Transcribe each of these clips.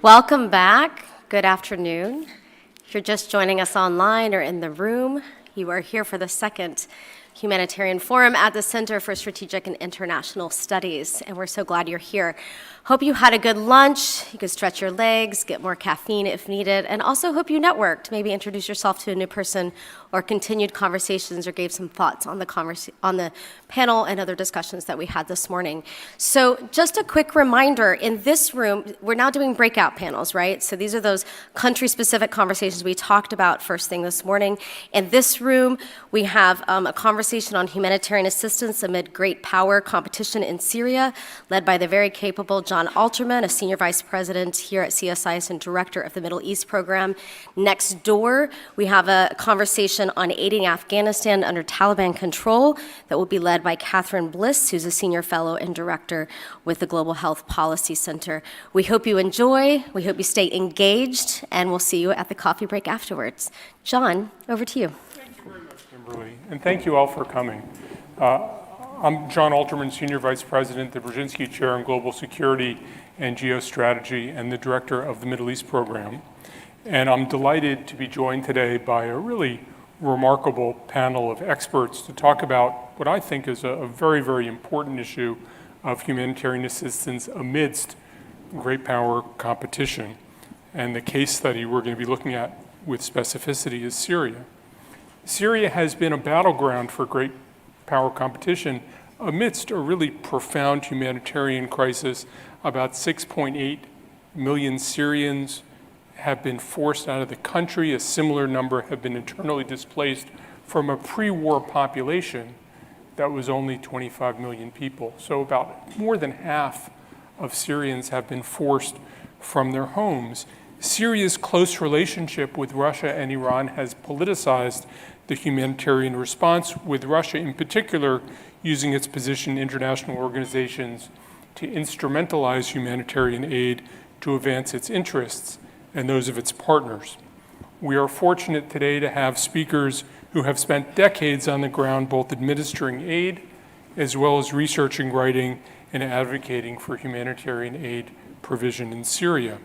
Welcome back. Good afternoon. If you're just joining us online or in the room, you are here for the second Humanitarian Forum at the Center for Strategic and International Studies, and we're so glad you're here. Hope you had a good lunch, you could stretch your legs, get more caffeine if needed, and also hope you networked, maybe introduce yourself to a new person or continued conversations or gave some thoughts on the panel and other discussions that we had this morning. So just a quick reminder, in this room, we're now doing breakout panels, right? So these are those country-specific conversations we talked about first thing this morning. In this room, we have a conversation on humanitarian assistance amid great power competition in Syria, led by the very capable John Alterman, a senior vice president here at CSIS and director of the Middle East program. Next door, we have a conversation on aiding Afghanistan under Taliban control that will be led by Catherine Bliss, who's a senior fellow and director with the Global Health Policy Center. We hope you enjoy, we hope you stay engaged, and we'll see you at the coffee break afterwards. John, over to you. Thank you very much, Kimberly, and thank you all for coming. I'm John Alterman, Senior Vice President, the Brzezinski Chair in Global Security and Geostrategy, and the Director of the Middle East Program. And I'm delighted to be joined today by a really remarkable panel of experts to talk about what I think is a very, very important issue of humanitarian assistance amidst great power competition. And the case study we're going to be looking at with specificity is Syria. Syria has been a battleground for great power competition amidst a really profound humanitarian crisis. About 6.8 million Syrians have been forced out of the country. A similar number have been internally displaced from a pre-war population that was only 25 million people. So about more than half of Syrians have been forced from their homes. Syria's close relationship with Russia and Iran has politicized the humanitarian response, with Russia in particular using its position in international organizations to instrumentalize humanitarian aid to advance its interests and those of its partners. We are fortunate today to have speakers who have spent decades on the ground both administering aid as well as researching, writing, and advocating for humanitarian aid provision in Syria.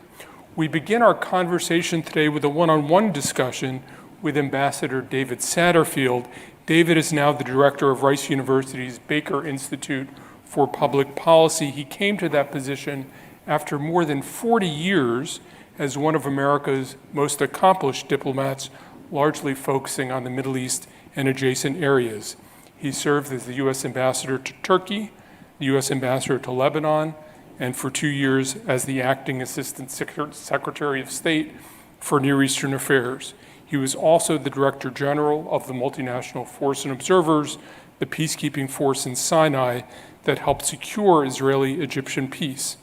We begin our conversation today with a one-on-one discussion with Ambassador David Satterfield. David is now the director of Rice University's Baker Institute for Public Policy. He came to that position after more than 40 years as one of America's most accomplished diplomats, largely focusing on the Middle East and adjacent areas. He served as the U.S. ambassador to Turkey, the U.S. ambassador to Lebanon, and for 2 years as the acting assistant secretary of state for Near Eastern Affairs. He was also the Director General of the Multinational Force and Observers, the peacekeeping force in Sinai that helped secure Israeli-Egyptian peace.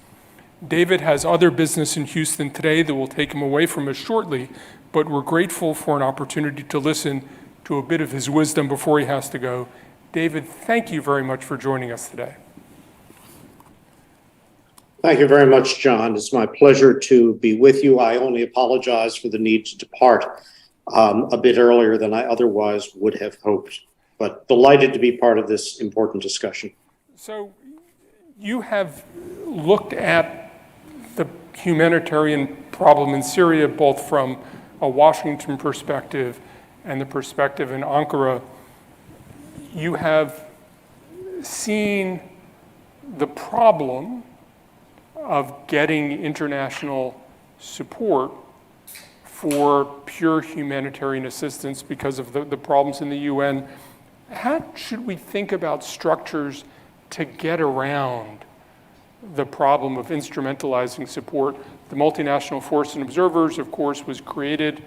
David has other business in Houston today that will take him away from us shortly, but we're grateful for an opportunity to listen to a bit of his wisdom before he has to go. David, thank you very much for joining us today. Thank you very much, John. It's my pleasure to be with you. I only apologize for the need to depart a bit earlier than I otherwise would have hoped, but delighted to be part of this important discussion. So you have looked at the humanitarian problem in Syria, both from a Washington perspective and the perspective in Ankara. You have seen the problem of getting international support for pure humanitarian assistance because of the problems in the UN. How should we think about structures to get around the problem of instrumentalizing support? The Multinational Force and Observers, of course, was created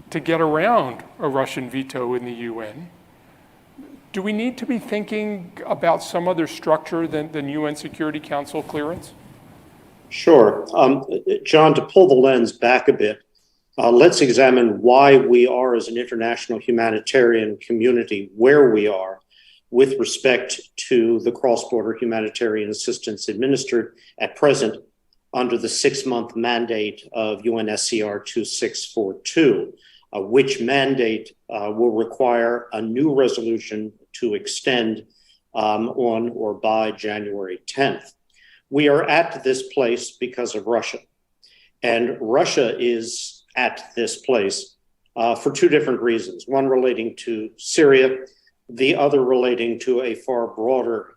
to get around a Russian veto in the UN. Do we need to be thinking about some other structure than UN Security Council clearance? Sure. John, to pull the lens back a bit, let's examine why we are, as an international humanitarian community, where we are with respect to the cross-border humanitarian assistance administered at present under the 6-month mandate of UNSCR 2642, which mandate will require a new resolution to extend on or by January 10th. We are at this place because of Russia. And Russia is at this place for two different reasons, one relating to Syria, the other relating to a far broader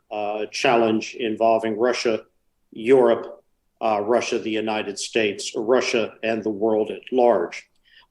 challenge involving Russia, Europe, Russia, the United States, Russia, and the world at large.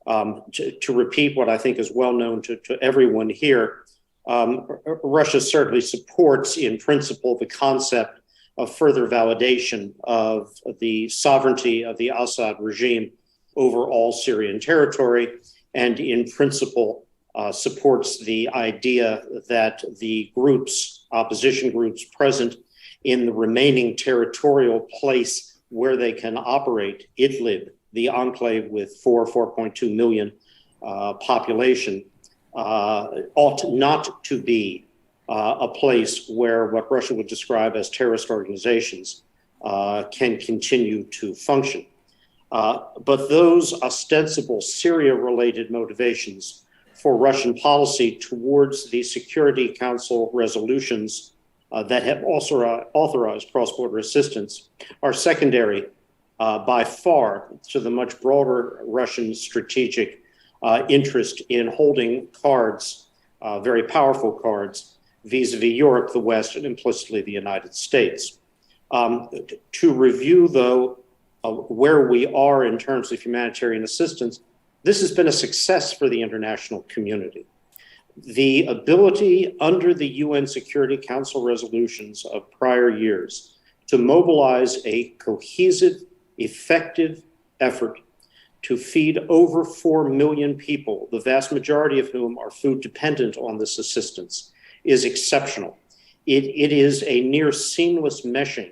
To repeat what I think is well known to everyone here, Russia certainly supports in principle the concept of further validation of the sovereignty of the Assad regime over all Syrian territory, and in principle supports the idea that the groups, opposition groups present in the remaining territorial place where they can operate, Idlib, the enclave with 4.2 million population, ought not to be a place where what Russia would describe as terrorist organizations can continue to function. But those ostensible Syria-related motivations for Russian policy towards the Security Council resolutions that have also authorized cross-border assistance are secondary by far to the much broader Russian strategic interest in holding cards, very powerful cards, vis-a-vis Europe, the West, and implicitly the United States. To review, though, where we are in terms of humanitarian assistance, this has been a success for the international community. The ability under the UN Security Council resolutions of prior years to mobilize a cohesive, effective effort to feed over 4 million people, the vast majority of whom are food dependent on this assistance, is exceptional. It is a near seamless meshing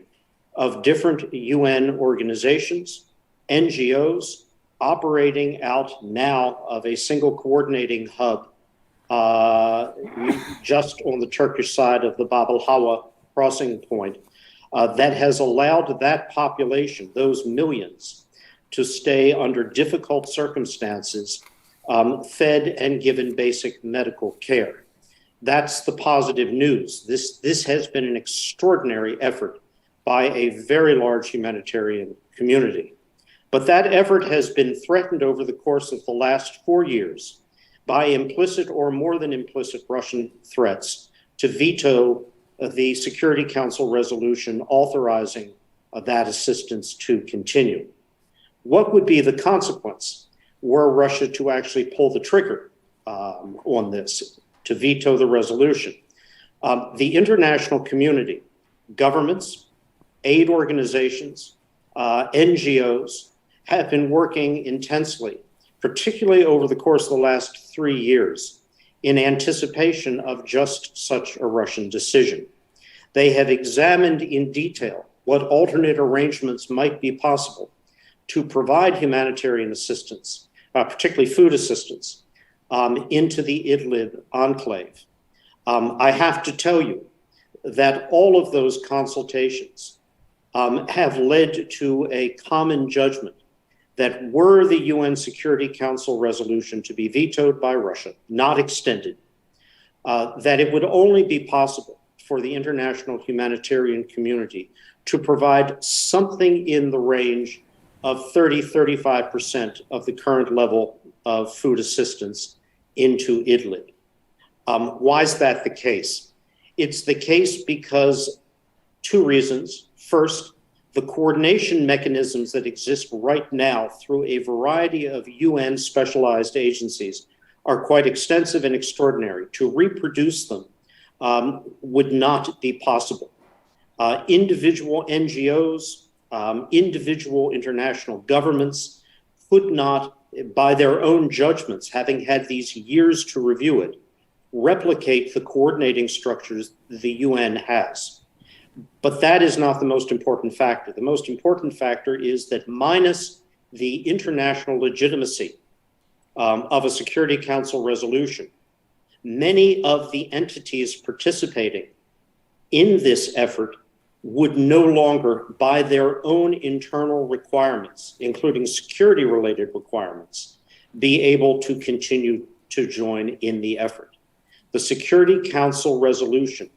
of different UN organizations, NGOs, operating out now of a single coordinating hub just on the Turkish side of the Bab al-Hawa crossing point that has allowed that population, those millions, to stay under difficult circumstances, fed and given basic medical care. That's the positive news. This has been an extraordinary effort by a very large humanitarian community. But that effort has been threatened over the course of the last 4 years by implicit or more than implicit Russian threats to veto the Security Council resolution authorizing that assistance to continue. What would be the consequence were Russia to actually pull the trigger on this, to veto the resolution? The international community, governments, aid organizations, NGOs, have been working intensely, particularly over the course of the last 3 years, in anticipation of just such a Russian decision. They have examined in detail what alternate arrangements might be possible to provide humanitarian assistance, particularly food assistance, into the Idlib enclave. I have to tell you that all of those consultations have led to a common judgment that were the UN Security Council resolution to be vetoed by Russia, not extended, that it would only be possible for the international humanitarian community to provide something in the range of 35% of the current level of food assistance into Idlib. Why is that the case? It's the case because two reasons. First, the coordination mechanisms that exist right now through a variety of UN specialized agencies are quite extensive and extraordinary. To reproduce them would not be possible. Individual NGOs, individual international governments could not, by their own judgments, having had these years to review it, replicate the coordinating structures the UN has. But that is not the most important factor. The most important factor is that minus the international legitimacy of a Security Council resolution, many of the entities participating in this effort would no longer, by their own internal requirements, including security-related requirements, be able to continue to join in the effort. The Security Council resolution,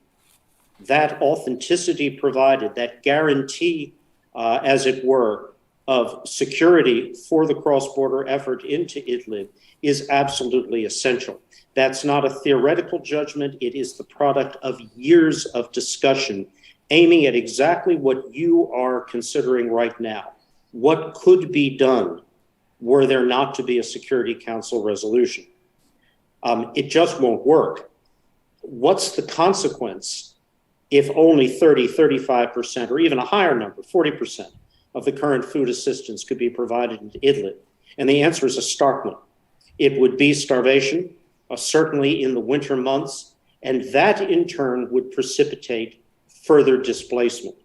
that authenticity provided, that guarantee, as it were, of security for the cross-border effort into Idlib is absolutely essential. That's not a theoretical judgment. It is the product of years of discussion aiming at exactly what you are considering right now. What could be done were there not to be a Security Council resolution? It just won't work. What's the consequence if only 30, 35%, or even a higher number, 40% of the current food assistance could be provided into Idlib? And the answer is a stark one. It would be starvation, certainly in the winter months, and that in turn would precipitate further displacement.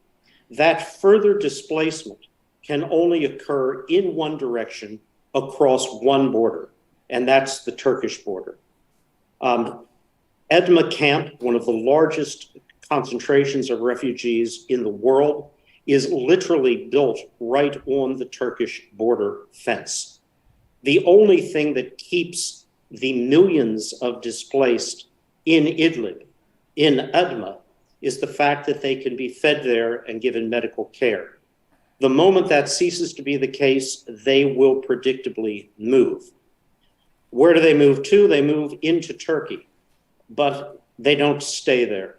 That further displacement can only occur in one direction across one border, and that's the Turkish border. Edma camp, one of the largest concentrations of refugees in the world, is literally built right on the Turkish border fence. The only thing that keeps the millions of displaced in Idlib, in Edma, is the fact that they can be fed there and given medical care. The moment that ceases to be the case, they will predictably move. Where do they move to? They move into Turkey, but they don't stay there.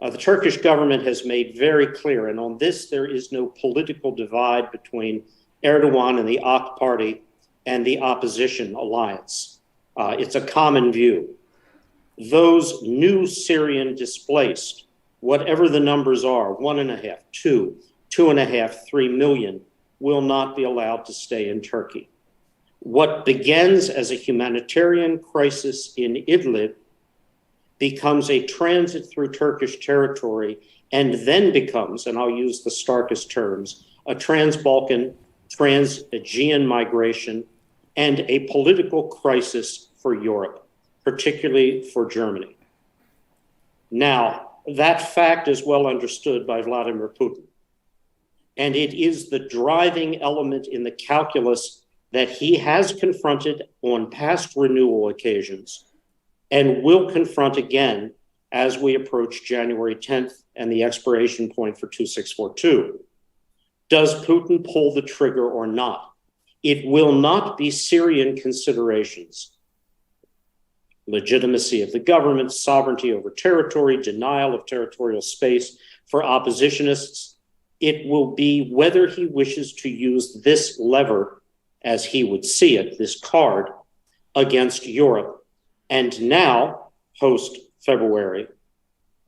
The Turkish government has made very clear, and on this there is no political divide between Erdogan and the AK party and the opposition alliance. It's a common view. Those new Syrian displaced, whatever the numbers are, 1.5, 2, 2.5, 3 million, will not be allowed to stay in Turkey. What begins as a humanitarian crisis in Idlib becomes a transit through Turkish territory and then becomes, and I'll use the starkest terms, a trans-Balkan, trans-Aegean migration and a political crisis for Europe, particularly for Germany. Now, that fact is well understood by Vladimir Putin, and it is the driving element in the calculus that he has confronted on past renewal occasions and will confront again as we approach January 10th and the expiration point for 2642. Does Putin pull the trigger or not? It will not be Syrian considerations, legitimacy of the government, sovereignty over territory, denial of territorial space for oppositionists. It will be whether he wishes to use this lever, as he would see it, this card, against Europe. And now, post-February,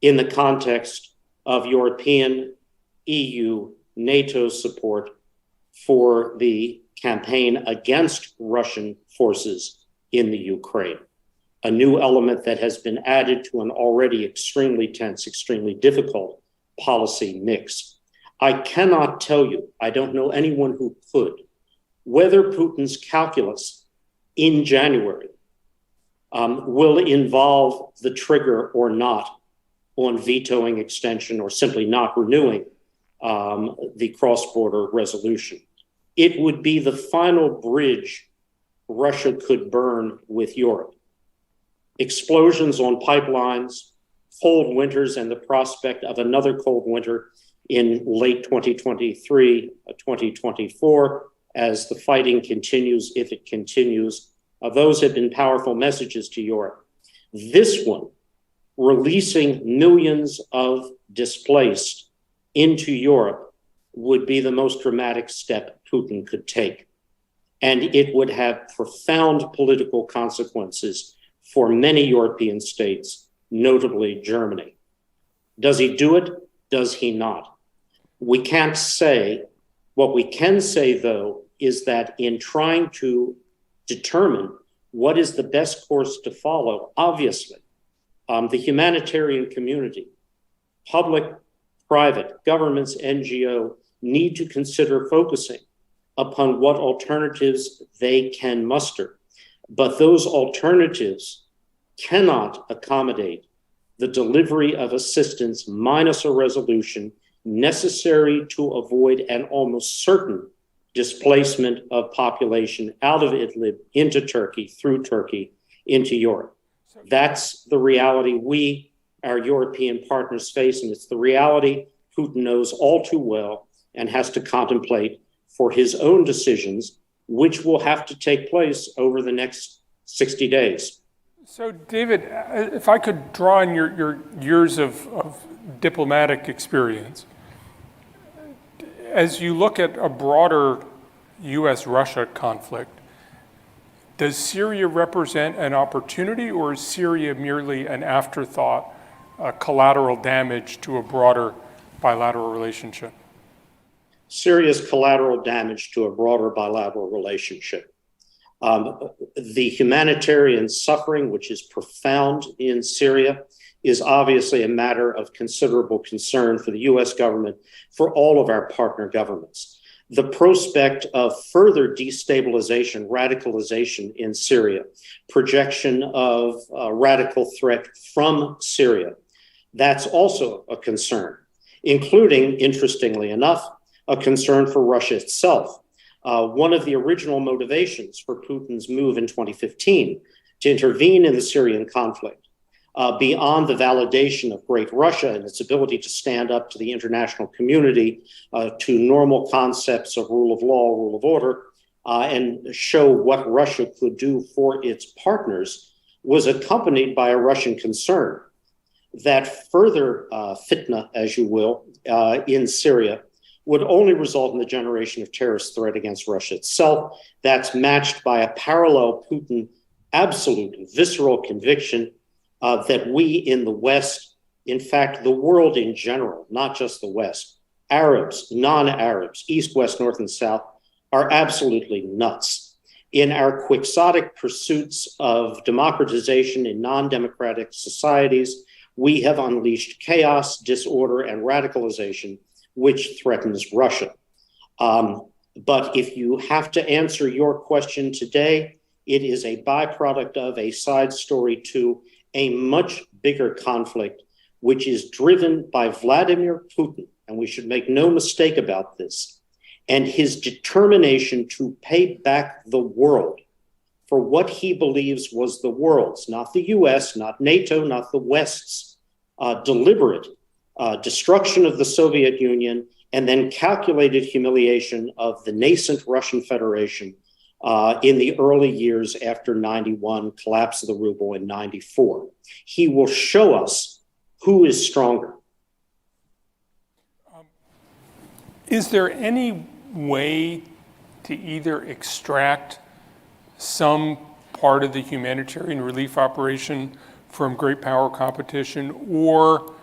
in the context of European, EU, NATO support for the campaign against Russian forces in the Ukraine, a new element that has been added to an already extremely tense, extremely difficult policy mix. I cannot tell you, I don't know anyone who could, whether Putin's calculus in January will involve the trigger or not on vetoing extension or simply not renewing the cross-border resolution. It would be the final bridge Russia could burn with Europe. Explosions on pipelines, cold winters, and the prospect of another cold winter in late 2023, 2024, as the fighting continues, if it continues. Those have been powerful messages to Europe. This one, releasing millions of displaced into Europe, would be the most dramatic step Putin could take. And it would have profound political consequences for many European states, notably Germany. Does he do it? Does he not? We can't say. What we can say, though, is that in trying to determine what is the best course to follow, obviously, the humanitarian community, public, private, governments, NGO, need to consider focusing upon what alternatives they can muster. But those alternatives cannot accommodate the delivery of assistance minus a resolution necessary to avoid an almost certain displacement of population out of Idlib into Turkey, through Turkey, into Europe. That's the reality we, our European partners, face, and it's the reality Putin knows all too well and has to contemplate for his own decisions, which will have to take place over the next 60 days. So, David, if I could draw on your years of diplomatic experience, as you look at a broader U.S.-Russia conflict, does Syria represent an opportunity, or is Syria merely an afterthought, collateral damage to a broader bilateral relationship? Syria's collateral damage to a broader bilateral relationship. The humanitarian suffering, which is profound in Syria, is obviously a matter of considerable concern for the US government, for all of our partner governments. The prospect of further destabilization, radicalization in Syria, projection of a radical threat from Syria, that's also a concern, including, interestingly enough, a concern for Russia itself. One of the original motivations for Putin's move in 2015 to intervene in the Syrian conflict, beyond the validation of great Russia and its ability to stand up to the international community, to normal concepts of rule of law, rule of order, and show what Russia could do for its partners, was accompanied by a Russian concern that further fitna, as you will, in Syria would only result in the generation of terrorist threat against Russia itself. That's matched by a parallel Putin absolute visceral conviction that we in the West, in fact, the world in general, not just the West, Arabs, non-Arabs, East, West, North, and South, are absolutely nuts. In our quixotic pursuits of democratization in non-democratic societies, we have unleashed chaos, disorder, and radicalization, which threatens Russia. But if you have to answer your question today, it is a byproduct of a side story to a much bigger conflict, which is driven by Vladimir Putin, and we should make no mistake about this, and his determination to pay back the world for what he believes was the world's, not the US, not NATO, not the West's, deliberate destruction of the Soviet Union, and then calculated humiliation of the nascent Russian Federation in the early years after 91, collapse of the ruble in 94. He will show us who is stronger. Is there any way to either extract some part of the humanitarian relief operation from great power competition, or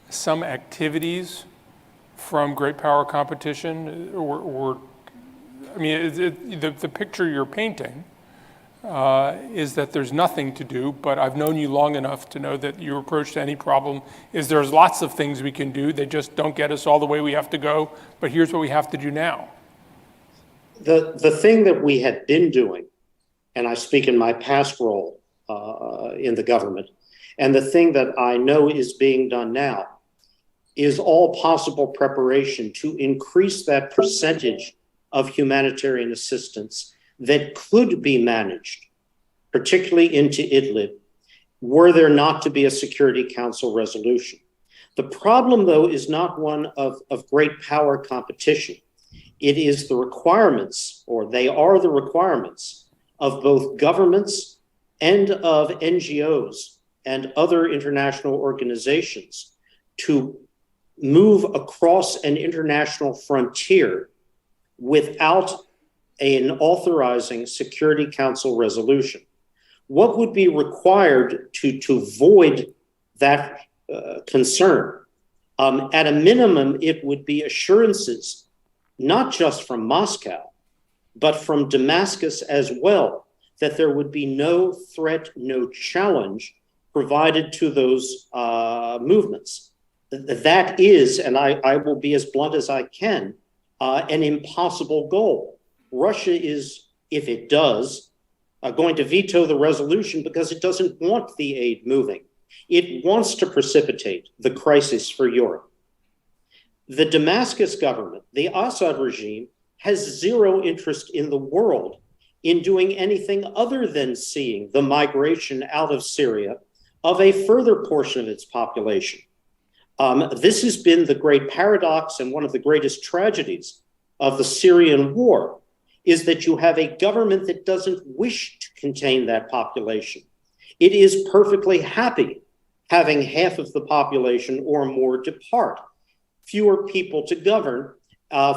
some activities from great power competition, or I mean, the picture you're painting is that there's nothing to do, but I've known you long enough to know that your approach to any problem is there's lots of things we can do, they just don't get us all the way we have to go, but here's what we have to do now. The thing that we had been doing, and I speak in my past role in the government, and the thing that I know is being done now, is all possible preparation to increase that percentage of humanitarian assistance that could be managed, particularly into Idlib, were there not to be a Security Council resolution. The problem, though, is not one of great power competition. It is the requirements, or they are the requirements, of both governments and of NGOs and other international organizations to move across an international frontier without an authorizing Security Council resolution. What would be required to void that concern? At a minimum, it would be assurances, not just from Moscow, but from Damascus as well, that there would be no threat, no challenge provided to those movements. That is, and I will be as blunt as I can, an impossible goal. Russia is, if it does, going to veto the resolution because it doesn't want the aid moving. It wants to precipitate the crisis for Europe. The Damascus government, the Assad regime, has zero interest in the world in doing anything other than seeing the migration out of Syria of a further portion of its population. This has been the great paradox and one of the greatest tragedies of the Syrian war is that you have a government that doesn't wish to contain that population. It is perfectly happy having half of the population or more depart, fewer people to govern,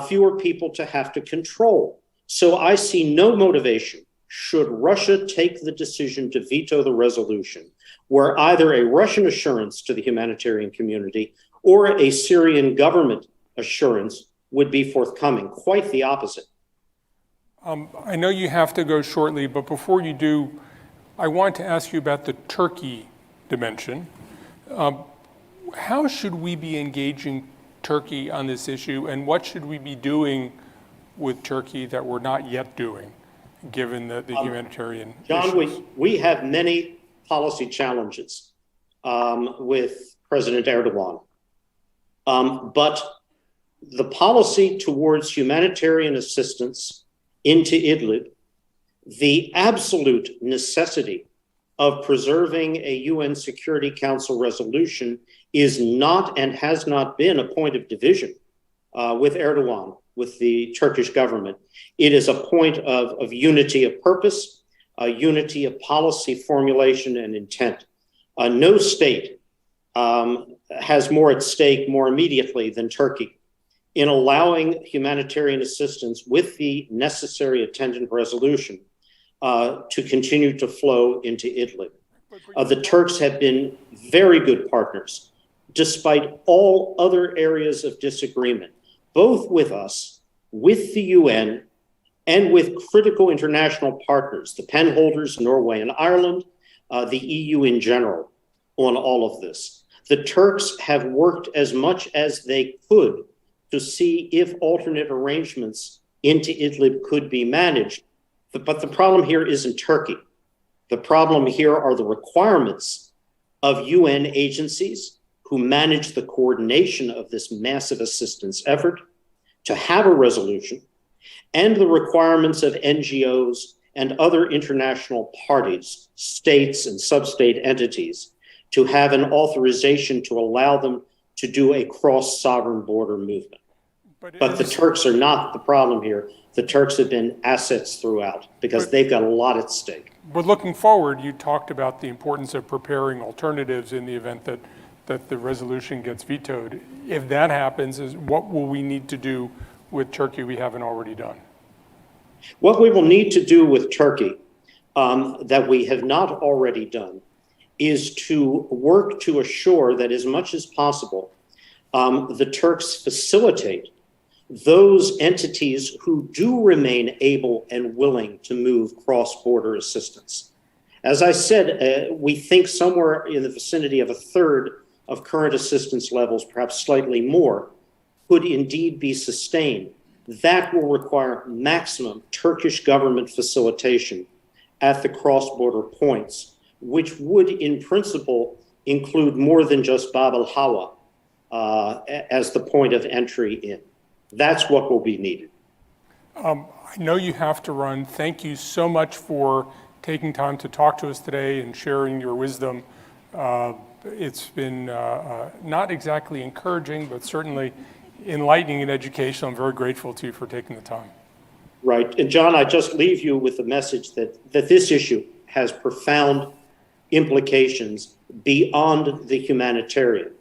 fewer people to have to control. So I see no motivation, should Russia take the decision to veto the resolution, where either a Russian assurance to the humanitarian community or a Syrian government assurance would be forthcoming. Quite the opposite. I know you have to go shortly, but before you do, I want to ask you about the Turkey dimension. How should we be engaging Turkey on this issue, and what should we be doing with Turkey that we're not yet doing, given the humanitarian John, issues? we have many policy challenges with President Erdogan. But the policy towards humanitarian assistance into Idlib, the absolute necessity of preserving a UN Security Council resolution is not and has not been a point of division with Erdogan, with the Turkish government. It is a point of unity of purpose, a unity of policy formulation and intent. No state has more at stake more immediately than Turkey in allowing humanitarian assistance with the necessary attendant resolution to continue to flow into Idlib. The Turks have been very good partners, despite all other areas of disagreement, both with us, with the UN, and with critical international partners, the penholders, Norway and Ireland, the EU in general, on all of this. The Turks have worked as much as they could to see if alternate arrangements into Idlib could be managed. But the problem here isn't Turkey. The problem here are the requirements of UN agencies who manage the coordination of this massive assistance effort to have a resolution, and the requirements of NGOs and other international parties, states and sub-state entities, to have an authorization to allow them to do a cross-sovereign border movement. But the Turks are not the problem here. The Turks have been assets throughout because they've got a lot at stake. But looking forward, you talked about the importance of preparing alternatives in the event that the resolution gets vetoed. If that happens, what will we need to do with Turkey we haven't already done? What we will need to do with Turkey that we have not already done is to work to assure that as much as possible, the Turks facilitate those entities who do remain able and willing to move cross-border assistance. As I said, we think somewhere in the vicinity of a third of current assistance levels, perhaps slightly more, could indeed be sustained. That will require maximum Turkish government facilitation at the cross-border points, which would in principle include more than just Bab al-Hawa as the point of entry in. That's what will be needed. I know you have to run. Thank you so much for taking time to talk to us today and sharing your wisdom. It's been not exactly encouraging, but certainly enlightening and educational. I'm very grateful to you for taking the time. Right. And John, I just leave you with the message that this issue has profound implications beyond the humanitarian.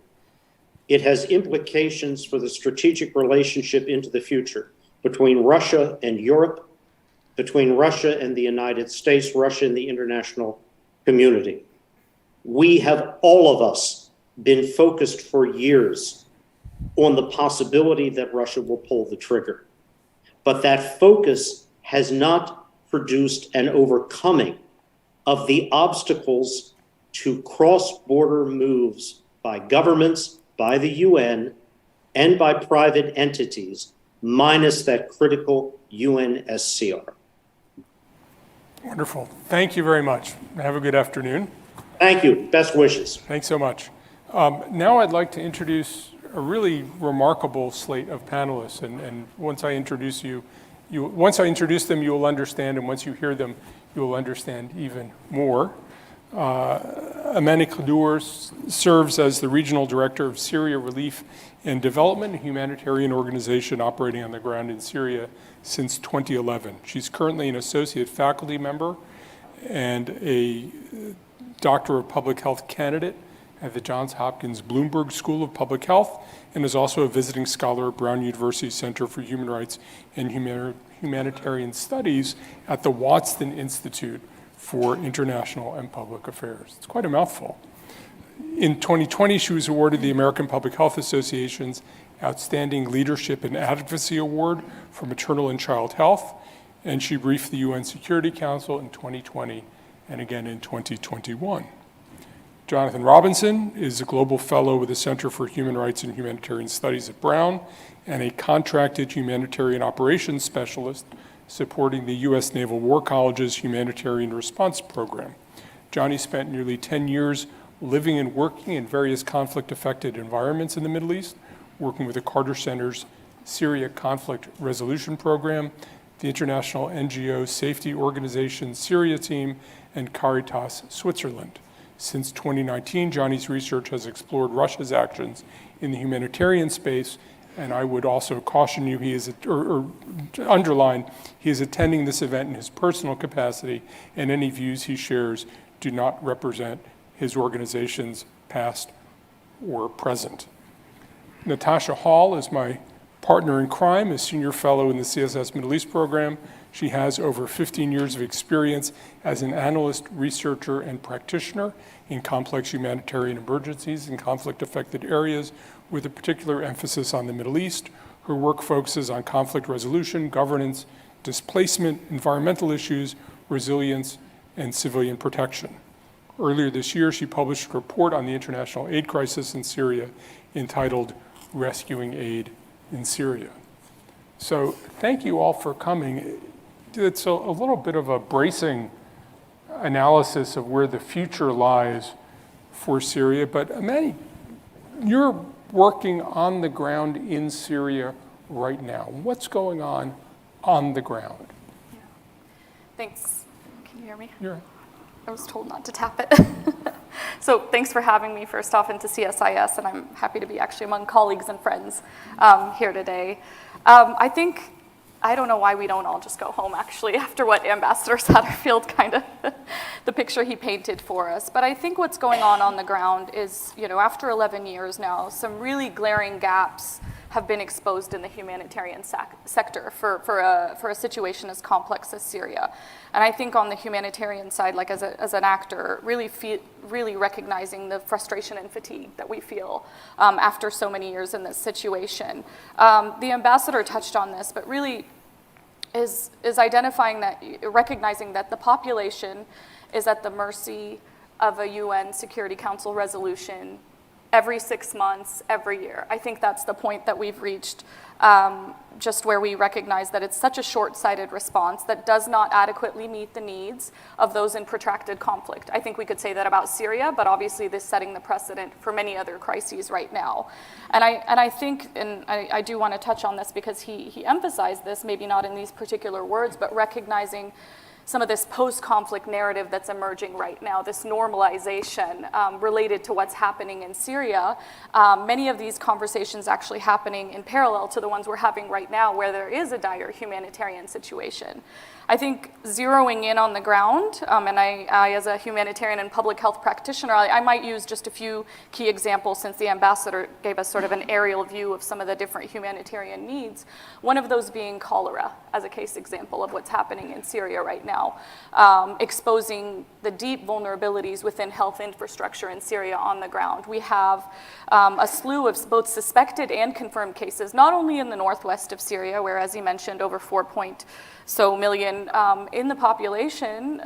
It has implications for the strategic relationship into the future between Russia and Europe, between Russia and the United States, Russia and the international community. We have, all of us, been focused for years on the possibility that Russia will pull the trigger. But that focus has not produced an overcoming of the obstacles to cross-border moves by governments, by the UN, and by private entities, minus that critical UNSCR. Wonderful. Thank you very much. Have a good afternoon. Thank you. Best wishes. Thanks so much. Now I'd like to introduce a really remarkable slate of panelists, and once I introduce them, you will understand, and once you hear them, you will understand even more. Amani Khadour serves as the Regional Director of Syria Relief and Development, a humanitarian organization operating on the ground in Syria since 2011. She's currently an associate faculty member and a Doctor of Public Health candidate at the Johns Hopkins Bloomberg School of Public Health, and is also a visiting scholar at Brown University Center for Human Rights and Humanitarian Studies at the Watson Institute for International and Public Affairs. It's quite a mouthful. In 2020, she was awarded the American Public Health Association's Outstanding Leadership and Advocacy Award for Maternal and Child Health, and she briefed the UN Security Council in 2020 and again in 2021. Jonathan Robinson is a global fellow with the Center for Human Rights and Humanitarian Studies at Brown and a contracted humanitarian operations specialist supporting the U.S. Naval War College's Humanitarian Response Program. Johnny spent nearly 10 years living and working in various conflict-affected environments in the Middle East, working with the Carter Center's Syria Conflict Resolution Program, the International NGO Safety Organization Syria Team, and Caritas Switzerland. Since 2019, Johnny's research has explored Russia's actions in the humanitarian space, and I would also caution you, underline, he is attending this event in his personal capacity, and any views he shares do not represent his organization's past or present. Natasha Hall is my partner in crime, a senior fellow in the CSS Middle East program. She has over 15 years of experience as an analyst, researcher, and practitioner in complex humanitarian emergencies in conflict-affected areas, with a particular emphasis on the Middle East. Her work focuses on conflict resolution, governance, displacement, environmental issues, resilience, and civilian protection. Earlier this year, she published a report on the international aid crisis in Syria entitled Rescuing Aid in Syria. So thank you all for coming. It's a little bit of a bracing analysis of where the future lies for Syria, but Amani, you're working on the ground in Syria right now. What's going on the ground? Yeah. Thanks. Can you hear me? Yeah. I was told not to tap it. So thanks for having me first off into CSIS, and I'm happy to be actually among colleagues and friends here today. I don't know why we don't all just go home, actually, after what Ambassador Satterfield kind of, the picture he painted for us. But I think what's going on the ground is, after 11 years now, some really glaring gaps have been exposed in the humanitarian sector for a situation as complex as Syria. And I think on the humanitarian side, like as an actor, really recognizing the frustration and fatigue that we feel after so many years in this situation. The ambassador touched on this, but really is identifying that, recognizing that the population is at the mercy of a UN Security Council resolution every 6 months, every year. I think that's the point that we've reached, just where we recognize that it's such a short-sighted response that does not adequately meet the needs of those in protracted conflict. I think we could say that about Syria, but obviously this is setting the precedent for many other crises right now. And I think, and I do want to touch on this because he emphasized this, maybe not in these particular words, but recognizing some of this post-conflict narrative that's emerging right now, this normalization related to what's happening in Syria. Many of these conversations actually happening in parallel to the ones we're having right now, where there is a dire humanitarian situation. I think zeroing in on the ground, and I as a humanitarian and public health practitioner, I might use just a few key examples since the ambassador gave us sort of an aerial view of some of the different humanitarian needs. One of those being cholera as a case example of what's happening in Syria right now, exposing the deep vulnerabilities within health infrastructure in Syria on the ground. We have a slew of both suspected and confirmed cases, not only in the northwest of Syria, where, as he mentioned, over 4 million in the population,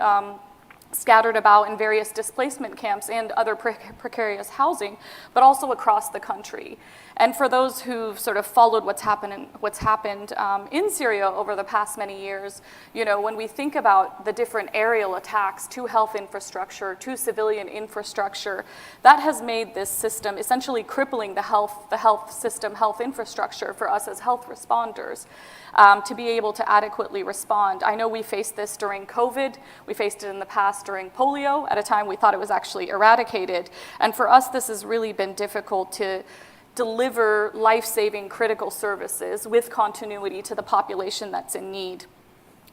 scattered about in various displacement camps and other precarious housing, but also across the country. And for those who've sort of followed what's happened in Syria over the past many years, when we think about the different aerial attacks to health infrastructure, to civilian infrastructure, that has made this system essentially crippling the health system, health infrastructure for us as health responders. To be able to adequately respond. I know we faced this during COVID. We faced it in the past mastering polio at a time we thought it was actually eradicated. And for us, this has really been difficult to deliver life-saving critical services with continuity to the population that's in need.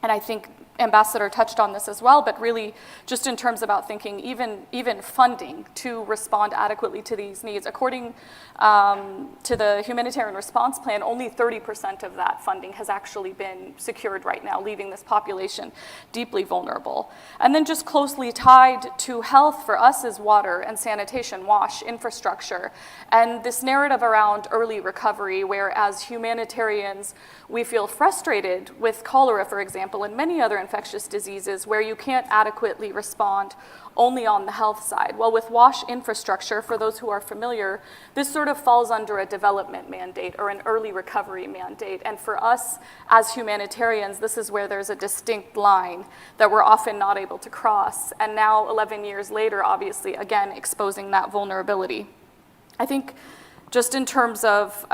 And I think Ambassador touched on this as well, but really just in terms about thinking even funding to respond adequately to these needs. According to the Humanitarian Response Plan, only 30% of that funding has actually been secured right now, leaving this population deeply vulnerable. And then just closely tied to health for us is water and sanitation, WASH, infrastructure, and this narrative around early recovery, where as humanitarians, we feel frustrated with cholera, for example, and many other infectious diseases where you can't adequately respond only on the health side. Well, with WASH infrastructure, for those who are familiar, this sort of falls under a development mandate or an early recovery mandate. And for us as humanitarians, this is where there's a distinct line that we're often not able to cross. And now, 11 years later, obviously, again, exposing that vulnerability. I think just in terms of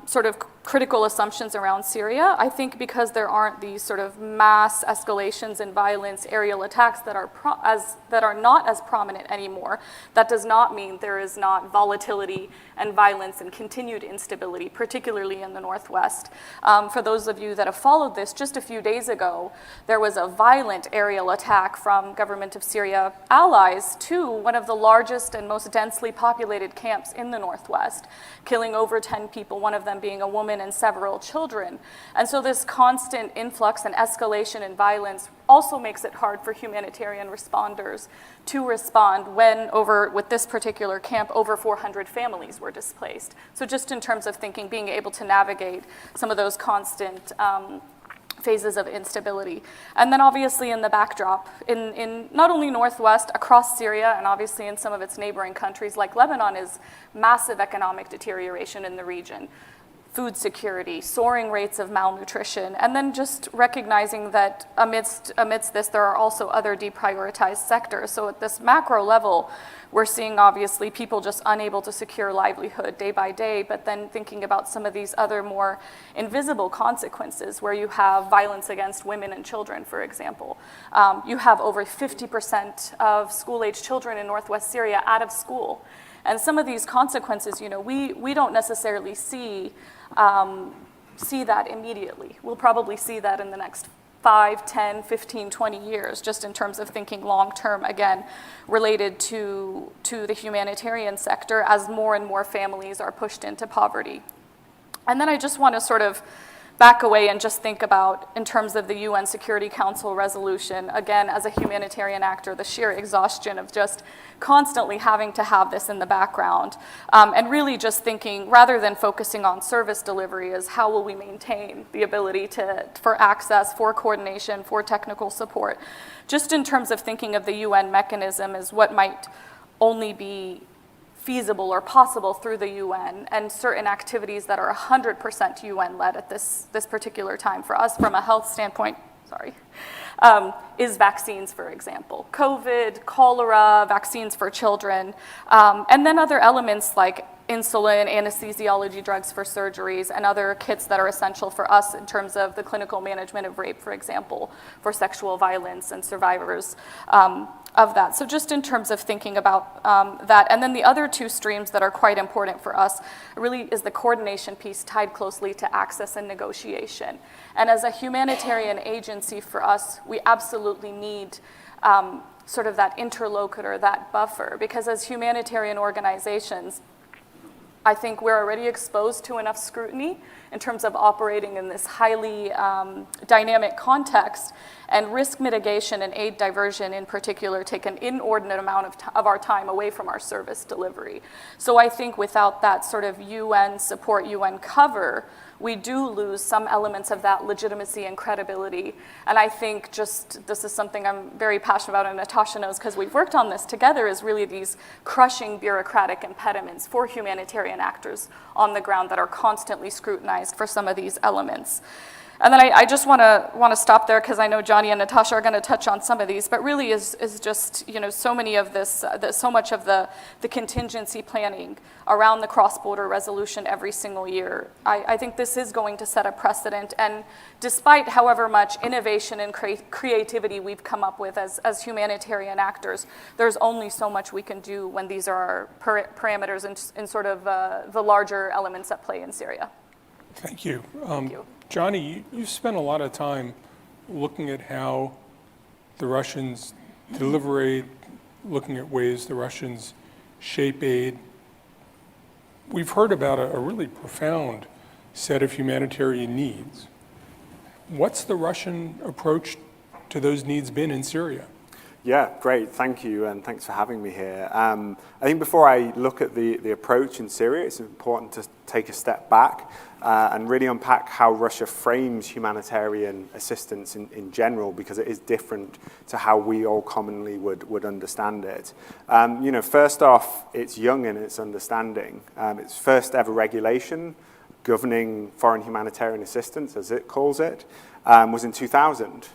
sort of critical assumptions around Syria, I think because there aren't these sort of mass escalations in violence, aerial attacks that are not as prominent anymore, that does not mean there is not volatility and violence and continued instability, particularly in the Northwest. For those of you that have followed this, just a few days ago, there was a violent aerial attack from government of Syria allies to one of the largest and most densely populated camps in the Northwest, killing over 10 people, one of them being a woman and several children. And so this constant influx and escalation in violence also makes it hard for humanitarian responders to respond when with this particular camp, over 400 families were displaced. So just in terms of thinking, being able to navigate some of those constant phases of instability. And then obviously in the backdrop, in not only Northwest, across Syria, and obviously in some of its neighboring countries like Lebanon, is massive economic deterioration in the region. Food security, soaring rates of malnutrition, and then just recognizing that amidst this, there are also other deprioritized sectors. So at this macro level, we're seeing obviously people just unable to secure livelihood day by day, but then thinking about some of these other more invisible consequences where you have violence against women and children, for example. You have over 50% of school-age children in Northwest Syria out of school. And some of these consequences, we don't necessarily see that immediately. We'll probably see that in the next 5, 10, 15, 20 years, just in terms of thinking long-term, again, related to the humanitarian sector as more and more families are pushed into poverty. And then I just want to sort of back away and just think about, in terms of the UN Security Council resolution, again, as a humanitarian actor, the sheer exhaustion of just constantly having to have this in the background. And really just thinking, rather than focusing on service delivery, is how will we maintain the ability for access, for coordination, for technical support. Just in terms of thinking of the UN mechanism as what might only be feasible or possible through the UN, and certain activities that are 100% UN-led at this particular time for us from a health standpoint, is vaccines, for example. COVID, cholera, vaccines for children, and then other elements like insulin, anesthesiology drugs for surgeries, and other kits that are essential for us in terms of the clinical management of rape, for example, for sexual violence and survivors of that. So just in terms of thinking about that. And then the other two streams that are quite important for us really is the coordination piece tied closely to access and negotiation. And as a humanitarian agency for us, we absolutely need sort of that interlocutor, that buffer, because as humanitarian organizations, I think we're already exposed to enough scrutiny in terms of operating in this highly dynamic context, and risk mitigation and aid diversion in particular take an inordinate amount of our time away from our service delivery. So I think without that sort of UN support, UN cover, we do lose some elements of that legitimacy and credibility. And I think just this is something I'm very passionate about, and Natasha knows because we've worked on this together, is really these crushing bureaucratic impediments for humanitarian actors on the ground that are constantly scrutinized for some of these elements. And then I just want to stop there because I know Johnny and Natasha are going to touch on some of these, but really is just, so many of this, so much of the contingency planning around the cross-border resolution every single year. I think this is going to set a precedent, and despite however much innovation and creativity we've come up with as humanitarian actors, there's only so much we can do when these are our parameters in sort of the larger elements at play in Syria. Thank you. Thank you. Johnny, you spent a lot of time looking at how the Russians deliver aid, looking at ways the Russians shape aid. We've heard about a really profound set of humanitarian needs. What's the Russian approach to those needs been in Syria? Yeah, great. Thank you, and thanks for having me here. I think before I look at the approach in Syria, it's important to take a step back and really unpack how Russia frames humanitarian assistance in general, because it is different to how we all commonly would understand it. First off, it's young in its understanding. Its first ever regulation governing foreign humanitarian assistance, as it calls it, was in 2000.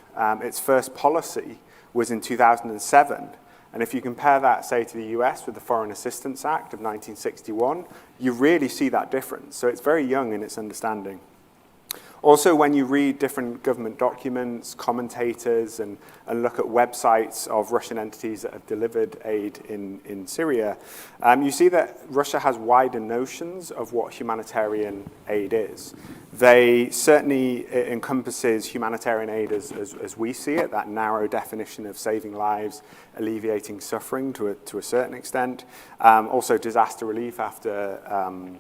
Its first policy was in 2007. And if you compare that, say, to the US with the Foreign Assistance Act of 1961, you really see that difference. So it's very young in its understanding. Also, when you read different government documents, commentators, and look at websites of Russian entities that have delivered aid in Syria, you see that Russia has wider notions of what humanitarian aid is. It encompasses humanitarian aid as we see it, that narrow definition of saving lives, alleviating suffering to a certain extent. Also disaster relief after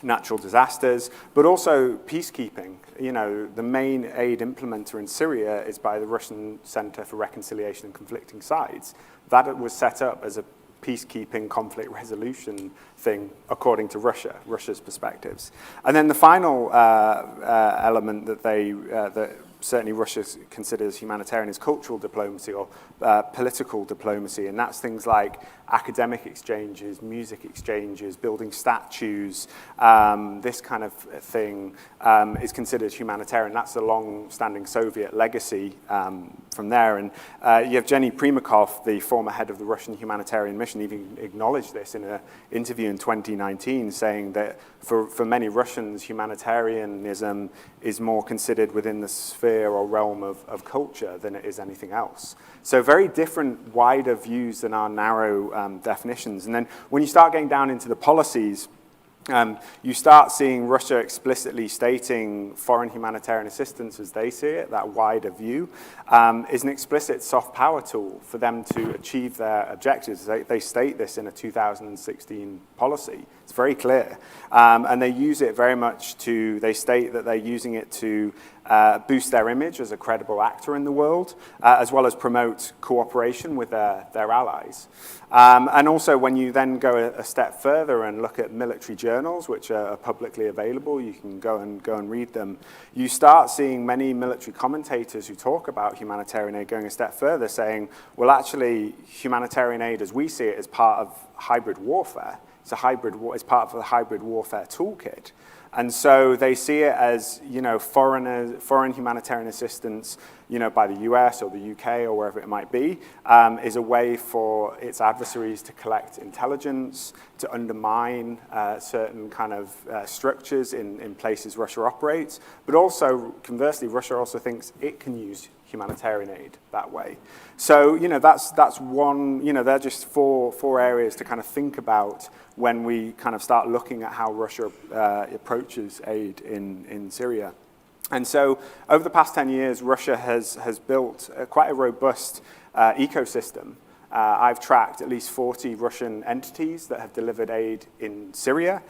natural disasters, but also peacekeeping. The main aid implementer in Syria is by the Russian Center for Reconciliation and Conflicting Sides. That was set up as a peacekeeping conflict resolution thing, according to Russia's perspectives. And then the final element that certainly Russia considers humanitarian is cultural diplomacy or political diplomacy, and that's things like academic exchanges, music exchanges, building statues, this kind of thing is considered humanitarian. That's a long-standing Soviet legacy from there. And Yevgeny Primakov, the former head of the Russian humanitarian mission, even acknowledged this in an interview in 2019, saying that for many Russians, humanitarianism is more considered within the sphere or realm of culture than it is anything else. So very different, wider views than our narrow definitions. And then when you start getting down into the policies, you start seeing Russia explicitly stating foreign humanitarian assistance, as they see it, that wider view, is an explicit soft power tool for them to achieve their objectives. They state this in a 2016 policy. It's very clear. And they use it very much they state that they're using it to boost their image as a credible actor in the world, as well as promote cooperation with their allies. And also, when you then go a step further and look at military journals, which are publicly available, you can go and read them, you start seeing many military commentators who talk about humanitarian aid going a step further, saying, well, actually, humanitarian aid, as we see it, is part of hybrid warfare. It's part of the hybrid warfare toolkit. And so they see it as, foreign humanitarian assistance, by the US or the UK or wherever it might be, is a way for its adversaries to collect intelligence, to undermine certain kind of structures in places Russia operates. But also, conversely, Russia also thinks it can use humanitarian aid that way. So, that's one, they're just four areas to kind of think about when we kind of start looking at how Russia approaches aid in Syria. And so over the past 10 years, Russia has built quite a robust ecosystem. I've tracked at least 40 Russian entities that have delivered aid in Syria.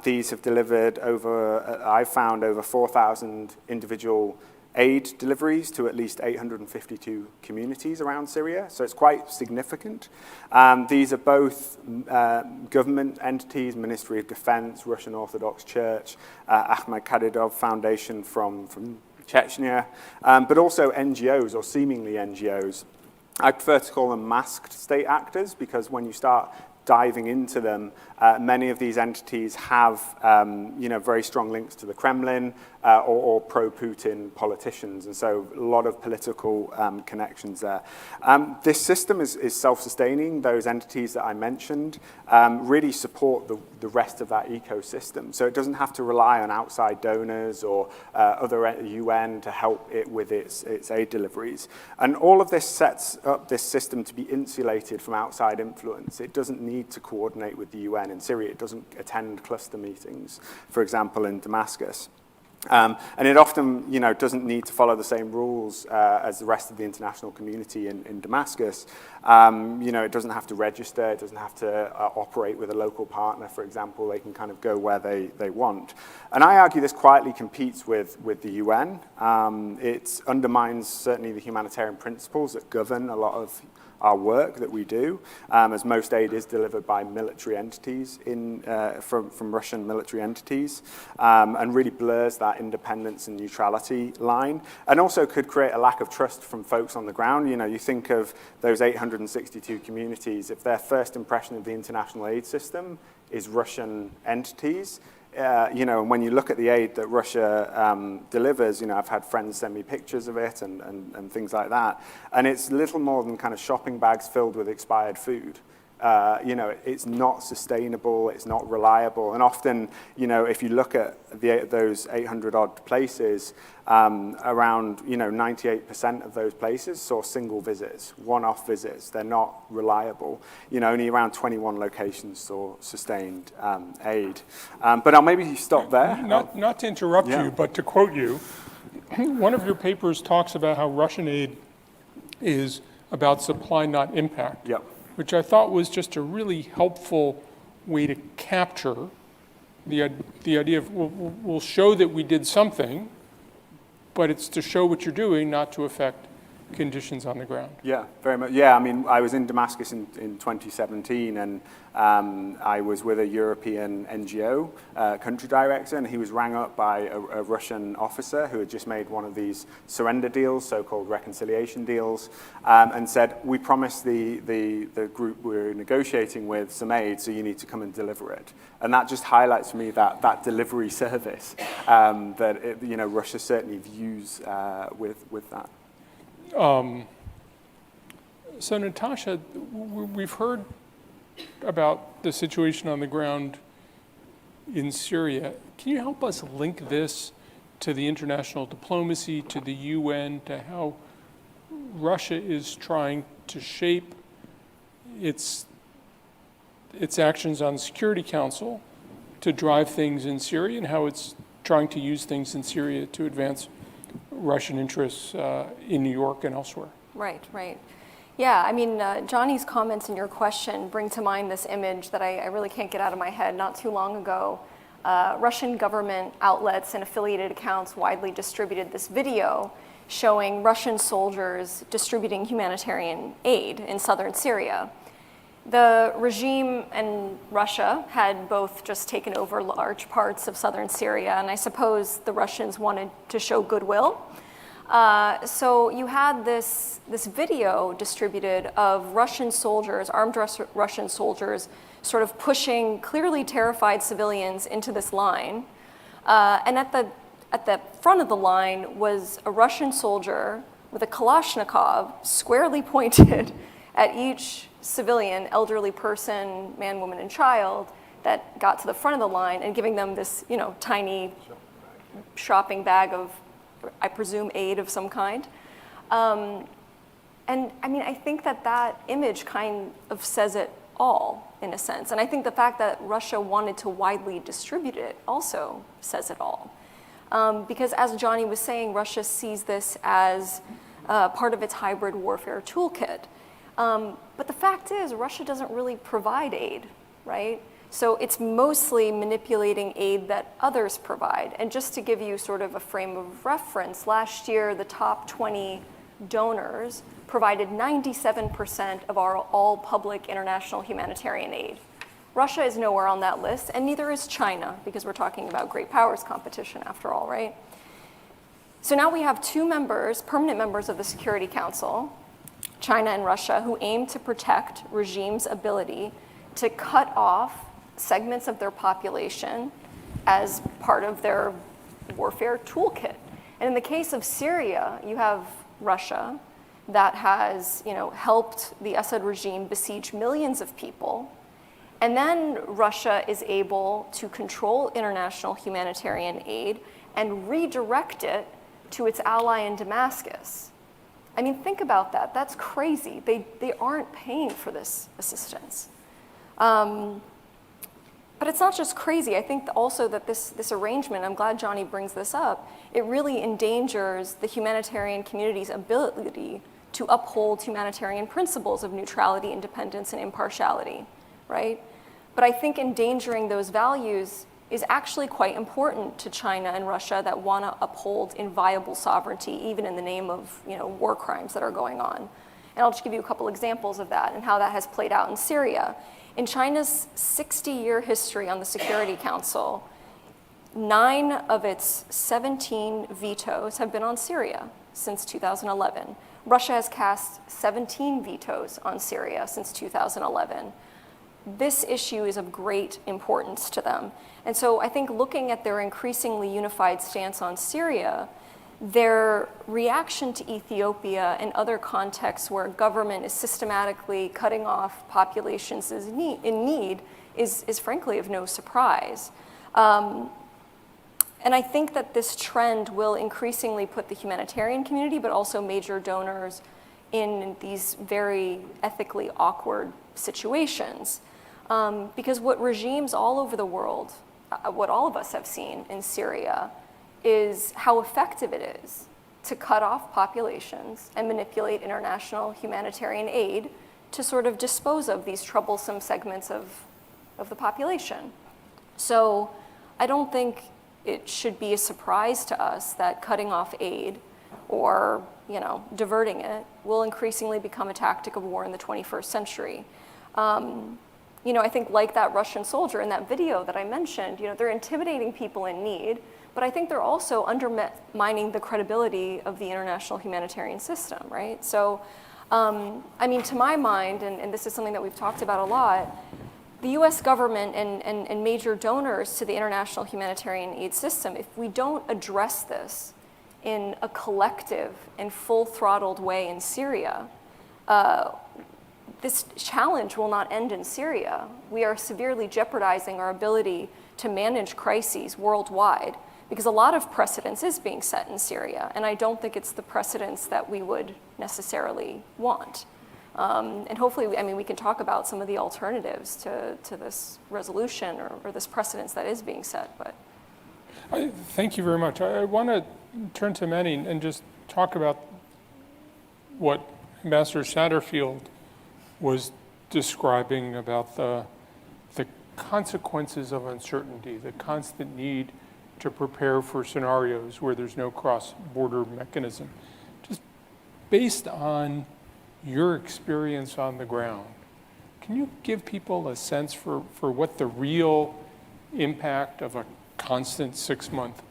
These have delivered I've found over 4,000 individual aid deliveries to at least 852 communities around Syria, so it's quite significant. These are both government entities, Ministry of Defense, Russian Orthodox Church, Ahmed Kadyrov Foundation from Chechnya, but also NGOs or seemingly NGOs. I prefer to call them masked state actors, because when you start diving into them, many of these entities have very strong links to the Kremlin, or pro-Putin politicians. And so a lot of political connections there. This system is self-sustaining. Those entities that I mentioned really support the rest of that ecosystem. So it doesn't have to rely on outside donors or other UN to help it with its aid deliveries. And all of this sets up this system to be insulated from outside influence. It doesn't need to coordinate with the UN in Syria. It doesn't attend cluster meetings, for example, in Damascus. And it often, doesn't need to follow the same rules as the rest of the international community in Damascus. It doesn't have to register. It doesn't have to operate with a local partner, for example. They can kind of go where they want. And I argue this quietly competes with the UN. It undermines certainly the humanitarian principles that govern a lot of our work that we do, as most aid is delivered by military entities from Russian military entities, and really blurs that independence and neutrality line, and also could create a lack of trust from folks on the ground. You think of those 862 communities, if their first impression of the international aid system is Russian entities, and when you look at the aid that Russia delivers, I've had friends send me pictures of it and things like that, and it's little more than kind of shopping bags filled with expired food. It's not sustainable, it's not reliable, and often, if you look at those 800 odd places, around 98% of those places saw single visits, one-off visits. They're not reliable. Only around 21 locations saw sustained aid. But I'll maybe stop there. Not to interrupt you, but to quote you, one of your papers talks about how Russian aid is about supply, not impact. Yep. Which I thought was just a really helpful way to capture the idea of we'll show that we did something, but it's to show what you're doing, not to affect conditions on the ground. Yeah, very much. Yeah, I mean, I was in Damascus in 2017, and I was with a European NGO country director, and he was rang up by a Russian officer who had just made one of these surrender deals, so-called reconciliation deals, and said, we promised the group we're negotiating with some aid, so you need to come and deliver it. And that just highlights for me that delivery service that Russia certainly views with that. So Natasha, we've heard about the situation on the ground in Syria. Can you help us link this to the international diplomacy, to the UN, to how Russia is trying to shape its actions on the Security Council to drive things in Syria, and how it's trying to use things in Syria to advance Russian interests in New York and elsewhere? Right. Yeah, I mean, Johnny's comments in your question bring to mind this image that I really can't get out of my head. Not too long ago, Russian government outlets and affiliated accounts widely distributed this video showing Russian soldiers distributing humanitarian aid in southern Syria. The regime and Russia had both just taken over large parts of southern Syria, and I suppose the Russians wanted to show goodwill. So you had this video distributed of Russian soldiers, armed Russian soldiers, sort of pushing clearly terrified civilians into this line. And at the front of the line was a Russian soldier with a Kalashnikov squarely pointed at each civilian, elderly person, man, woman, and child that got to the front of the line, and giving them this, tiny shopping bag of, I presume, aid of some kind. And I mean, I think that image kind of says it all, in a sense. And I think the fact that Russia wanted to widely distribute it also says it all. Because as Johnny was saying, Russia sees this as part of its hybrid warfare toolkit. But the fact is, Russia doesn't really provide aid, right? So it's mostly manipulating aid that others provide. And just to give you sort of a frame of reference, last year the top 20 donors provided 97% of our all public international humanitarian aid. Russia is nowhere on that list, and neither is China, because we're talking about great powers competition after all, right? So now we have two members, permanent members of the Security Council, China and Russia, who aim to protect regimes' ability to cut off segments of their population as part of their warfare toolkit. And in the case of Syria, you have Russia that has, helped the Assad regime besiege millions of people. And then Russia is able to control international humanitarian aid and redirect it to its ally in Damascus. I mean, think about that. That's crazy. They aren't paying for this assistance. But it's not just crazy. I think also that this arrangement, I'm glad Johnny brings this up, it really endangers the humanitarian community's ability to uphold humanitarian principles of neutrality, independence, and impartiality, right? But I think endangering those values is actually quite important to China and Russia that want to uphold inviolable sovereignty, even in the name of war crimes that are going on. And I'll just give you a couple examples of that and how that has played out in Syria. In China's 60-year history on the Security Council, 9 of its 17 vetoes have been on Syria since 2011. Russia has cast 17 vetoes on Syria since 2011. This issue is of great importance to them. And so I think looking at their increasingly unified stance on Syria, their reaction to Ethiopia and other contexts where government is systematically cutting off populations in need is frankly of no surprise. And I think that this trend will increasingly put the humanitarian community, but also major donors, in these very ethically awkward situations. Because what regimes all over the world, what all of us have seen in Syria, is how effective it is to cut off populations and manipulate international humanitarian aid to sort of dispose of these troublesome segments of the population. So I don't think it should be a surprise to us that cutting off aid or diverting it will increasingly become a tactic of war in the 21st century. I think like that Russian soldier in that video that I mentioned, they're intimidating people in need, but I think they're also undermining the credibility of the international humanitarian system, right? So, to my mind, and this is something that we've talked about a lot, the US government and major donors to the international humanitarian aid system, if we don't address this in a collective and full-throttled way in Syria, this challenge will not end in Syria. We are severely jeopardizing our ability to manage crises worldwide because a lot of precedence is being set in Syria, and I don't think it's the precedence that we would necessarily want. And hopefully, we can talk about some of the alternatives to this resolution or this precedence that is being set. But Thank you very much. I want to turn to Manny and just talk about what Ambassador Satterfield was describing about the consequences of uncertainty, the constant need to prepare for scenarios where there's no cross-border mechanism. Just based on your experience on the ground, can you give people a sense for what the real impact of a constant 6-month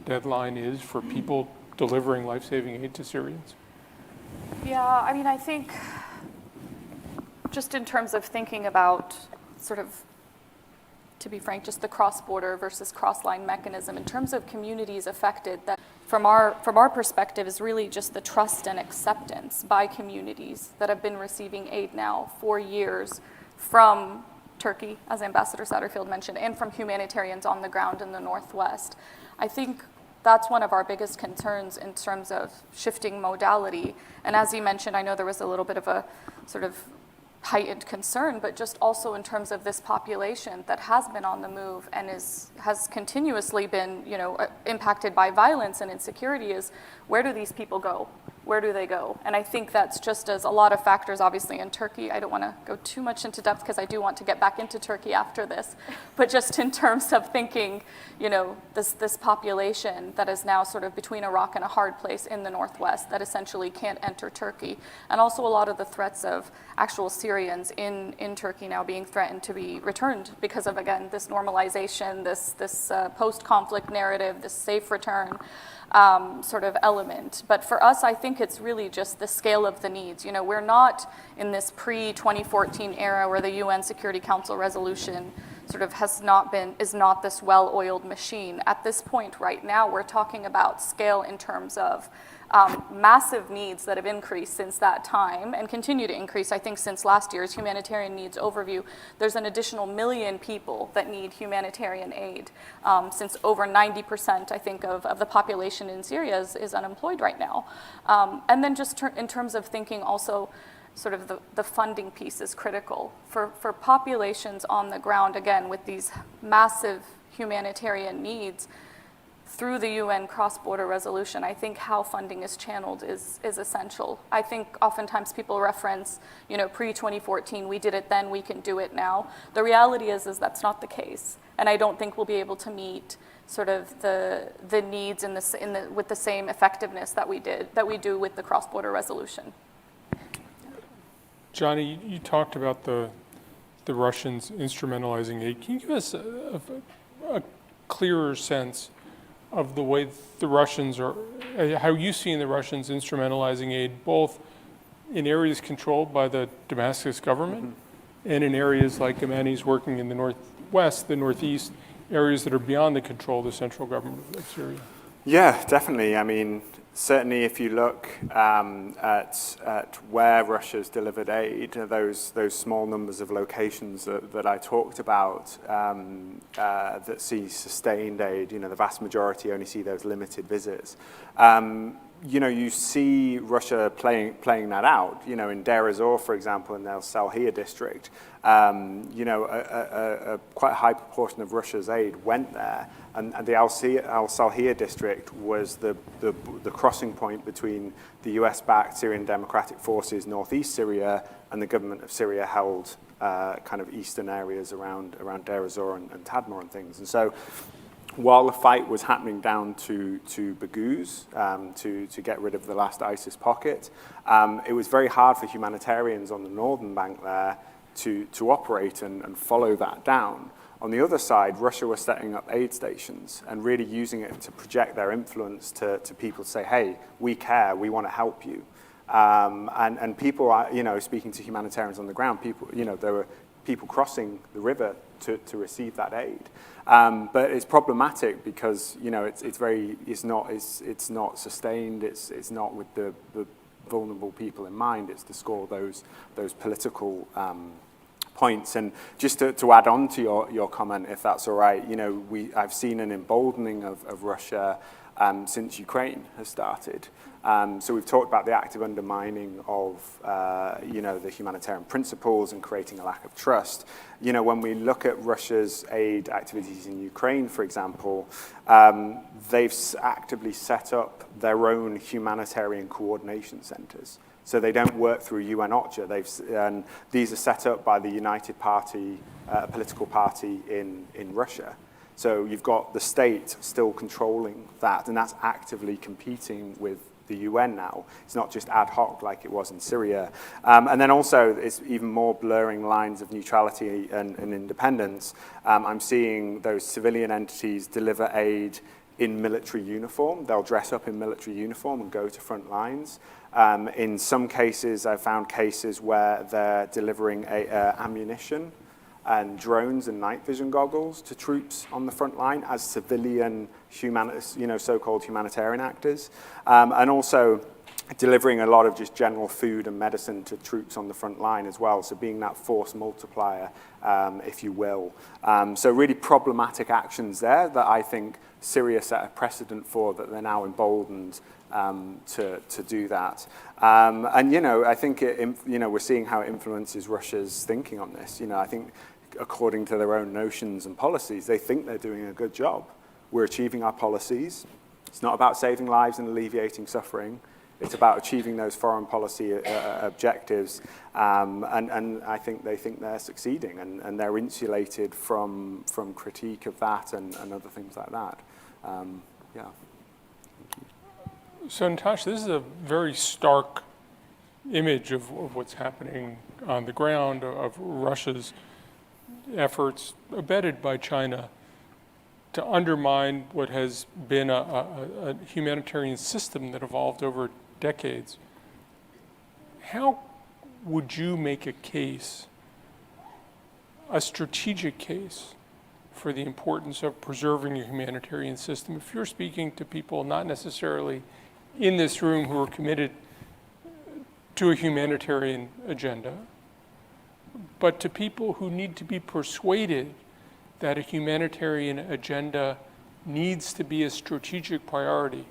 deadline is for people delivering life-saving aid to Syrians? Yeah, I think just in terms of thinking about sort of, to be frank, just the cross-border versus cross-line mechanism, in terms of communities affected, that from our perspective is really just the trust and acceptance by communities that have been receiving aid now for years from Turkey, as Ambassador Satterfield mentioned, and from humanitarians on the ground in the Northwest. I think that's one of our biggest concerns in terms of shifting modality. And as you mentioned, I know there was a little bit of a sort of heightened concern, but just also in terms of this population that has been on the move and has continuously been, impacted by violence and insecurity, is where do these people go? Where do they go? And I think that's just as a lot of factors, obviously, in Turkey. I don't want to go too much into depth because I do want to get back into Turkey after this. But just in terms of thinking, this population that is now sort of between a rock and a hard place in the Northwest that essentially can't enter Turkey. And also a lot of the threats of actual Syrians in Turkey now being threatened to be returned because of, again, this normalization, this post-conflict narrative, this safe return sort of element. But for us, I think it's really just the scale of the needs. We're not in this pre-2014 era where the UN Security Council resolution sort of is not this well-oiled machine. At this point right now, we're talking about scale in terms of massive needs that have increased since that time and continue to increase. I think since last year's humanitarian needs overview, there's an additional 1 million people that need humanitarian aid, since over 90%, I think, of the population in Syria is unemployed right now. And then just in terms of thinking also, sort of the funding piece is critical. For populations on the ground, again, with these massive humanitarian needs, through the UN cross-border resolution, I think how funding is channeled is essential. I think oftentimes people reference, pre-2014, we did it then, we can do it now. The reality is that's not the case. And I don't think we'll be able to meet sort of the needs with the same effectiveness that we do with the cross-border resolution. Johnny, you talked about the Russians instrumentalizing aid. Can you give us a clearer sense of the way the Russians are, how you see the Russians instrumentalizing aid, both in areas controlled by the Damascus government and in areas like Amani's working in the northwest, the northeast, areas that are beyond the control of the central government of Syria? Yeah, definitely. I mean, certainly if you look at where Russia's delivered aid, those small numbers of locations that I talked about that see sustained aid, the vast majority only see those limited visits. You see Russia playing that out. In Deir ez-Zor, for example, in the Al Salhiyah district, a quite high proportion of Russia's aid went there, and the Al Salhiyah district was the crossing point between the US-backed Syrian Democratic Forces, northeast Syria, and the government of Syria held kind of eastern areas around Deir ez-Zor and Tadmor and things. And so, while the fight was happening down to Baghouz, to get rid of the last ISIS pocket, it was very hard for humanitarians on the northern bank there to operate and follow that down. On the other side, Russia was setting up aid stations and really using it to project their influence to people to say, hey, we care, we want to help you. And people are, speaking to humanitarians on the ground, there were people crossing the river to receive that aid. But it's problematic because it's not sustained. It's not with the vulnerable people in mind. It's to score those political points. And just to add on to your comment, if that's all right, I've seen an emboldening of Russia since Ukraine has started. So we've talked about the active undermining of, the humanitarian principles and creating a lack of trust. When we look at Russia's aid activities in Ukraine, for example, they've actively set up their own humanitarian coordination centers. So they don't work through UN OCHA. These are set up by the United Party, a political party in Russia. So you've got the state still controlling that, and that's actively competing with the UN now. It's not just ad hoc like it was in Syria. And then also, it's even more blurring lines of neutrality and independence. I'm seeing those civilian entities deliver aid in military uniform. They'll dress up in military uniform and go to front lines. In some cases, I've found cases where they're delivering ammunition and drones and night vision goggles to troops on the front line as civilian, so-called humanitarian actors, and also delivering a lot of just general food and medicine to troops on the front line as well, so being that force multiplier, if you will. So really problematic actions there that I think Syria set a precedent for, that they're now emboldened to do that. And, I think, we're seeing how it influences Russia's thinking on this. I think according to their own notions and policies, they think they're doing a good job. We're achieving our policies. It's not about saving lives and alleviating suffering. It's about achieving those foreign policy objectives. And I think they think they're succeeding, and they're insulated from critique of that and other things like that. Yeah. So Natasha, this is a very stark image of what's happening on the ground, of Russia's efforts, abetted by China, to undermine what has been a humanitarian system that evolved over decades. How would you make a case a strategic case for the importance of preserving a humanitarian system. If you're speaking to people not necessarily in this room who are committed to a humanitarian agenda, but to people who need to be persuaded that a humanitarian agenda needs to be a strategic priority,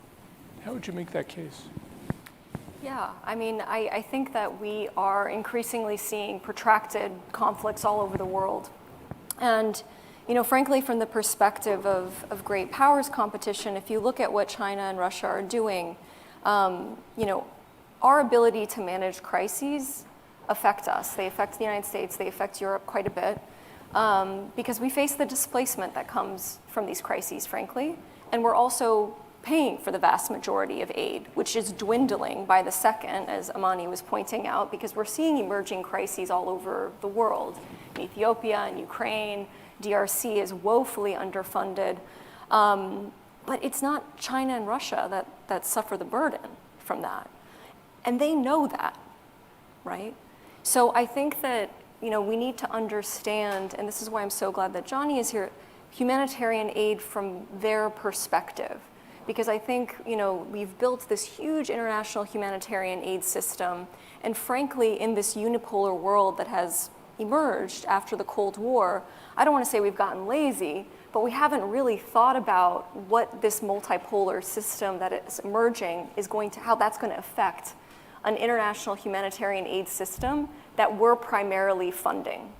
how would you make that case? Yeah, I mean, I think that we are increasingly seeing protracted conflicts all over the world. And, you know, frankly, from the perspective of great powers competition, if you look at what China and Russia are doing, you know, our ability to manage crises affect us. They affect the United States, they affect Europe quite a bit, because we face the displacement that comes from these crises, frankly, and we're also paying for the vast majority of aid, which is dwindling by the second, as Amani was pointing out, because we're seeing emerging crises all over the world. In Ethiopia and Ukraine, DRC is woefully underfunded. But it's not China and Russia that suffer the burden from that. And they know that, right? So I think that, you know, we need to understand, and this is why I'm so glad that Johnny is here, humanitarian aid from their perspective. Because I think, you know, we've built this huge international humanitarian aid system, and frankly, in this unipolar world that has emerged after the Cold War, I don't want to say we've gotten lazy, but we haven't really thought about what this multipolar system that is emerging is going to, how that's going to affect an international humanitarian aid system that we're primarily funding,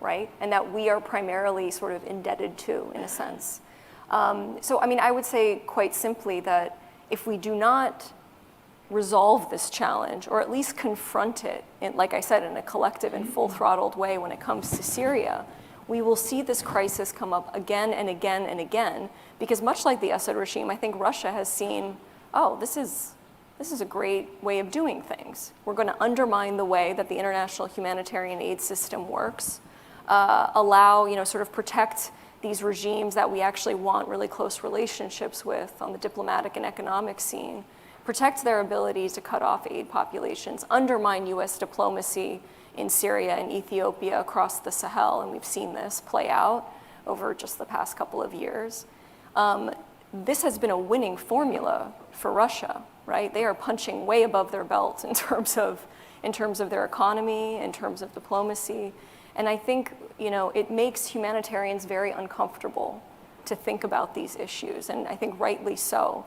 right? And that we are primarily sort of indebted to, in a sense. So, I mean, I would say quite simply that if we do not resolve this challenge, or at least confront it, like I said, in a collective and full-throttled way when it comes to Syria, we will see this crisis come up again and again and again, because much like the Assad regime, I think Russia has seen, oh, this is a great way of doing things. We're going to undermine the way that the international humanitarian aid system works, allow, you know, sort of protect these regimes that we actually want really close relationships with on the diplomatic and economic scene, protect their ability to cut off aid populations, undermine US diplomacy in Syria and Ethiopia across the Sahel, and we've seen this play out over just the past couple of years. This has been a winning formula for Russia, right? They are punching way above their belt in terms of their economy, in terms of diplomacy. And I think, you know, it makes humanitarians very uncomfortable to think about these issues, and I think rightly so.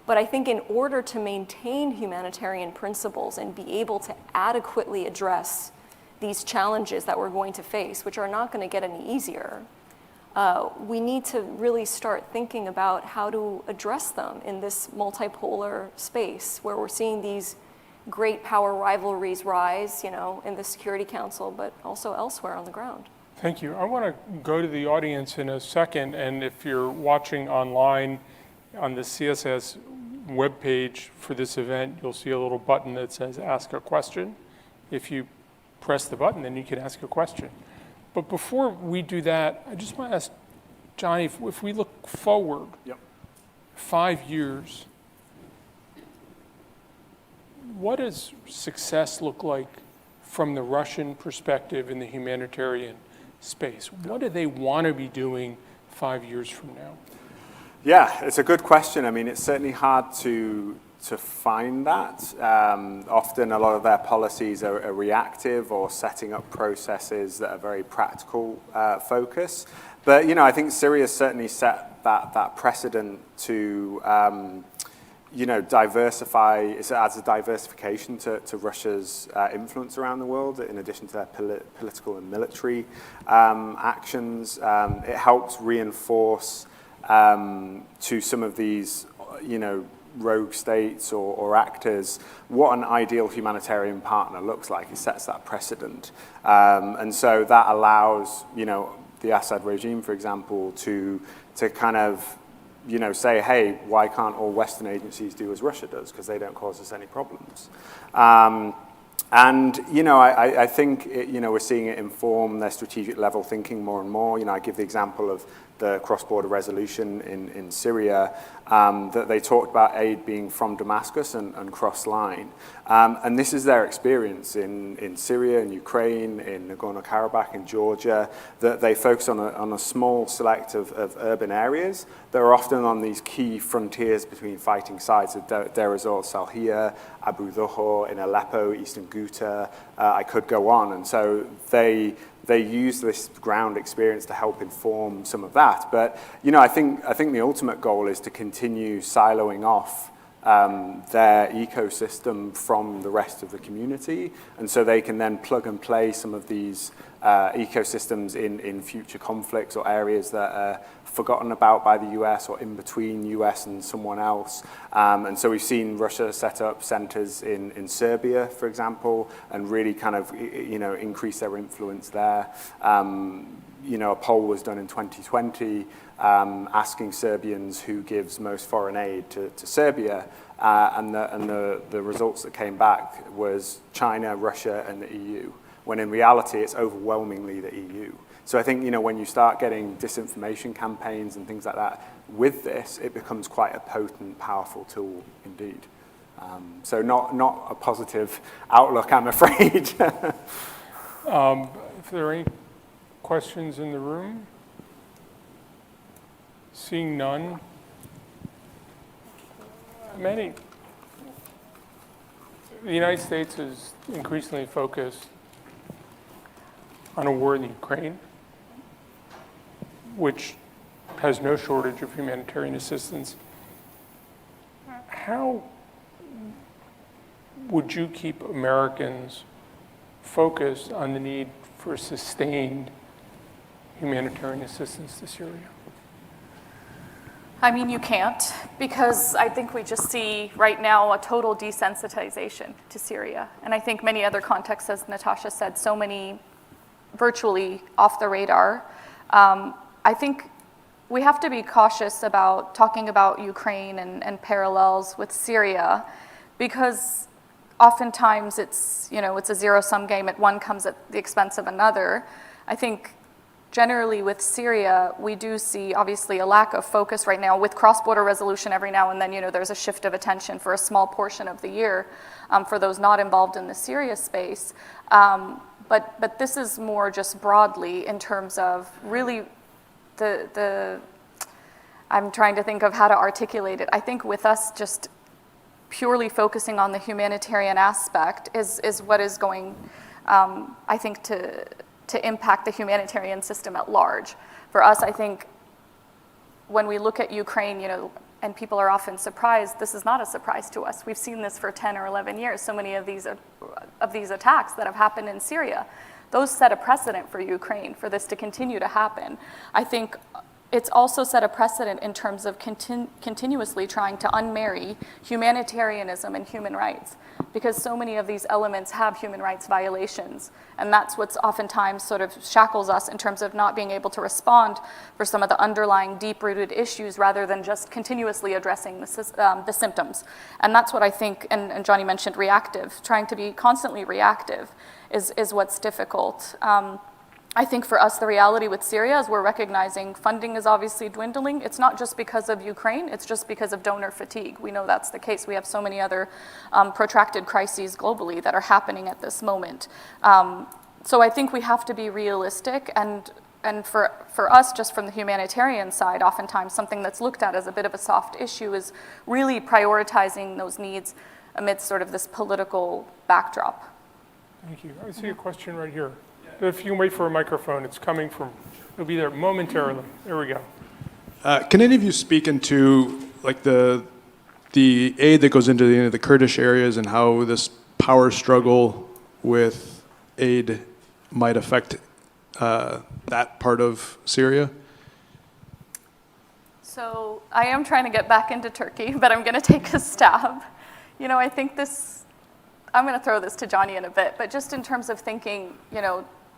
But I think in order to maintain humanitarian principles and be able to adequately address these challenges that we're going to face, which are not going to get any easier, we need to really start thinking about how to address them in this multipolar space where we're seeing these great power rivalries rise, you know, in the Security Council, but also elsewhere on the ground. Thank you. I want to go to the audience in a second, and if you're watching online on the CSS webpage for this event, you'll see a little button that says Ask a Question. If you press the button, then you can ask a question. But before we do that, I just want to ask Johnny, if we look forward 5 years, what does success look like from the Russian perspective in the humanitarian space? What do they want to be doing 5 years from now? Yeah, it's a good question. I mean, it's certainly hard to find that. Often a lot of their policies are reactive or setting up processes that are very practical focus. But, you know, I think Syria certainly set that precedent to, you know, diversify. It adds a diversification to Russia's influence around the world, in addition to their political and military actions. It helps reinforce to some of these, you know, rogue states or actors what an ideal humanitarian partner looks like. It sets that precedent. And so that allows, you know, the Assad regime, for example, to kind of, you know, say, hey, why can't all Western agencies do as Russia does? Because they don't cause us any problems. And, you know, I think, you know, we're seeing it inform their strategic level thinking more and more. You know, I give the example of the cross-border resolution in Syria, that they talked about aid being from Damascus and cross-line. And this is their experience in Syria, in Ukraine, in Nagorno-Karabakh, in Georgia, that they focus on a small select of urban areas that are often on these key frontiers between fighting sides of Deir ez-Zor, Salhia, Abu Dhuhr, in Aleppo, Eastern Ghouta. I could go on. And so they use this ground experience to help inform some of that. But I think the ultimate goal is to continue siloing off their ecosystem from the rest of the community, and so they can then plug and play some of these ecosystems in future conflicts or areas that are forgotten about by the US or in between US and someone else. And so we've seen Russia set up centers in Serbia, for example, and really kind of increase their influence there. A poll was done in 2020 asking Serbians who gives most foreign aid to Serbia, and the results that came back was China, Russia, and the EU, when in reality it's overwhelmingly the EU. So I think when you start getting disinformation campaigns and things like that with this, it becomes quite a potent, powerful tool indeed. So not a positive outlook, I'm afraid. If there are any questions in the room? Seeing none. The United States is increasingly focused on a war in the Ukraine, which has no shortage of humanitarian assistance. How would you keep Americans focused on the need for sustained humanitarian assistance to Syria? I mean, you can't, because I think we just see right now a total desensitization to Syria. And I think many other contexts, as Natasha said, so many virtually off the radar. I think we have to be cautious about talking about Ukraine and parallels with Syria, because oftentimes it's a zero-sum game. One comes at the expense of another. I think generally with Syria, we do see obviously a lack of focus right now with cross-border resolution every now and then. There's a shift of attention for a small portion of the year for those not involved in the Syria space. But this is more just broadly in terms of really I'm trying to think of how to articulate it. I think with us just purely focusing on the humanitarian aspect is what is going, I think, to impact the humanitarian system at large. For us, I think when we look at Ukraine, and people are often surprised, this is not a surprise to us. We've seen this for 10 or 11 years. So many of these attacks that have happened in Syria, those set a precedent for Ukraine for this to continue to happen. I think it's also set a precedent in terms of continuously trying to unmarry humanitarianism and human rights, because so many of these elements have human rights violations. And that's what's oftentimes sort of shackles us in terms of not being able to respond for some of the underlying deep-rooted issues rather than just continuously addressing the symptoms. And that's what I think, and Johnny mentioned reactive, trying to be constantly reactive is what's difficult. I think for us, the reality with Syria is we're recognizing funding is obviously dwindling. It's not just because of Ukraine, it's just because of donor fatigue. We know that's the case. We have so many other protracted crises globally that are happening at this moment. So I think we have to be realistic, and for us, just from the humanitarian side, oftentimes something that's looked at as a bit of a soft issue is really prioritizing those needs amidst sort of this political backdrop. Thank you. I see a question right here. If you can wait for a microphone, it's coming from, it'll be there momentarily. There we go. Can any of you speak into like the aid that goes into the Kurdish areas and how this power struggle with aid might affect that part of Syria? So I am trying to get back into Turkey, but I'm going to take a stab. I think I'm going to throw this to Johnny in a bit, but just in terms of thinking,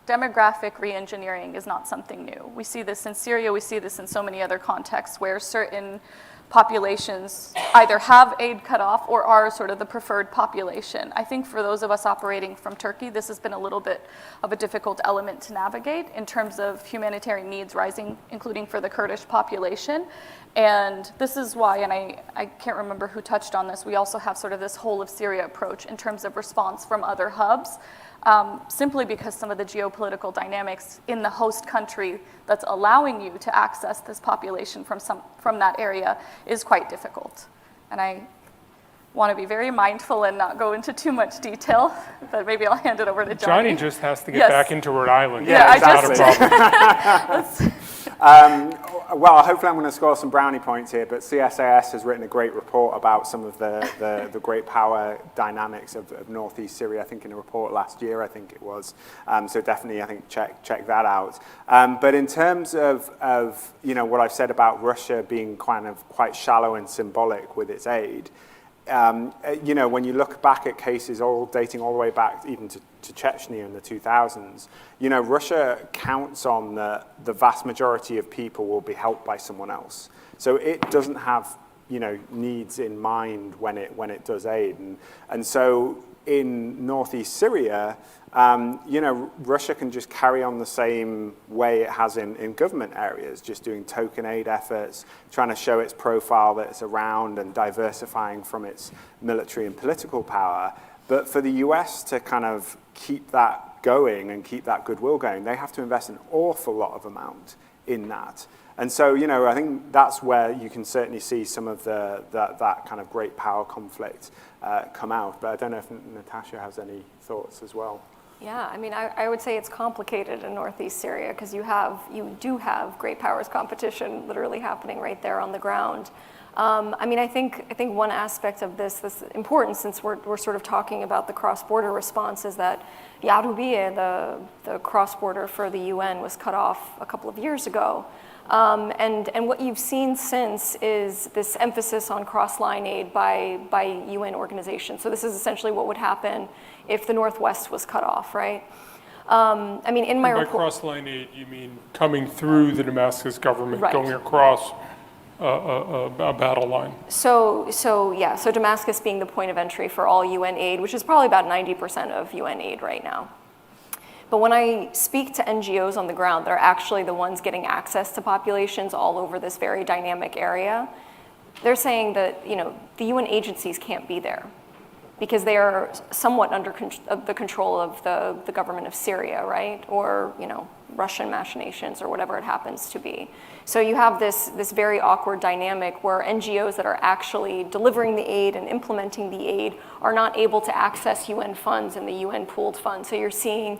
demographic reengineering is not something new. We see this in Syria, we see this in so many other contexts where certain populations either have aid cut off or are sort of the preferred population. I think for those of us operating from Turkey, this has been a little bit of a difficult element to navigate in terms of humanitarian needs rising, including for the Kurdish population. And this is why, and I can't remember who touched on this, we also have sort of this whole of Syria approach in terms of response from other hubs, simply because some of the geopolitical dynamics in the host country that's allowing you to access this population from that area is quite difficult. And I want to be very mindful and not go into too much detail, but maybe I'll hand it over to Johnny. Johnny just has to get Yes. back into Rhode Island. Yeah, That's I not just- a problem. Well, hopefully I'm going to score some brownie points here, but CSIS has written a great report about some of the great power dynamics of Northeast Syria, I think in a report last year, I think it was. So definitely, I think, check that out. But in terms of what I've said about Russia being quite shallow and symbolic with its aid, when you look back at cases dating all the way back even to Chechnya in the 2000s, Russia counts on the vast majority of people will be helped by someone else. So it doesn't have, needs in mind when it does aid. And so in Northeast Syria, Russia can just carry on the same way it has in government areas, just doing token aid efforts, trying to show its profile that it's around and diversifying from its military and political power. But for the US to kind of keep that going and keep that goodwill going, they have to invest an awful lot of amount in that. And so, I think that's where you can certainly see some of that kind of great power conflict come out. But I don't know if Natasha has any thoughts as well. Yeah, I mean, I would say it's complicated in Northeast Syria because you do have great powers competition literally happening right there on the ground. I think one aspect of this that's important, since we're sort of talking about the cross-border response, is that Yarubiye, the cross-border for the UN, was cut off a couple of years ago. And what you've seen since is this emphasis on cross-line aid by UN organizations. So this is essentially what would happen if the Northwest was cut off, right? In my By report, cross-line aid, you mean coming through the Damascus government, Right. going across a battle line? So Damascus being the point of entry for all UN aid, which is probably about 90% of UN aid right now. But when I speak to NGOs on the ground that are actually the ones getting access to populations all over this very dynamic area, they're saying that the UN agencies can't be there because they are somewhat under the control of the government of Syria, right? Or Russian machinations or whatever it happens to be. So you have this very awkward dynamic where NGOs that are actually delivering the aid and implementing the aid are not able to access UN funds and the UN pooled funds. So you're seeing,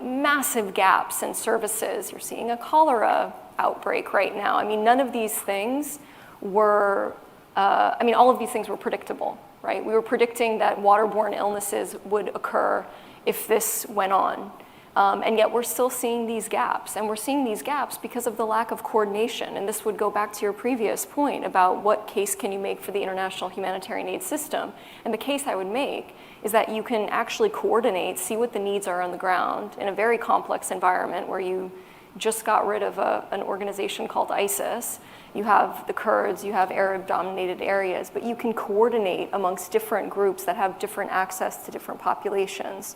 massive gaps in services. You're seeing a cholera outbreak right now. None of these things were, all of these things were predictable, right? We were predicting that waterborne illnesses would occur if this went on. And yet we're still seeing these gaps. And we're seeing these gaps because of the lack of coordination. And this would go back to your previous point about what case can you make for the international humanitarian aid system. And the case I would make is that you can actually coordinate, see what the needs are on the ground in a very complex environment where you just got rid of an organization called ISIS. You have the Kurds, you have Arab-dominated areas, but you can coordinate amongst different groups that have different access to different populations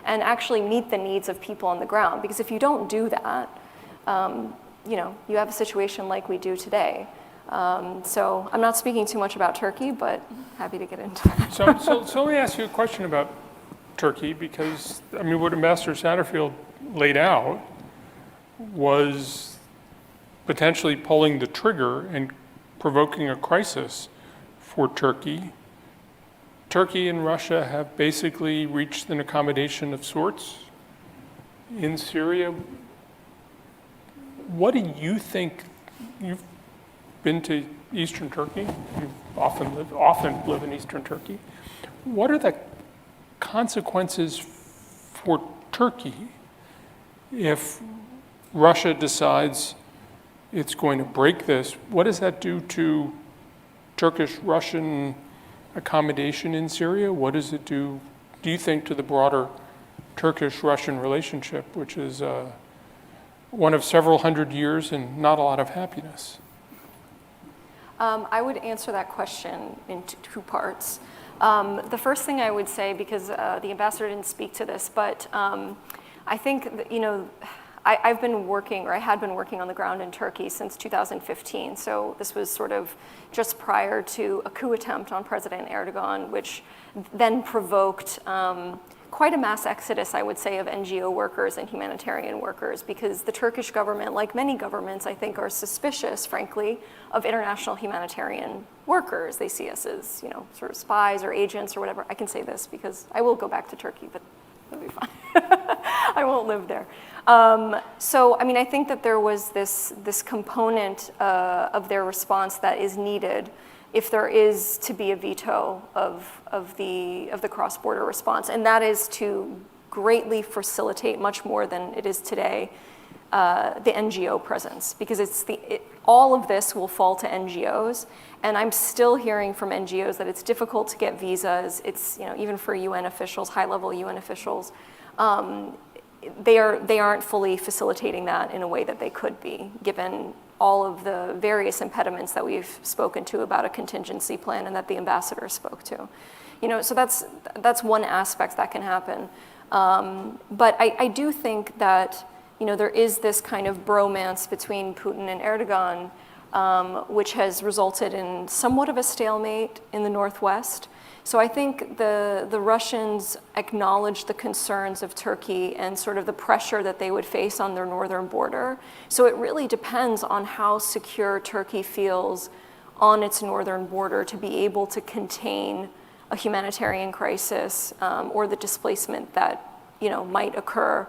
and actually meet the needs of people on the ground. Because if you don't do that, you have a situation like we do today. So I'm not speaking too much about Turkey, but happy to get into it. So let me ask you a question about Turkey, because what Ambassador Satterfield laid out was potentially pulling the trigger and provoking a crisis for Turkey. Turkey and Russia have basically reached an accommodation of sorts in Syria. What do you think? You've been to Eastern Turkey. You often live in Eastern Turkey. What are the consequences for Turkey if Russia decides it's going to break this? What does that do to Turkish-Russian accommodation in Syria? What does it do you think, to the broader Turkish-Russian relationship, which is one of several hundred years and not a lot of happiness? I would answer that question in two parts. The first thing I would say, because the ambassador didn't speak to this, but I think that, I've been working, or I had been working on the ground in Turkey since 2015. So this was sort of just prior to a coup attempt on President Erdogan, which then provoked quite a mass exodus, I would say, of NGO workers and humanitarian workers, because the Turkish government, like many governments, I think, are suspicious, frankly, of international humanitarian workers. They see us as, sort of spies or agents or whatever. I can say this because I will go back to Turkey, but it'll be fine. I won't live there. So, I think that there was this component of their response that is needed if there is to be a veto of the cross-border response, and that is to greatly facilitate, much more than it is today, the NGO presence, because all of this will fall to NGOs, and I'm still hearing from NGOs that it's difficult to get visas. It's, even for UN officials, high-level UN officials, they aren't fully facilitating that in a way that they could be, given all of the various impediments that we've spoken to about a contingency plan and that the ambassador spoke to. So that's one aspect that can happen. But I do think that, there is this kind of bromance between Putin and Erdogan, which has resulted in somewhat of a stalemate in the Northwest. So I think the Russians acknowledge the concerns of Turkey and sort of the pressure that they would face on their northern border. So it really depends on how secure Turkey feels on its northern border to be able to contain a humanitarian crisis or the displacement that might occur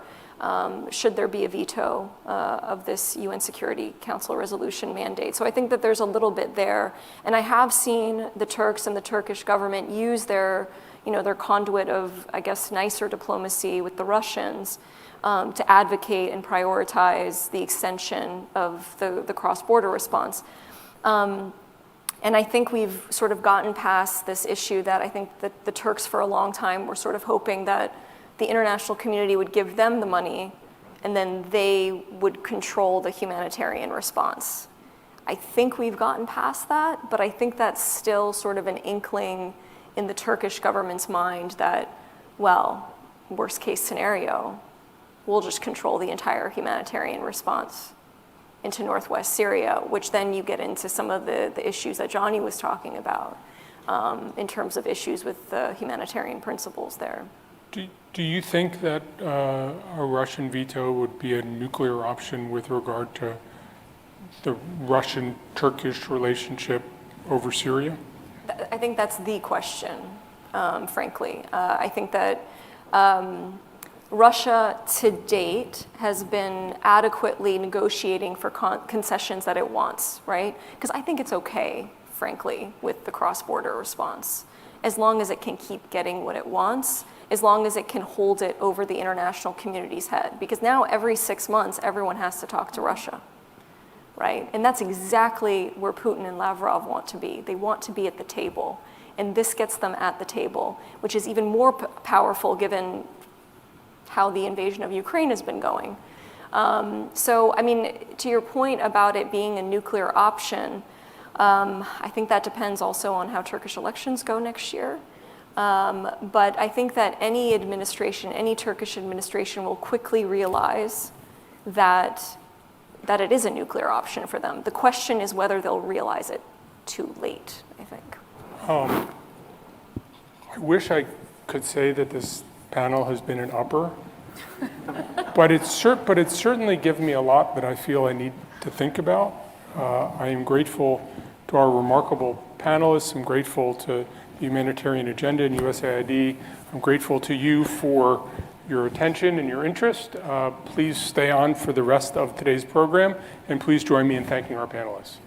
should there be a veto of this UN Security Council resolution mandate. So I think that there's a little bit there. And I have seen the Turks and the Turkish government use their conduit of, I guess, nicer diplomacy with the Russians to advocate and prioritize the extension of the cross-border response. And I think we've sort of gotten past this issue that I think that the Turks for a long time were sort of hoping that the international community would give them the money and then they would control the humanitarian response. I think we've gotten past that, but I think that's still sort of an inkling in the Turkish government's mind that, well, worst case scenario, we'll just control the entire humanitarian response into northwest Syria, which then you get into some of the issues that Johnny was talking about in terms of issues with the humanitarian principles there. Do you think that a Russian veto would be a nuclear option with regard to the Russian-Turkish relationship over Syria? I think that's the question, frankly. I think that Russia to date has been adequately negotiating for concessions that it wants, right? Because I think it's okay, frankly, with the cross-border response, as long as it can keep getting what it wants, as long as it can hold it over the international community's head. Because now every 6 months, everyone has to talk to Russia, right? And that's exactly where Putin and Lavrov want to be. They want to be at the table. And this gets them at the table, which is even more powerful given how the invasion of Ukraine has been going. So, I mean, to your point about it being a nuclear option, I think that depends also on how Turkish elections go next year. But I think that any administration, any Turkish administration will quickly realize that it is a nuclear option for them. The question is whether they'll realize it too late, I think. I wish I could say that this panel has been an upper, but it's certainly given me a lot that I feel I need to think about. I am grateful to our remarkable panelists. I'm grateful to the Humanitarian Agenda and USAID. I'm grateful to you for your attention and your interest. Please stay on for the rest of today's program, and please join me in thanking our panelists.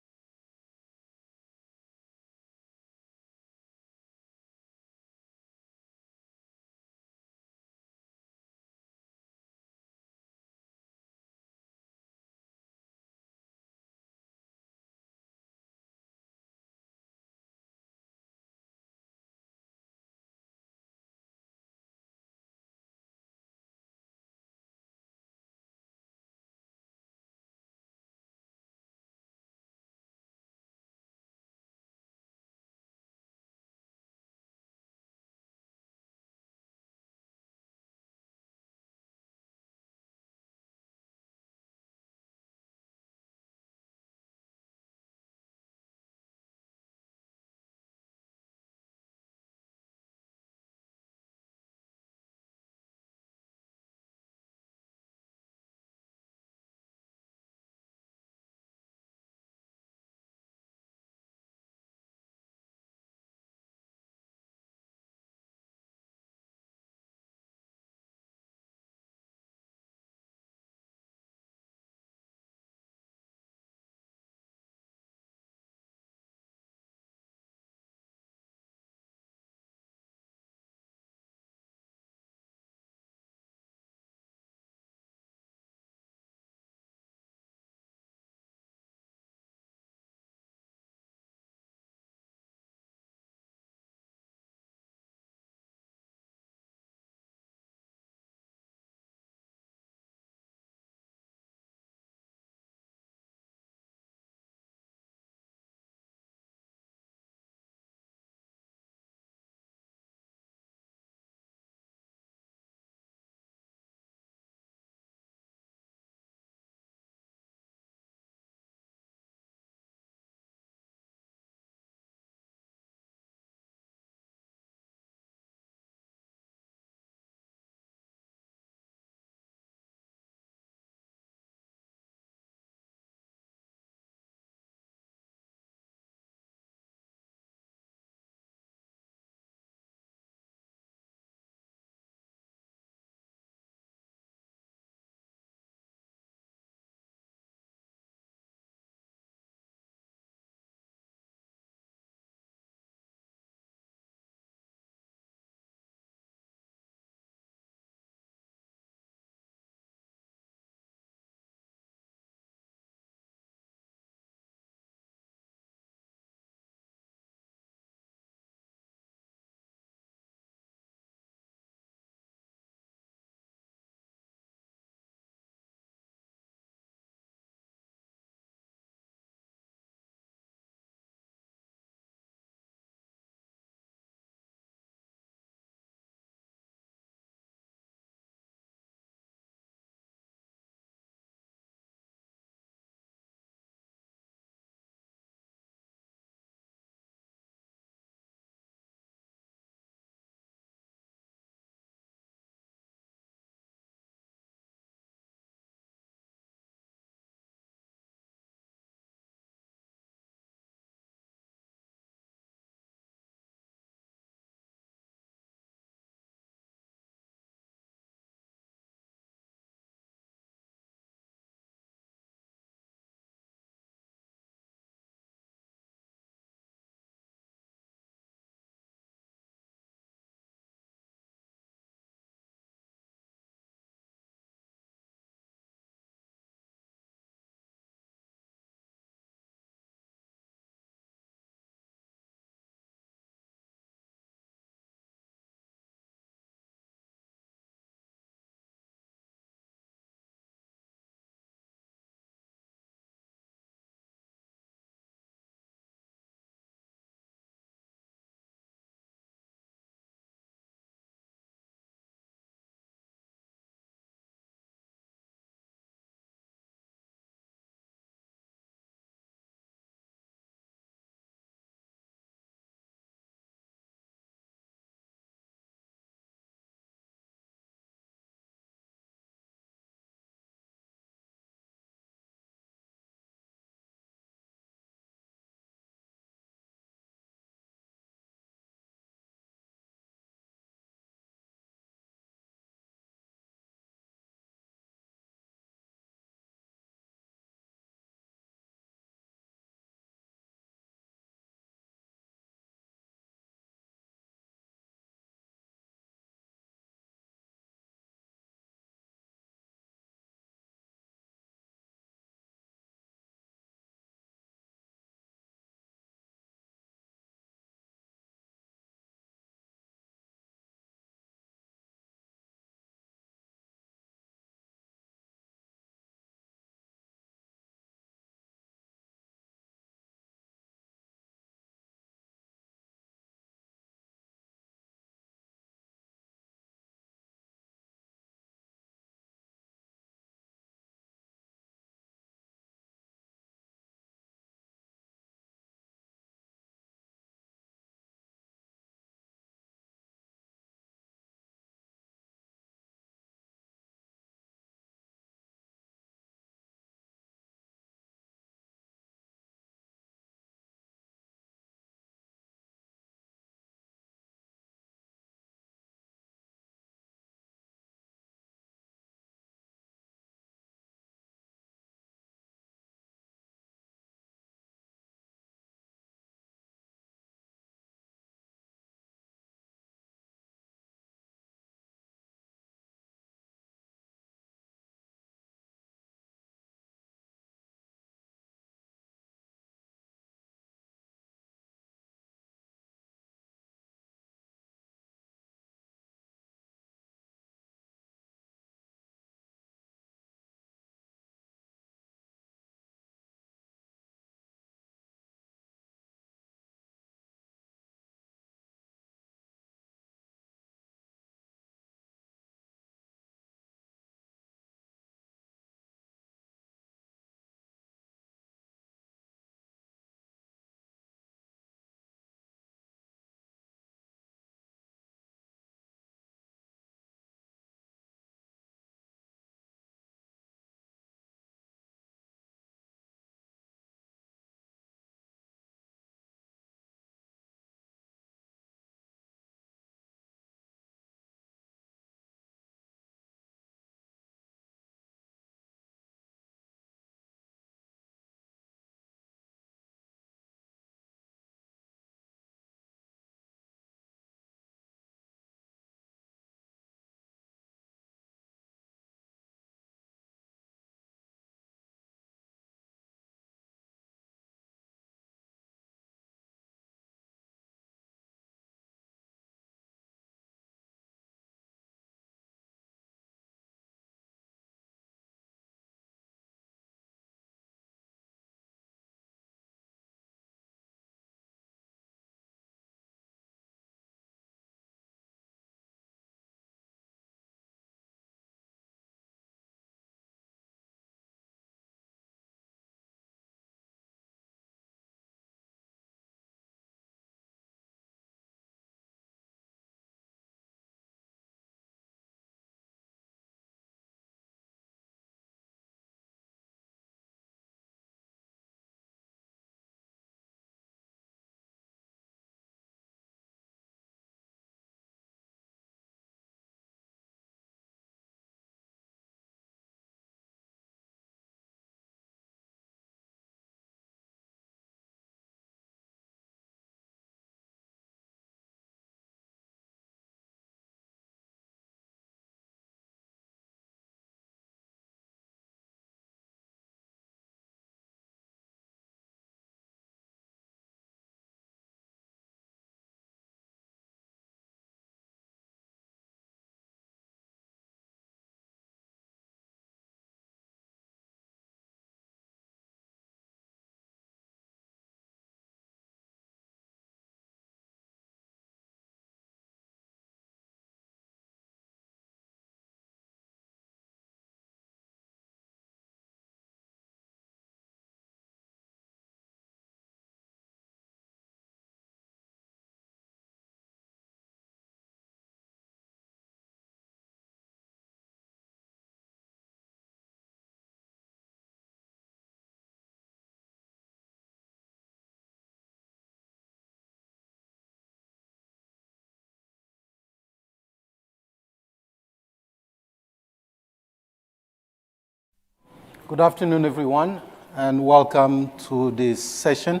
Good afternoon, everyone, and welcome to this session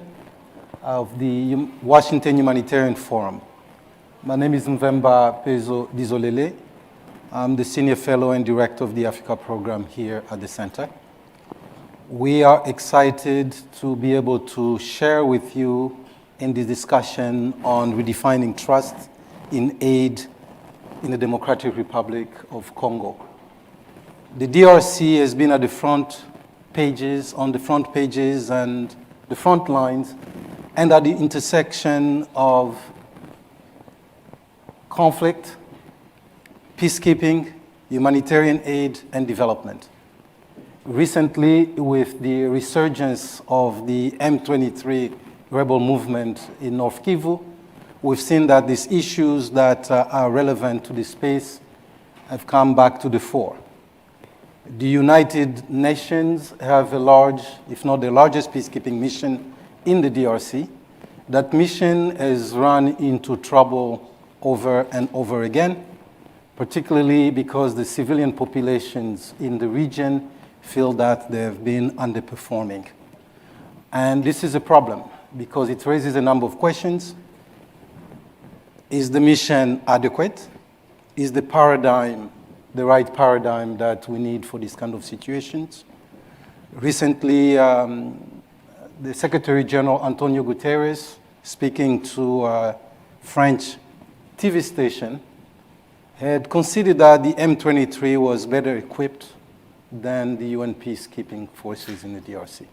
of the Washington Humanitarian Forum. My name is Mvemba Pezo Dizolele. I'm the Senior Fellow and Director of the Africa Program here at the Center. We are excited to be able to share with you in this discussion on redefining trust in aid in the Democratic Republic of Congo. The DRC has been at the front pages, on the front pages and the front lines, and at the intersection of conflict, peacekeeping, humanitarian aid, and development. Recently, with the resurgence of the M23 rebel movement in North Kivu, we've seen that these issues that are relevant to this space have come back to the fore. The United Nations have a large, if not the largest, peacekeeping mission in the DRC. That mission has run into trouble over and over again, particularly because the civilian populations in the region feel that they've been underperforming. And this is a problem because it raises a number of questions. Is the mission adequate? Is the paradigm the right paradigm that we need for these kind of situations? Recently, the Secretary General Antonio Guterres, speaking to a French TV station, had considered that the M23 was better equipped than the UN peacekeeping forces in the DRC.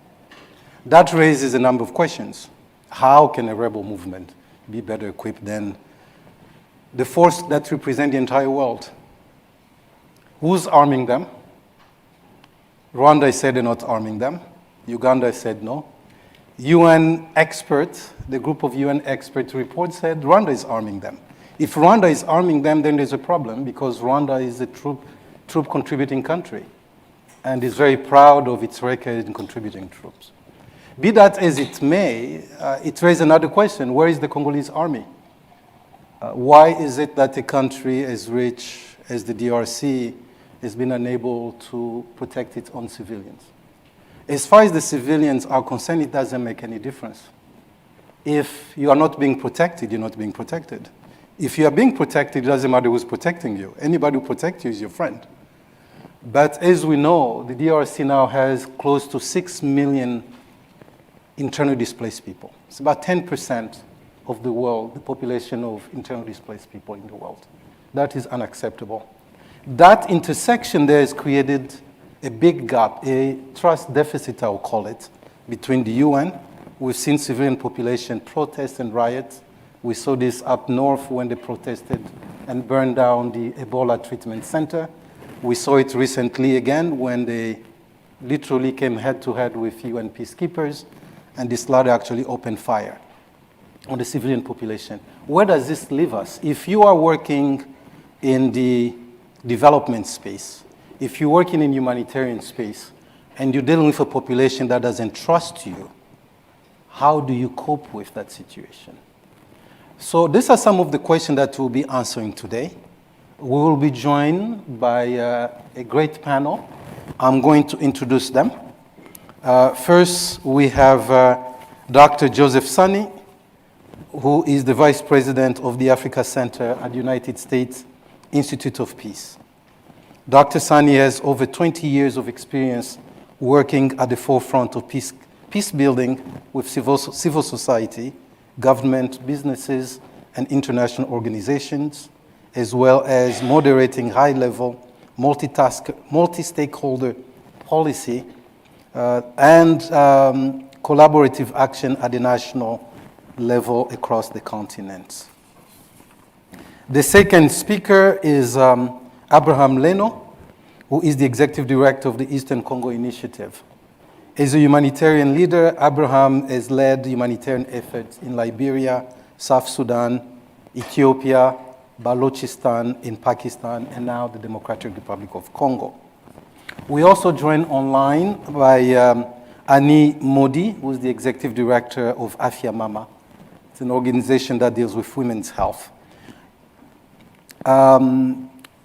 That raises a number of questions. How can a rebel movement be better equipped than the force that represents the entire world? Who's arming them? Rwanda said they're not arming them. Uganda said no. UN experts, the group of UN experts report said Rwanda is arming them. If Rwanda is arming them, then there's a problem because Rwanda is a troop contributing country and is very proud of its record in contributing troops. Be that as it may, it raises another question. Where is the Congolese army? Why is it that a country as rich as the DRC has been unable to protect its own civilians? As far as the civilians are concerned, it doesn't make any difference. If you are not being protected, you're not being protected. If you are being protected, it doesn't matter who's protecting you. Anybody who protects you is your friend. But as we know, the DRC now has close to 6 million internally displaced people. It's about 10% of the world, the population of internally displaced people in the world. That is unacceptable. That intersection there has created a big gap, a trust deficit, I'll call it, between the UN. We've seen civilian population protest and riot. We saw this up north when they protested and burned down the Ebola treatment center. We saw it recently again when they literally came head-to-head with UN peacekeepers, and this latter actually opened fire on the civilian population. Where does this leave us? If you are working in the development space, if you're working in humanitarian space, and you're dealing with a population that doesn't trust you, how do you cope with that situation? So these are some of the questions that we'll be answering today. We will be joined by a great panel. I'm going to introduce them. First, we have Dr. Joseph Sani, who is the Vice President of the Africa Center at the United States Institute of Peace. Dr. Sani has over 20 years of experience working at the forefront of peace building with civil society, government, businesses, and international organizations, as well as moderating high-level, multi-stakeholder policy and collaborative action at the national level across the continent. The second speaker is Abraham Leno, who is the Executive Director of the Eastern Congo Initiative. As a humanitarian leader, Abraham has led humanitarian efforts in Liberia, South Sudan, Ethiopia, Balochistan in Pakistan, and now the Democratic Republic of Congo. We also joined online by Annie Modi, who is the Executive Director of Afya Mama. It's an organization that deals with women's health.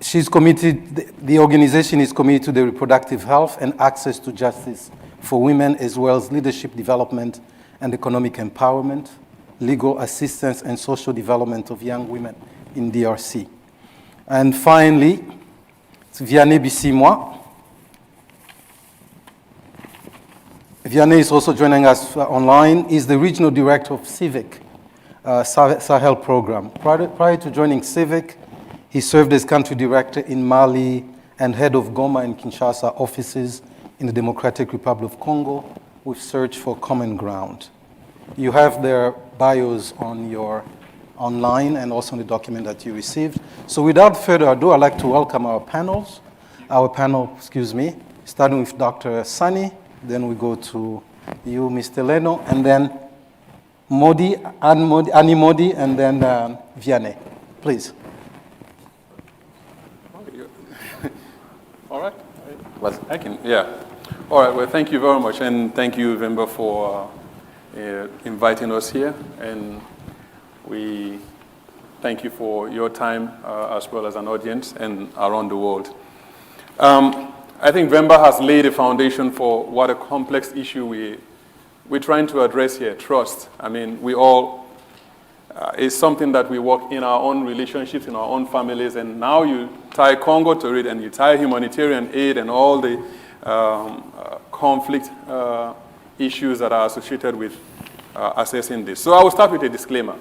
She's committed, the organization is committed to the reproductive health and access to justice for women, as well as leadership development and economic empowerment, legal assistance, and social development of young women in DRC. And finally, Vianney Bissimwa. Vianney is also joining us online. He's the regional director of CIVIC, Sahel program. Prior to joining CIVIC, he served as country director in Mali and head of Goma and Kinshasa offices in the Democratic Republic of Congo with Search for Common Ground. You have their bios on your online and also on the document that you received. So without further ado, I'd like to welcome our panel, starting with Dr. Sani, then we go to you, Mr. Leno, and then Annie Modi, and then Vianney. Please. All right. Well, I can, yeah. All right, well, thank you very much, and thank you, Vimba, for inviting us here, and we thank you for your time as well as an audience and around the world. I think Vemba has laid a foundation for what a complex issue we're trying to address here, trust. I mean, we all, it's something that we work in our own relationships, in our own families, and now you tie Congo to it, and you tie humanitarian aid and all the conflict issues that are associated with assessing this. So I will start with a disclaimer.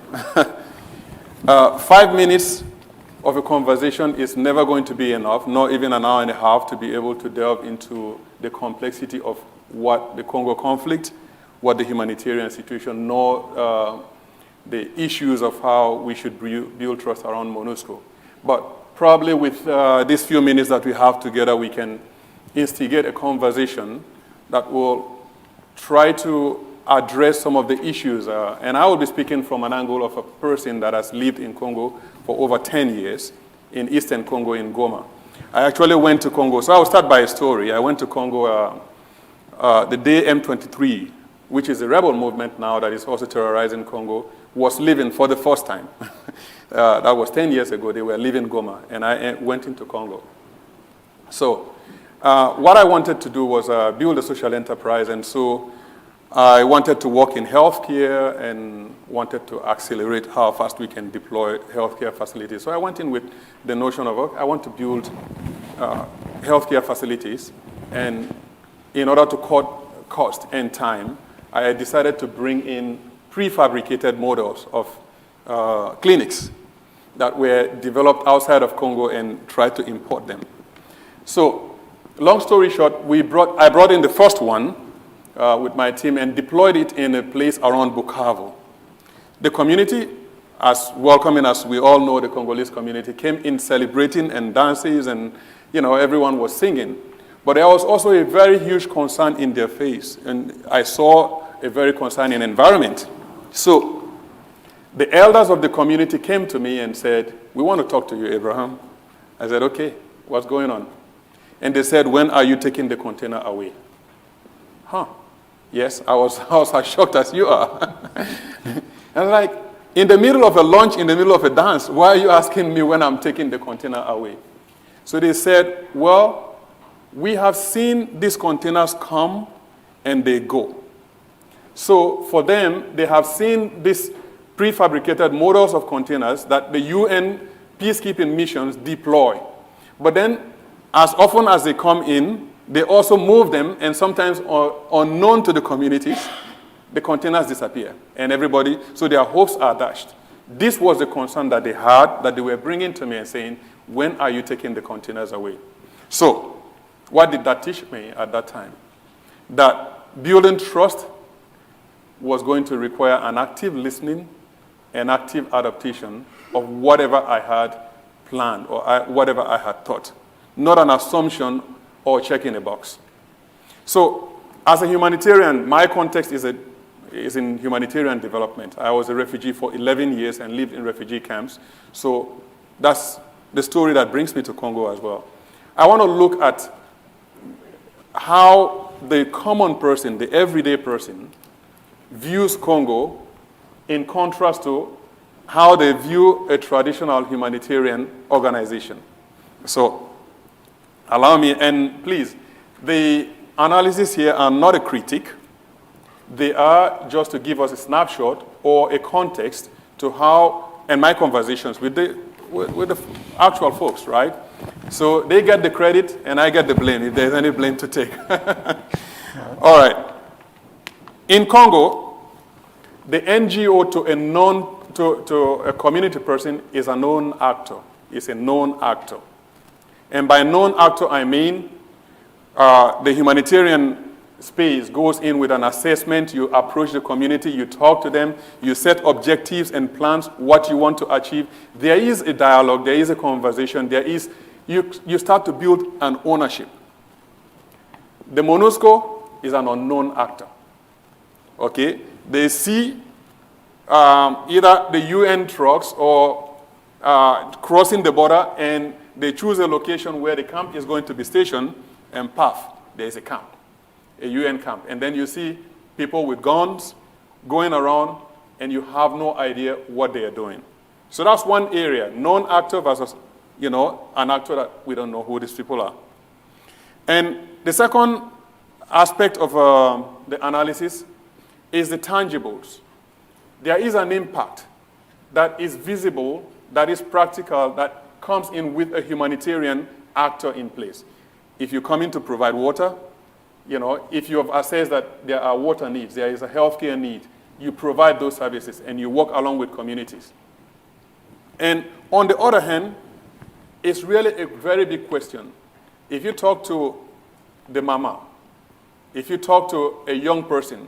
5 minutes of a conversation is never going to be enough, not even an hour and a half, to be able to delve into the complexity of what the Congo conflict, what the humanitarian situation, nor the issues of how we should build trust around MONUSCO. But probably with these few minutes that we have together, we can instigate a conversation that will try to address some of the issues. And I will be speaking from an angle of a person that has lived in Congo for over 10 years, in Eastern Congo, in Goma. I actually went to Congo. So I will start by a story. I went to Congo the day M23, which is a rebel movement now that is also terrorizing Congo, was living for the first time. That was 10 years ago. They were leaving Goma, and I went into Congo. So what I wanted to do was build a social enterprise, and so I wanted to work in healthcare and wanted to accelerate how fast we can deploy healthcare facilities. So I went in with the notion of, I want to build healthcare facilities, and in order to cut cost and time, I decided to bring in prefabricated models of clinics that were developed outside of Congo and tried to import them. So long story short, I brought in the first one with my team and deployed it in a place around Bukavu. The community, as welcoming as we all know the Congolese community, came in celebrating and dances, and everyone was singing. But there was also a very huge concern in their face, and I saw a very concerning environment. So the elders of the community came to me and said, "We want to talk to you, Abraham." I said, "Okay, what's going on?" And they said, "When are you taking the container away?" Huh. Yes, I was as shocked as you are. And like, in the middle of a lunch, in the middle of a dance, why are you asking me when I'm taking the container away? So they said, "Well, we have seen these containers come and they go." So for them, they have seen these prefabricated models of containers that the UN peacekeeping missions deploy. But then, as often as they come in, they also move them, and sometimes unknown to the communities, the containers disappear, and everybody, so their hopes are dashed. This was the concern that they had, that they were bringing to me and saying, "When are you taking the containers away?" So what did that teach me at that time? That building trust was going to require an active listening and active adaptation of whatever I had planned or whatever I had thought, not an assumption or checking a box. So as a humanitarian, my context is in humanitarian development. I was a refugee for 11 years and lived in refugee camps. So that's the story that brings me to Congo as well. I want to look at how the common person, the everyday person, views Congo in contrast to how they view a traditional humanitarian organization. So allow me, and please, the analyses here are not a critique. They are just to give us a snapshot or a context to how, and my conversations with the actual folks, right? So they get the credit and I get the blame if there's any blame to take. All right. In Congo, the NGO to a community person is a known actor. It's a known actor. And by known actor, I mean the humanitarian space goes in with an assessment. You approach the community, you talk to them, you set objectives and plans, what you want to achieve. There is a dialogue, there is a conversation, you start to build an ownership. The MONUSCO is an unknown actor. Okay? They see either the UN trucks or crossing the border, and they choose a location where the camp is going to be stationed, and paf, there is a camp, a UN camp. And then you see people with guns going around, and you have no idea what they are doing. So that's one area, known actor versus, an actor that we don't know who these people are. And the second aspect of the analysis is the tangibles. There is an impact that is visible, that is practical, that comes in with a humanitarian actor in place. If you come in to provide water, if you have assessed that there are water needs, there is a healthcare need, you provide those services and you work along with communities. And on the other hand, it's really a very big question. If you talk to the mama, if you talk to a young person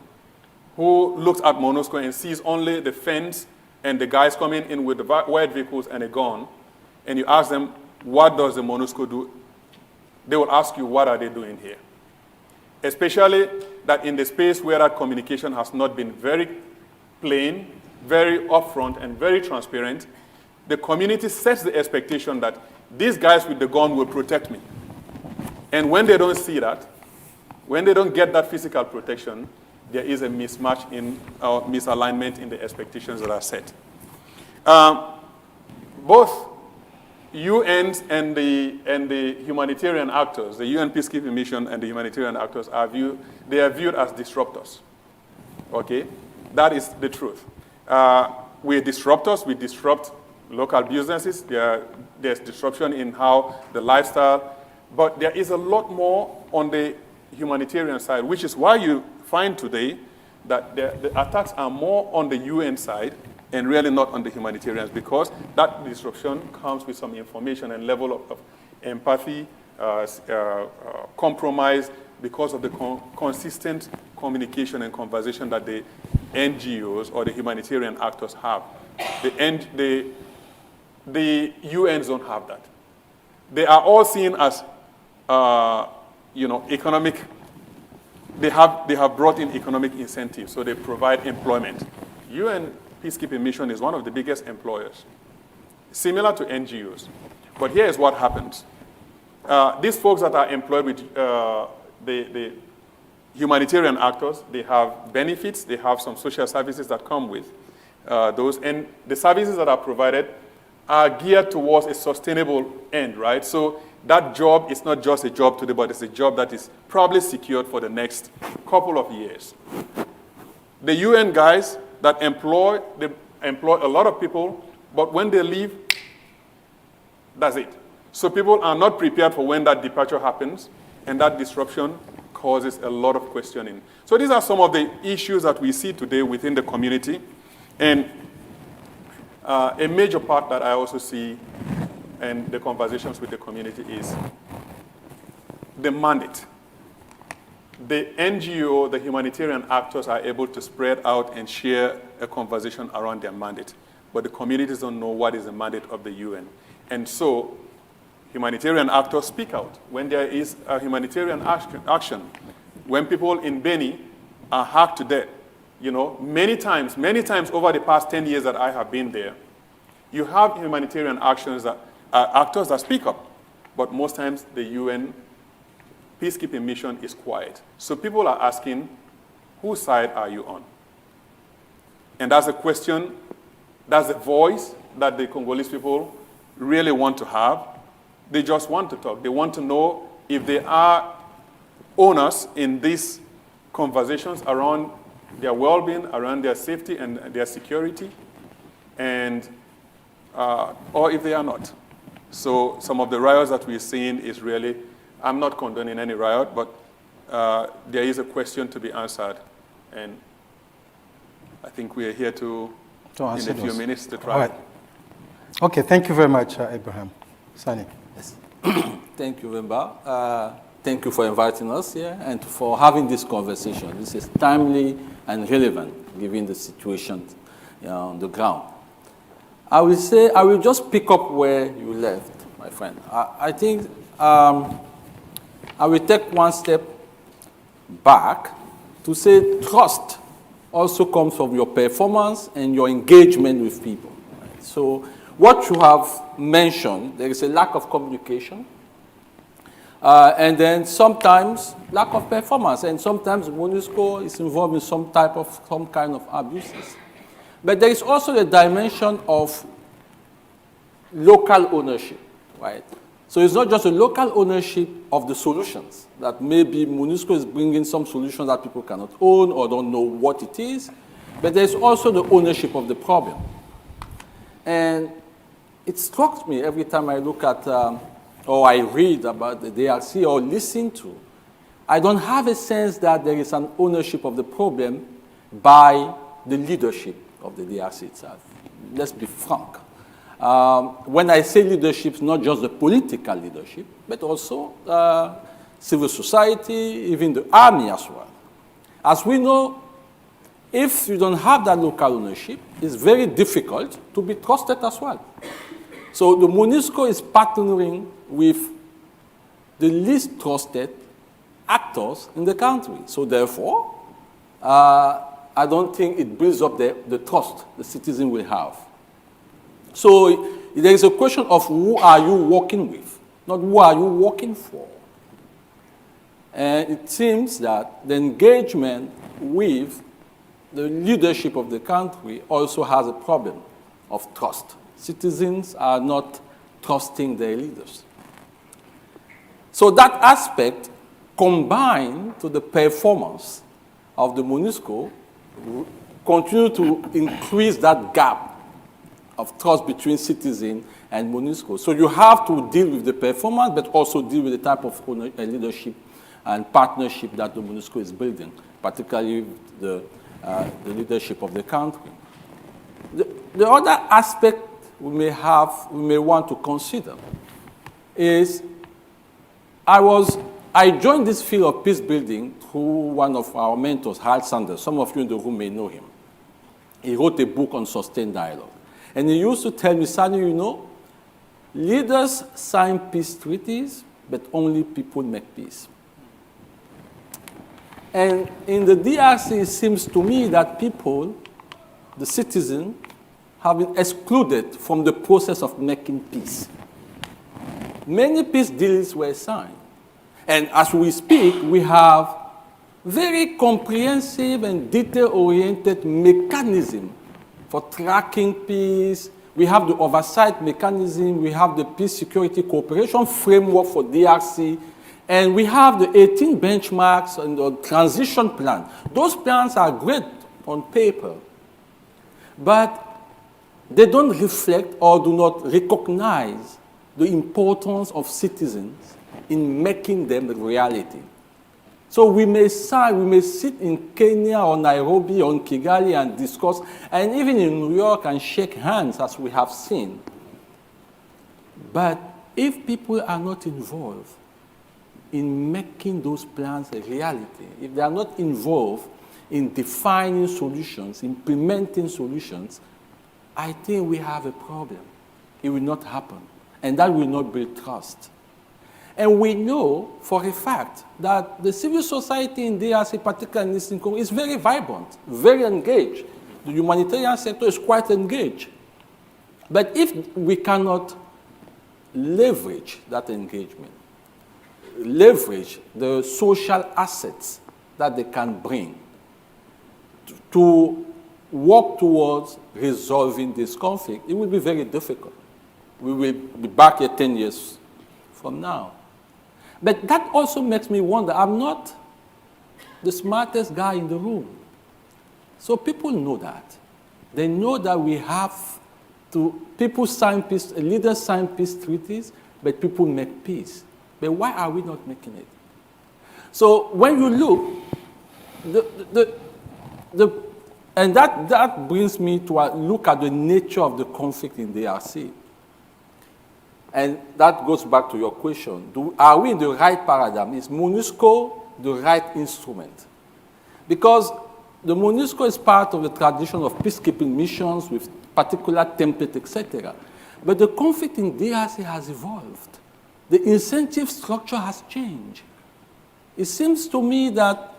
who looks at MONUSCO and sees only the fence and the guys coming in with the white vehicles and a gun, and you ask them, what does the MONUSCO do? They will ask you, what are they doing here? Especially that in the space where that communication has not been very plain, very upfront, and very transparent, the community sets the expectation that these guys with the gun will protect me. And when they don't see that, when they don't get that physical protection, there is a mismatch misalignment in the expectations that are set. Both UNs and the humanitarian actors, the UN peacekeeping mission and the humanitarian actors are viewed as disruptors. Okay, that is the truth. We're disruptors. We disrupt local businesses. There's disruption in how the lifestyle, but there is a lot more on the humanitarian side, which is why you find today that the attacks are more on the UN side and really not on the humanitarians, because that disruption comes with some information and level of empathy, compromise, because of the consistent communication and conversation that the NGOs or the humanitarian actors have. The UNs don't have that. They are all seen as, economic. They have brought in economic incentives, so they provide employment. UN peacekeeping mission is one of the biggest employers, similar to NGOs. But here is what happens. These folks that are employed with the humanitarian actors, they have benefits, they have some social services that come with those, and the services that are provided are geared towards a sustainable end, right? So that job is not just a job today, but it's a job that is probably secured for the next couple of years. The UN guys that employ a lot of people, but when they leave, that's it. So people are not prepared for when that departure happens, and that disruption causes a lot of questioning. So these are some of the issues that we see today within the community. And a major part that I also see in the conversations with the community is the mandate. The NGO, the humanitarian actors are able to spread out and share a conversation around their mandate, but the communities don't know what is the mandate of the UN. And so humanitarian actors speak out when there is a humanitarian action. When people in Beni are hacked to death, many times over the past 10 years that I have been there, you have humanitarian actors that speak up, but most times the UN peacekeeping mission is quiet. So people are asking, whose side are you on? And that's a question, that's a voice that the Congolese people really want to have, They just want to talk. They want to know if they are owners in these conversations around their well-being, around their safety and their security, and or if they are not. So some of the riots that we're seeing is really, I'm not condoning any riot, but there is a question to be answered. And I think we are here to answer in a few those. minutes to try. All right. Okay, thank you very much, Abraham. Sani. Yes. Thank you, Wemba. Thank you for inviting us here and for having this conversation. This is timely and relevant given the situation on the ground. I will just pick up where you left, my friend. I think I will take one step back to say trust also comes from your performance and your engagement with people. Right? So what you have mentioned, there is a lack of communication, and then sometimes lack of performance, and sometimes MONUSCO is involved in some kind of abuses. But there is also a dimension of local ownership, right? So it's not just a local ownership of the solutions, that maybe MONUSCO is bringing some solutions that people cannot own or don't know what it is, but there's also the ownership of the problem. And it struck me every time I look at or I read about the DRC or listen to, I don't have a sense that there is an ownership of the problem by the leadership of the DRC itself. Let's be frank. When I say leadership, not just the political leadership, but also civil society, even the army as well. As we know, if you don't have that local ownership, it's very difficult to be trusted as well. So the MONUSCO is partnering with the least trusted actors in the country. So therefore, I don't think it builds up the trust the citizen will have. So there is a question of who are you working with, not who are you working for. And it seems that the engagement with the leadership of the country also has a problem of trust. Citizens are not trusting their leaders. So that aspect, combined to the performance of the MONUSCO, continue to increase that gap of trust between citizens and MONUSCO. So you have to deal with the performance, but also deal with the type of leadership and partnership that the MONUSCO is building, particularly the leadership of the country. The other aspect we may want to consider is I joined this field of peace building through one of our mentors, Hal Sanders. Some of you in the room may know him. He wrote a book on sustained dialogue. And he used to tell me, Sani, you know, leaders sign peace treaties, but only people make peace. And in the DRC, it seems to me that people, the citizens, have been excluded from the process of making peace. Many peace deals were signed. And as we speak, we have very comprehensive and detail-oriented mechanism for tracking peace. We have the oversight mechanism. We have the peace security cooperation framework for DRC. And we have the 18 benchmarks and the transition plan. Those plans are great on paper, but they don't reflect or do not recognize the importance of citizens in making them a reality. So we may sit in Kenya or Nairobi or in Kigali and discuss, and even in New York and shake hands as we have seen. But if people are not involved in making those plans a reality, if they are not involved in defining solutions, implementing solutions, I think we have a problem. It will not happen. And that will not build trust. And we know for a fact that the civil society in DRC, particularly in Eastern Congo, is very vibrant, very engaged. The humanitarian sector is quite engaged. But if we cannot leverage that engagement, leverage the social assets that they can bring to work towards resolving this conflict, it will be very difficult. We will be back here 10 years from now. But that also makes me wonder, I'm not the smartest guy in the room. So people know that. They know that we have to, people sign peace, leaders sign peace treaties, but people make peace. But why are we not making it? So when you look, and that brings me to look at the nature of the conflict in the DRC. And that goes back to your question. Are we in the right paradigm? Is MONUSCO the right instrument? Because the MONUSCO is part of the tradition of peacekeeping missions with particular template, etc. But the conflict in DRC has evolved. The incentive structure has changed. It seems to me that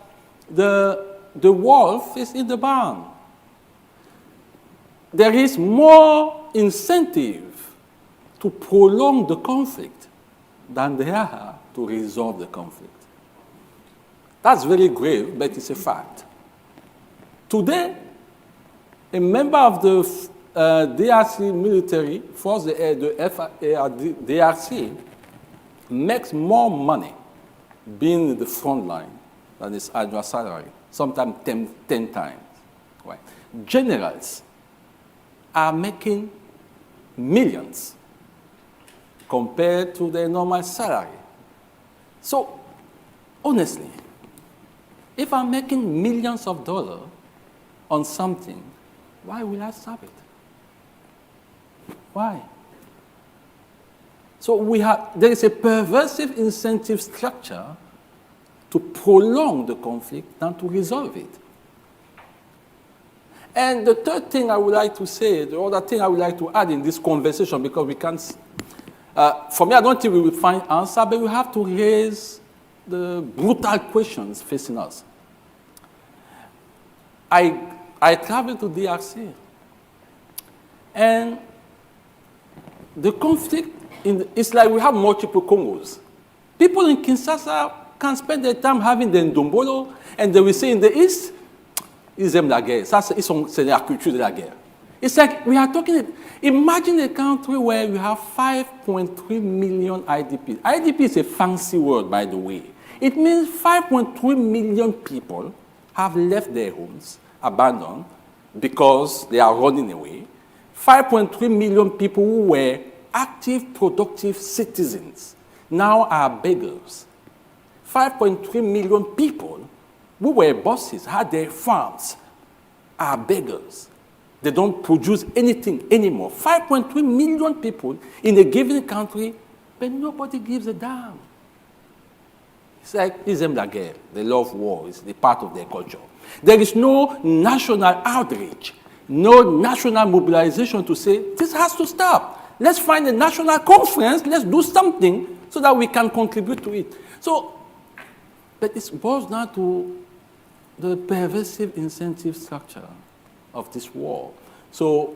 the wolf is in the barn. There is more incentive to prolong the conflict than there are to resolve the conflict. That's very grave, but it's a fact. Today, a member of the DRC military force, the DRC, makes more money being in the front line than his annual salary, sometimes 10 times. Right? Generals are making millions compared to their normal salary. So, honestly, if I'm making millions of dollars on something, why will I stop it? Why? So there is a perversive incentive structure to prolong the conflict than to resolve it. And the third thing I would like to say, the other thing I would like to add in this conversation, because we can't, for me, I don't think we will find answer, but we have to raise the brutal questions facing us. I traveled to DRC, and the conflict, it's like we have multiple Congos. People in Kinshasa can spend their time having the Ndombolo, and they will say in the East, ils aiment la guerre. Ça, c'est la culture de la guerre. It's like we are talking, imagine a country where you have 5.3 million IDPs. IDP is a fancy word, by the way. It means 5.3 million people have left their homes, abandoned, because they are running away. 5.3 million people who were active, productive citizens now are beggars. 5.3 million people who were bosses, had their farms, are beggars. They don't produce anything anymore. 5.3 million people in a given country, but nobody gives a damn. It's like, ils aiment la guerre. They love war. It's a part of their culture. There is no national outreach, no national mobilization to say, this has to stop. Let's find a national conference. Let's do something so that we can contribute to it. So, but it boils down to the pervasive incentive structure of this war. So,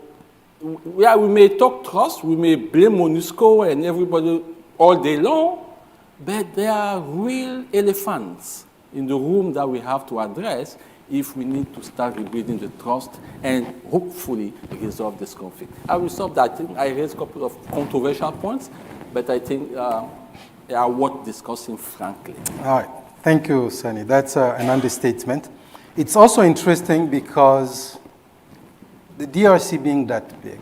yeah, we may talk trust, we may blame MONUSCO and everybody all day long, but there are real elephants in the room that we have to address if we need to start rebuilding the trust and hopefully resolve this conflict. I will stop that. I think I raised a couple of controversial points, but I think they are worth discussing frankly. All right. Thank you, Sunny. That's an understatement. It's also interesting because the DRC being that big,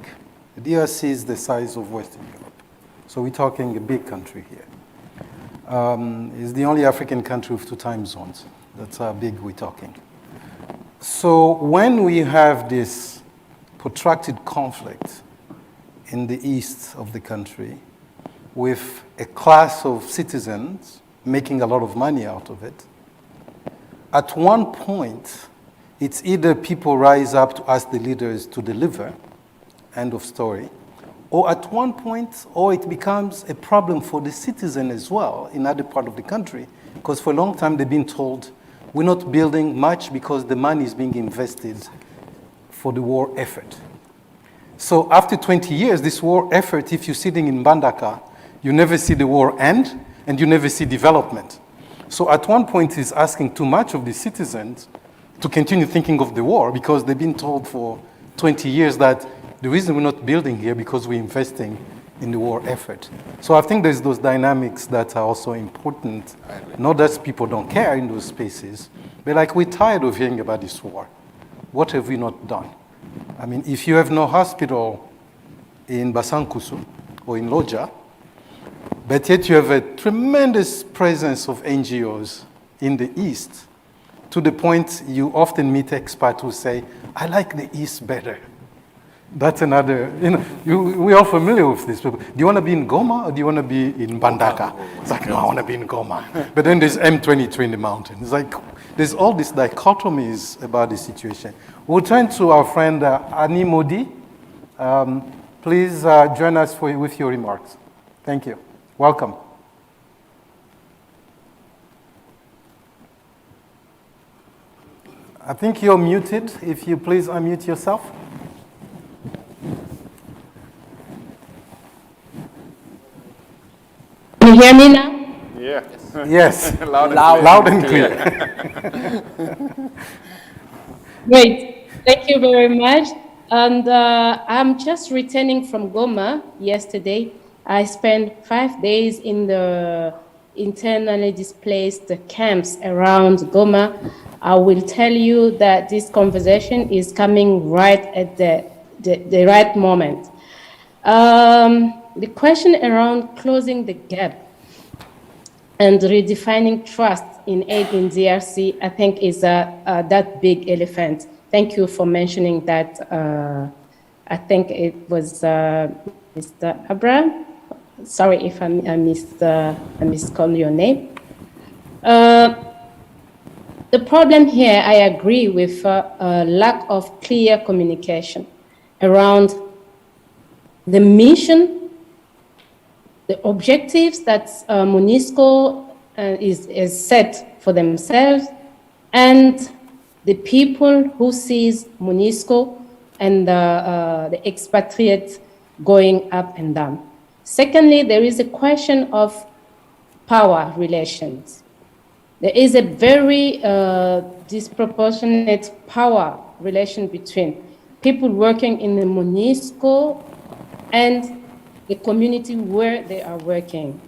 the DRC is the size of Western Europe. So we're talking a big country here. It's the only African country with 2 time zones. That's how big we're talking. So when we have this protracted conflict in the east of the country with a class of citizens making a lot of money out of it, at one point, it's either people rise up to ask the leaders to deliver, end of story, or at one point, or it becomes a problem for the citizen as well in other part of the country, because for a long time they've been told, we're not building much because the money is being invested for the war effort. So after 20 years, this war effort, if you're sitting in Mbandaka, you never see the war end, and you never see development. So at one point, it's asking too much of the citizens to continue thinking of the war because they've been told for 20 years that the reason we're not building here because we're investing in the war effort. So I think there's those dynamics that are also important. Not that people don't care in those spaces, but like we're tired of hearing about this war. What have we not done? I mean, if you have no hospital in Basankusu or in Loja, but yet you have a tremendous presence of NGOs in the East, to the point you often meet experts who say, I like the East better. That's another, we're all familiar with this. Do you want to be in Goma or do you want to be in Bandaka? It's like, no, I want to be in Goma. But then there's M23 in the mountains. It's like, there's all these dichotomies about the situation. We'll turn to our friend Annie Modi. Please join us with your remarks. Thank you. Welcome. I think you're muted. If you please unmute yourself. Can you hear me now? Yeah. Yes. Loud and clear. Great. Thank you very much. And I'm just returning from Goma yesterday. I spent 5 days in the internally displaced camps around Goma. I will tell you that this conversation is coming right at the right moment. The question around closing the gap and redefining trust in aid in DRC, I think is that big elephant. Thank you for mentioning that. I think it was Mr. Abraham. Sorry if I miscalled your name. The problem here, I agree with a lack of clear communication around the mission, the objectives that MONUSCO is set for themselves, and the people who sees MONUSCO and the expatriates going up and down. Secondly, there is a question of power relations. There is a very disproportionate power relation between people working in the MONUSCO and the community where they are working.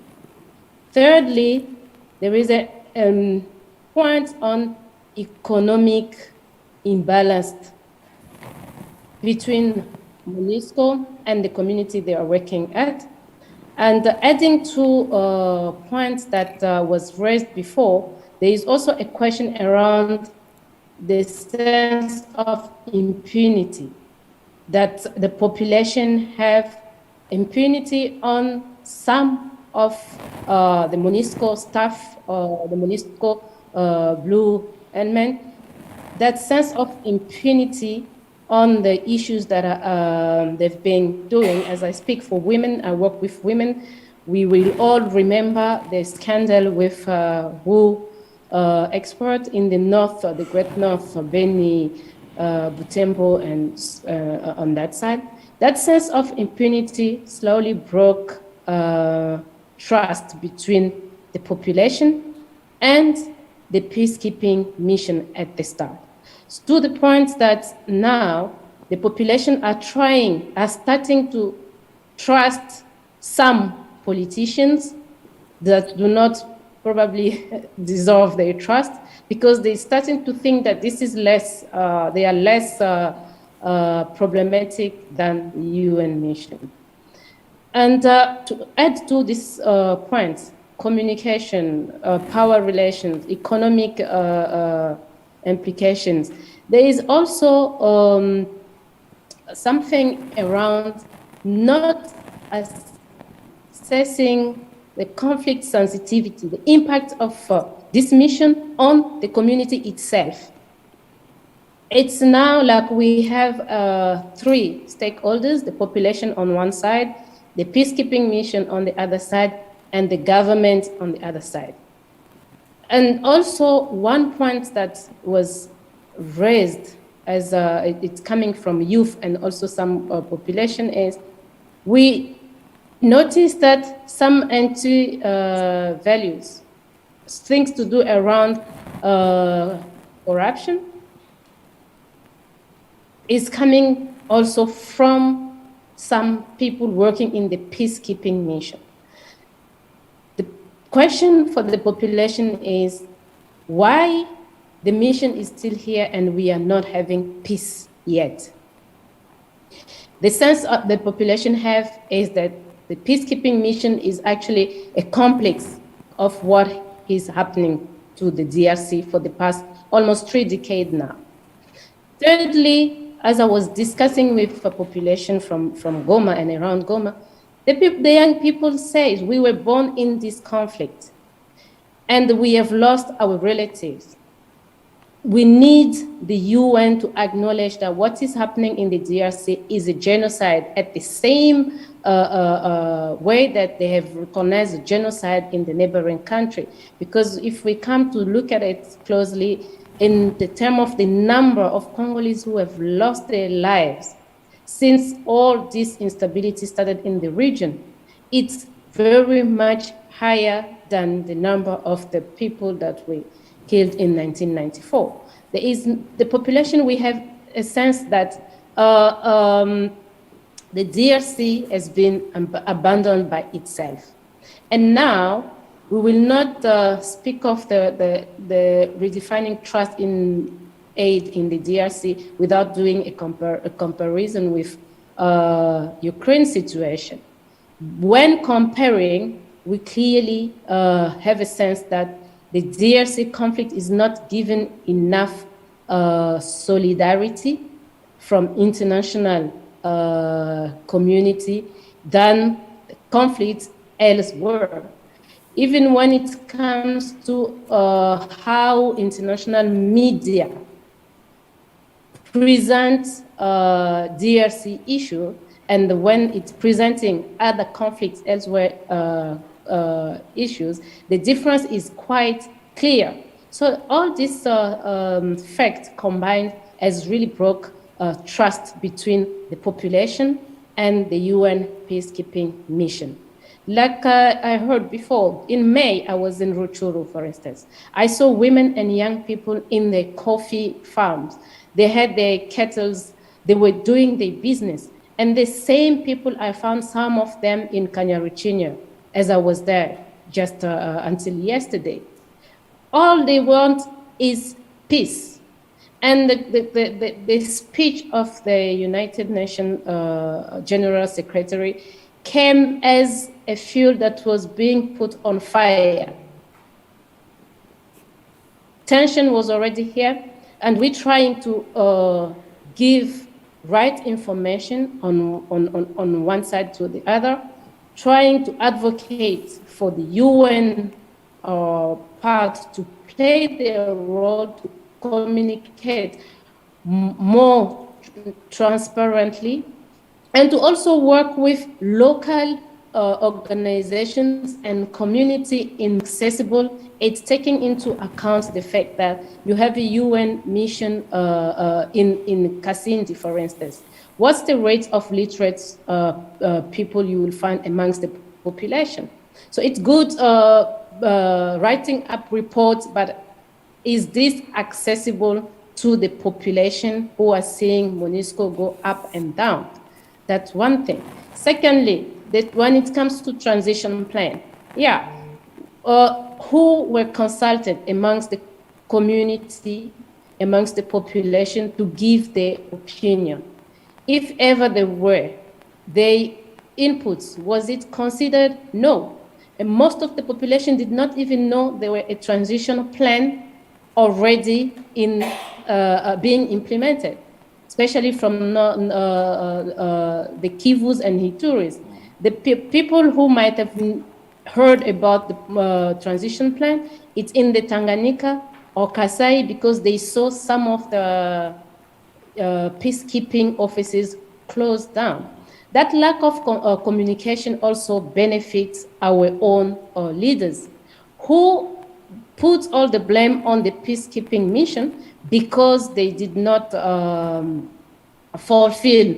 Thirdly, there is a point on economic imbalance between MONUSCO and the community they are working at. And adding to points that was raised before, there is also a question around the sense of impunity, that the population have impunity on some of the MONUSCO staff or the MONUSCO blue element. That sense of impunity on the issues that they've been doing. As I speak for women, I work with women. We will all remember the scandal with who expert in the north, the great north, Beni, Butembo, and on that side. That sense of impunity slowly broke trust between the population and the peacekeeping mission at the start. To the point that now the population are starting to trust some politicians that do not probably deserve their trust, because they're starting to think that this is they are less problematic than the UN mission. And to add to this point, communication, power relations, economic implications. There is also something around not assessing the conflict sensitivity, the impact of this mission on the community itself. It's now like we have 3 stakeholders, the population on one side, the peacekeeping mission on the other side, and the government on the other side. And also one point that was raised as it's coming from youth and also some population is, we noticed that some anti-values, things to do around corruption, is coming also from some people working in the peacekeeping mission. The question for the population is why the mission is still here and we are not having peace yet. The sense of the population have is that the peacekeeping mission is actually a complex of what is happening to the DRC for the past almost 3 decades now. Thirdly, as I was discussing with a population from Goma and around Goma, the young people say we were born in this conflict and we have lost our relatives. We need the UN to acknowledge that what is happening in the DRC is a genocide at the same way that they have recognized a genocide in the neighboring country. Because if we come to look at it closely, in the term of the number of Congolese who have lost their lives since all this instability started in the region, it's very much higher than the number of the people that we killed in 1994. There is the population, we have a sense that the DRC has been abandoned by itself. And now we will not speak of the redefining trust in aid in the DRC without doing a comparison with Ukraine situation. When comparing, we clearly have a sense that the DRC conflict is not given enough solidarity from international community than conflicts elsewhere. Even when it comes to how international media present DRC issue, and when it's presenting other conflicts elsewhere issues, the difference is quite clear. So all this fact combined has really broke trust between the population and the UN peacekeeping mission. Like I heard before, in May, I was in Rutshuru, for instance. I saw women and young people in their coffee farms. They had their kettles, they were doing their business. And the same people, I found some of them in Kanyaruchinya, as I was there just until yesterday. All they want is peace. And the speech of the United Nations General Secretary came as a fuel that was being put on fire. Tension was already here, and we're trying to give right information on one side to the other, trying to advocate for the UN part to play their role to communicate more transparently, and to also work with local organizations and community inaccessible. It's taking into account the fact that you have a UN mission in Kasindi, for instance. What's the rate of literate people you will find amongst the population? So it's good writing up reports, but is this accessible to the population who are seeing MONUSCO go up and down? That's one thing. Secondly, that when it comes to transition plan, who were consulted amongst the community, amongst the population to give their opinion? If ever there were, their inputs, was it considered? No. And most of the population did not even know there were a transition plan already in being implemented, especially from the Kivus and Hituris. The people who might have heard about the transition plan, it's in the Tanganyika or Kasai because they saw some of the peacekeeping offices closed down. That lack of communication also benefits our own leaders who put all the blame on the peacekeeping mission because they did not fulfill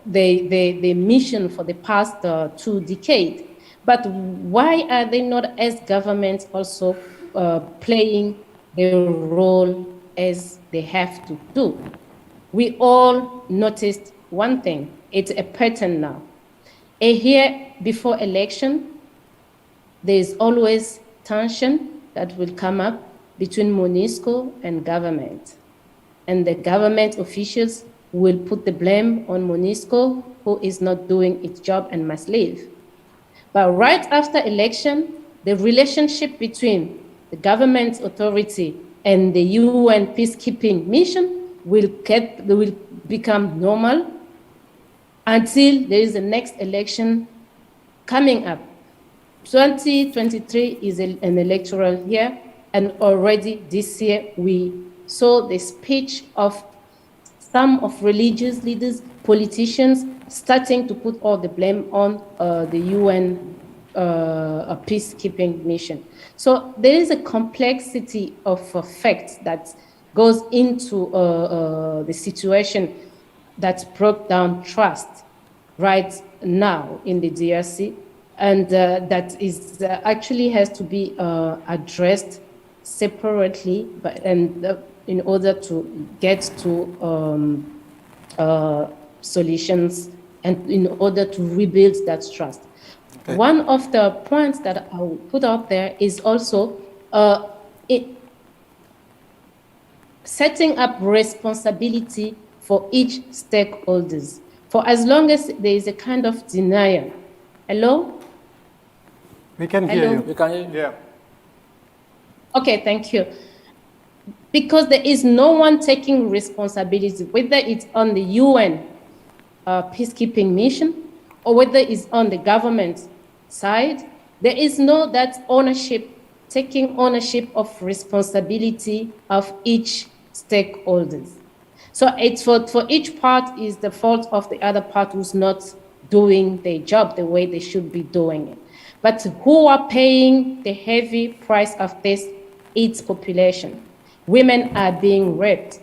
the mission for the past 2 decades. But why are they not, as governments, also playing their role as they have to do? We all noticed one thing. It's a pattern now. A year before election, there is always tension that will come up between MONUSCO and government. And the government officials will put the blame on MONUSCO, who is not doing its job and must leave. But right after election, the relationship between the government authority and the UN peacekeeping mission will become normal until there is the next election coming up. 2023 is an electoral year, and already this year we saw the speech of some of religious leaders, politicians, starting to put all the blame on the UN peacekeeping mission. So there is a complexity of facts that goes into the situation that broke down trust right now in the DRC, and that is actually has to be addressed separately, but in order to get to solutions and in order to rebuild that trust. Okay. One of the points that I will put out there is also setting up responsibility for each stakeholders. For as long as there is a kind of denial. Hello? We can hear you. We can hear you. Yeah. Okay, thank you. Because there is no one taking responsibility, whether it's on the UN peacekeeping mission or whether it's on the government side, there is no that ownership, taking ownership of responsibility of each stakeholders. So it's for each part is the fault of the other part who's not doing their job the way they should be doing it. But who are paying the heavy price of this? It's population. Women are being raped.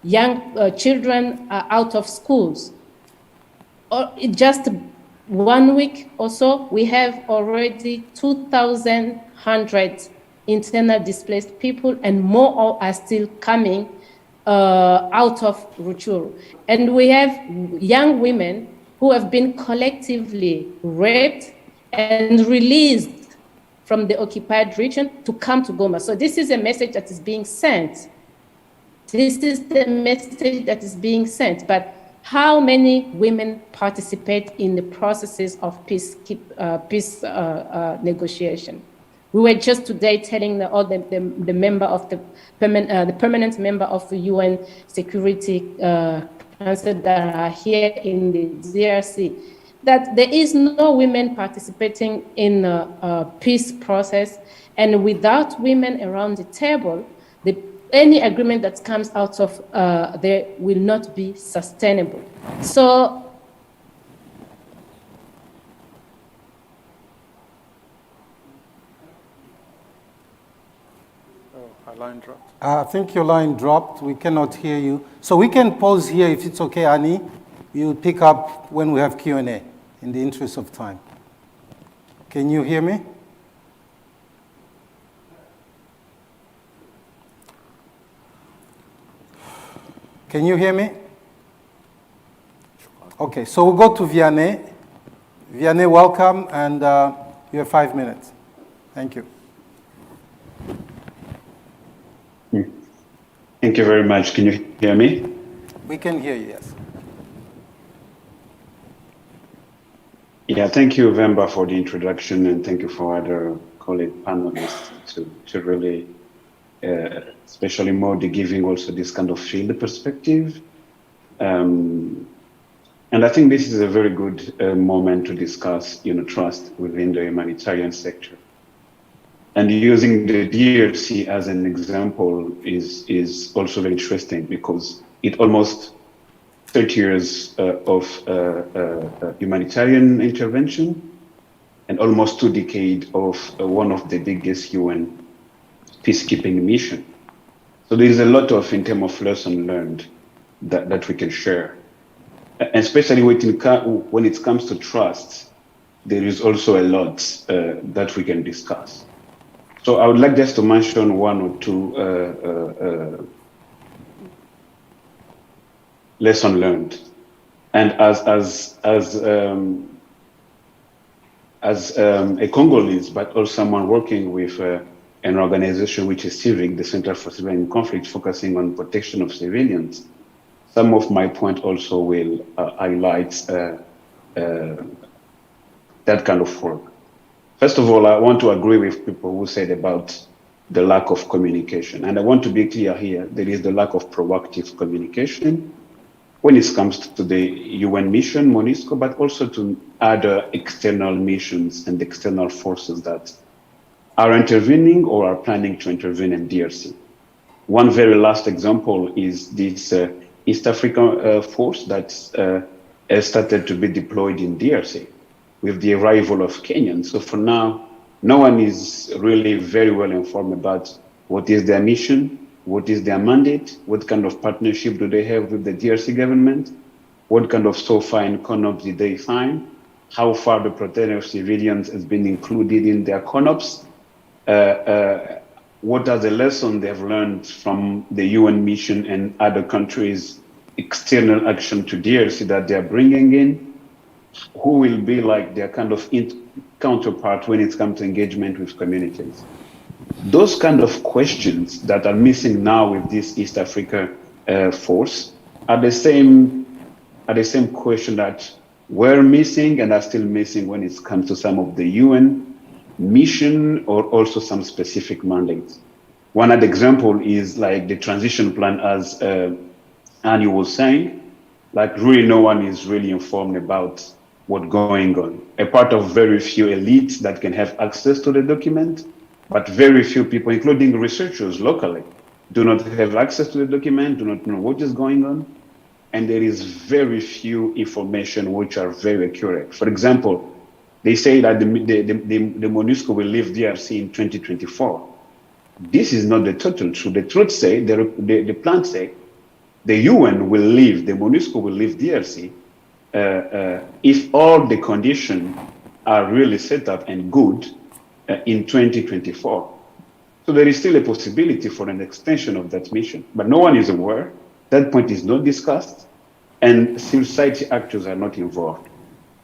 Young children are out of schools. Or just 1 week or so, we have already 2,100 internal displaced people, and more are still coming out of Rutshuru. And we have young women who have been collectively raped and released from the occupied region to come to Goma. So this is a message that is being sent. This is the message that is being sent. But how many women participate in the processes of peace negotiation? We were just today telling all the member of the permanent member of the UN Security Council that are here in the DRC that there is no women participating in a peace process, and without women around the table, any agreement that comes out of there will not be sustainable. So Our line dropped. I think your line dropped. We cannot hear you. So we can pause here if it's okay, Annie. You'll pick up when we have Q&A in the interest of time. Can you hear me? Can you hear me? Okay, so we'll go to Vianney. Vianney, welcome, and you have 5 minutes. Thank you. Thank you very much. Can you hear me? We can hear you, yes. Yeah, thank you, Vemba, for the introduction, and thank you for other colleague panelists to really, especially Modi, giving also this kind of field perspective. And I think this is a very good moment to discuss, trust within the humanitarian sector. And using the DRC as an example is also very interesting because it almost 30 years of humanitarian intervention and almost 2 decades of one of the biggest UN peacekeeping mission. So there is a lot of, in terms of lesson learned that we can share. And especially when it comes to trust, there is also a lot that we can discuss. So I would like just to mention 1 or 2 lesson learned. And as a Congolese, but also someone working with an organization which is civic, the Center for Civilian Conflict, focusing on protection of civilians, some of my point also will highlight that kind of work. First of all, I want to agree with people who said about the lack of communication. And I want to be clear here, there is the lack of proactive communication when it comes to the UN mission, MONUSCO, but also to other external missions and external forces that are intervening or are planning to intervene in DRC. One very last example is this East African force that has started to be deployed in DRC with the arrival of Kenyans. So for now, no one is really very well informed about what is their mission, what is their mandate, what kind of partnership do they have with the DRC government, what kind of SOFA and CONOPS did they sign, how far the protection of civilians has been included in their CONOPS, what are the lessons they've learned from the UN mission and other countries' external action to DRC that they're bringing in, who will be like their kind of counterpart when it comes to engagement with communities. Those kind of questions that are missing now with this East Africa force are the same question that were missing and are still missing when it comes to some of the UN mission or also some specific mandates. One other example is like the transition plan, as Annie was saying, like really no one is really informed about what's going on. A part of very few elites that can have access to the document, but very few people, including researchers locally, do not have access to the document, do not know what is going on. And there is very few information which are very accurate. For example, they say that the MONUSCO will leave DRC in 2024. This is not the total truth. The truth say, the plan say, the UN will leave, the MONUSCO will leave DRC if all the conditions are really set up and good in 2024. So there is still a possibility for an extension of that mission, but no one is aware. That point is not discussed, and civil society actors are not involved.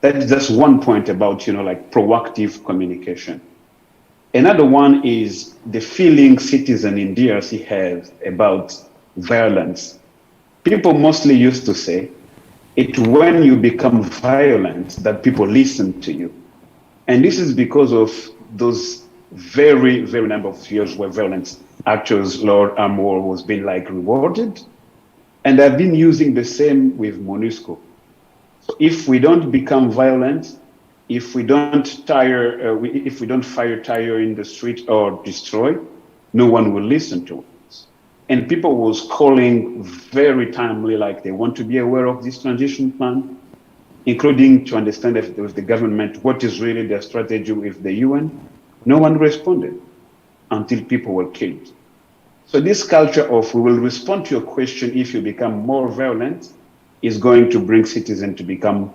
That is just one point about, like proactive communication. Another one is the feeling citizens in DRC have about violence. People mostly used to say, it's when you become violent that people listen to you. And this is because of those very, very number of years where violence actors, Lord Armor was being like rewarded. And I've been using the same with MONUSCO. So if we don't become violent, if we don't fire tire in the street or destroy, no one will listen to us. And people was calling very timely, like they want to be aware of this transition plan, including to understand if with the government, what is really their strategy with the UN. No one responded until people were killed. So this culture of we will respond to your question if you become more violent is going to bring citizens to become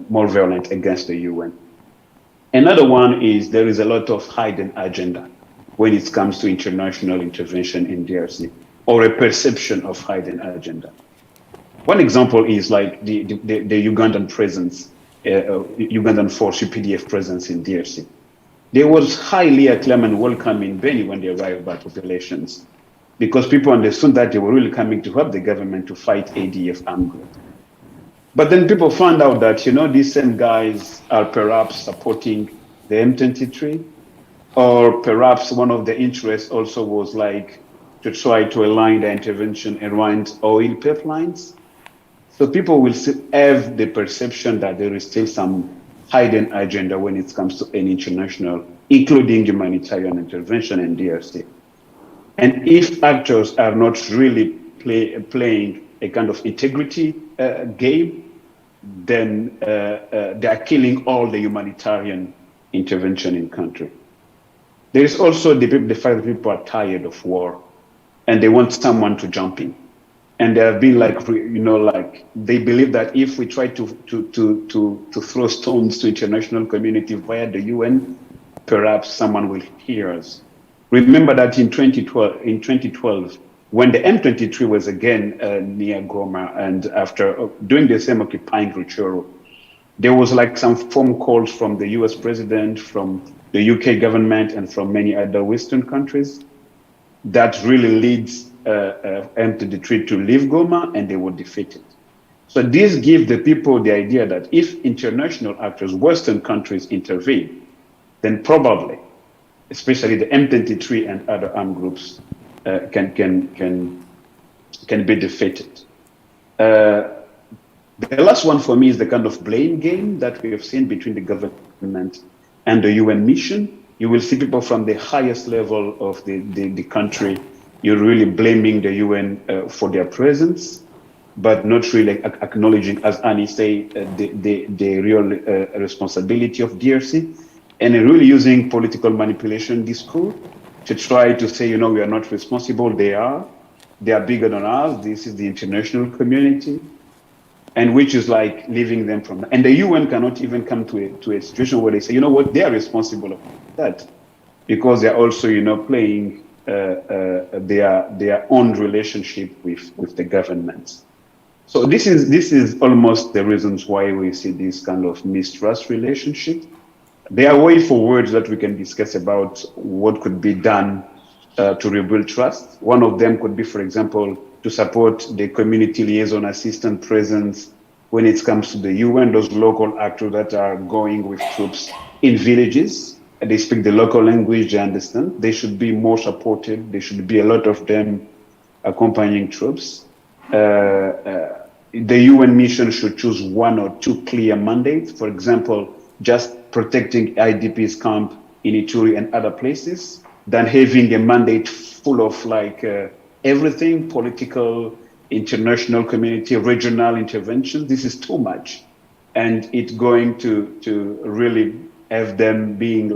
more violent against the UN. Another one is there is a lot of hidden agenda when it comes to international intervention in DRC, or a perception of hidden agenda. One example is like the Ugandan presence, Ugandan force, UPDF presence in DRC. There was highly acclaimed and welcome in Beni when they arrived by populations, because people understood that they were really coming to help the government to fight ADF armed group. But then people found out that, these same guys are perhaps supporting the M23, or perhaps one of the interests also was like to try to align the intervention around oil pipelines. So people will still have the perception that there is still some hidden agenda when it comes to an international, including humanitarian intervention in DRC. And if actors are not really playing a kind of integrity game, then they are killing all the humanitarian intervention in country. There is also the fact that people are tired of war and they want someone to jump in. And they have been like, they believe that if we try to throw stones to international community via the UN, perhaps someone will hear us. Remember that in 2012, When the M23 was again near Goma, and after doing the same occupying Ruchuru, there was like some phone calls from the US president, from the UK government, and from many other Western countries that really leads M23 to leave Goma, and they were defeated. So this gives the people the idea that if international actors, Western countries intervene, then probably, especially the M23 and other armed groups, can be defeated. The last one for me is the kind of blame game that we have seen between the government and the UN mission. You will see people from the highest level of the country, you're really blaming the UN for their presence, but not really acknowledging, as Annie said, the real responsibility of DRC, and really using political manipulation discourse to try to say, we are not responsible, they are bigger than us, this is the international community, and which is like leaving them from that. And the UN cannot even come to a situation where they say, they are responsible for that, because they're also, playing their own relationship with the governments. So this is almost the reasons why we see this kind of mistrust relationship. There are way forwards that we can discuss about what could be done to rebuild trust. One of them could be, for example, to support the community liaison assistant presence when it comes to the UN, those local actors that are going with troops in villages. They speak the local language, they understand. They should be more supported. There should be a lot of them accompanying troops. The UN mission should choose one or two clear mandates. For example, just protecting IDPs camp in Ituri and other places, than having a mandate full of everything, political, international community, regional intervention. This is too much. And it's going to really have them being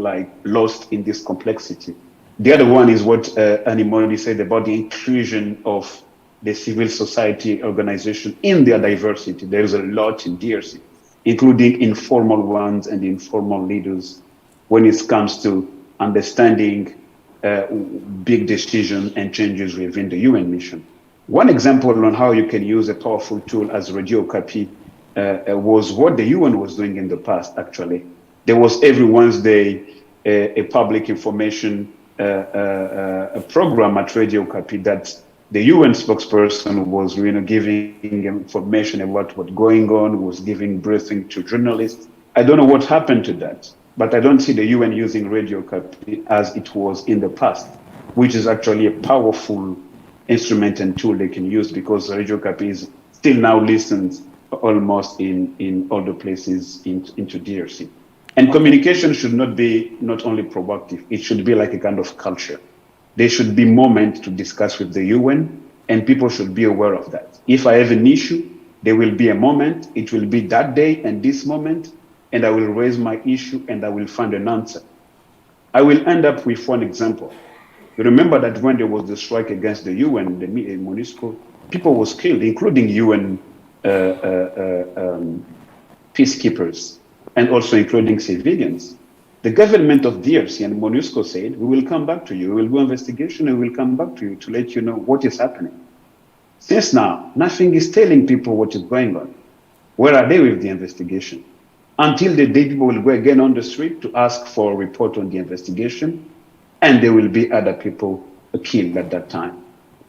lost in this complexity. The other one is what Annie Mondi said about the inclusion of the civil society organization in their diversity. There is a lot in DRC, including informal ones and informal leaders when it comes to understanding big decisions and changes within the UN mission. One example on how you can use a powerful tool as Radio Copy was what the UN was doing in the past, actually. There was every Wednesday a public information a program at Radio Copy that the UN spokesperson was giving information about what's going on, was giving briefing to journalists. I don't know what happened to that, but I don't see the UN using Radio Copy as it was in the past, which is actually a powerful instrument and tool they can use, because Radio Copy is still now listened almost in all the places into DRC. And communication should not be not only proactive, it should be like a kind of culture. There should be moments to discuss with the UN, and people should be aware of that. If I have an issue, there will be a moment, it will be that day and this moment, and I will raise my issue and I will find an answer. I will end up with one example. You remember that when there was the strike against the UN, the MONUSCO, people was killed, including UN peacekeepers, and also including civilians. The government of DRC and MONUSCO said, we will come back to you, we will do investigation and we will come back to you to let you know what is happening. Since now, nothing is telling people what is going on. Where are they with the investigation? Until the day people will go again on the street to ask for a report on the investigation, and there will be other people killed at that time.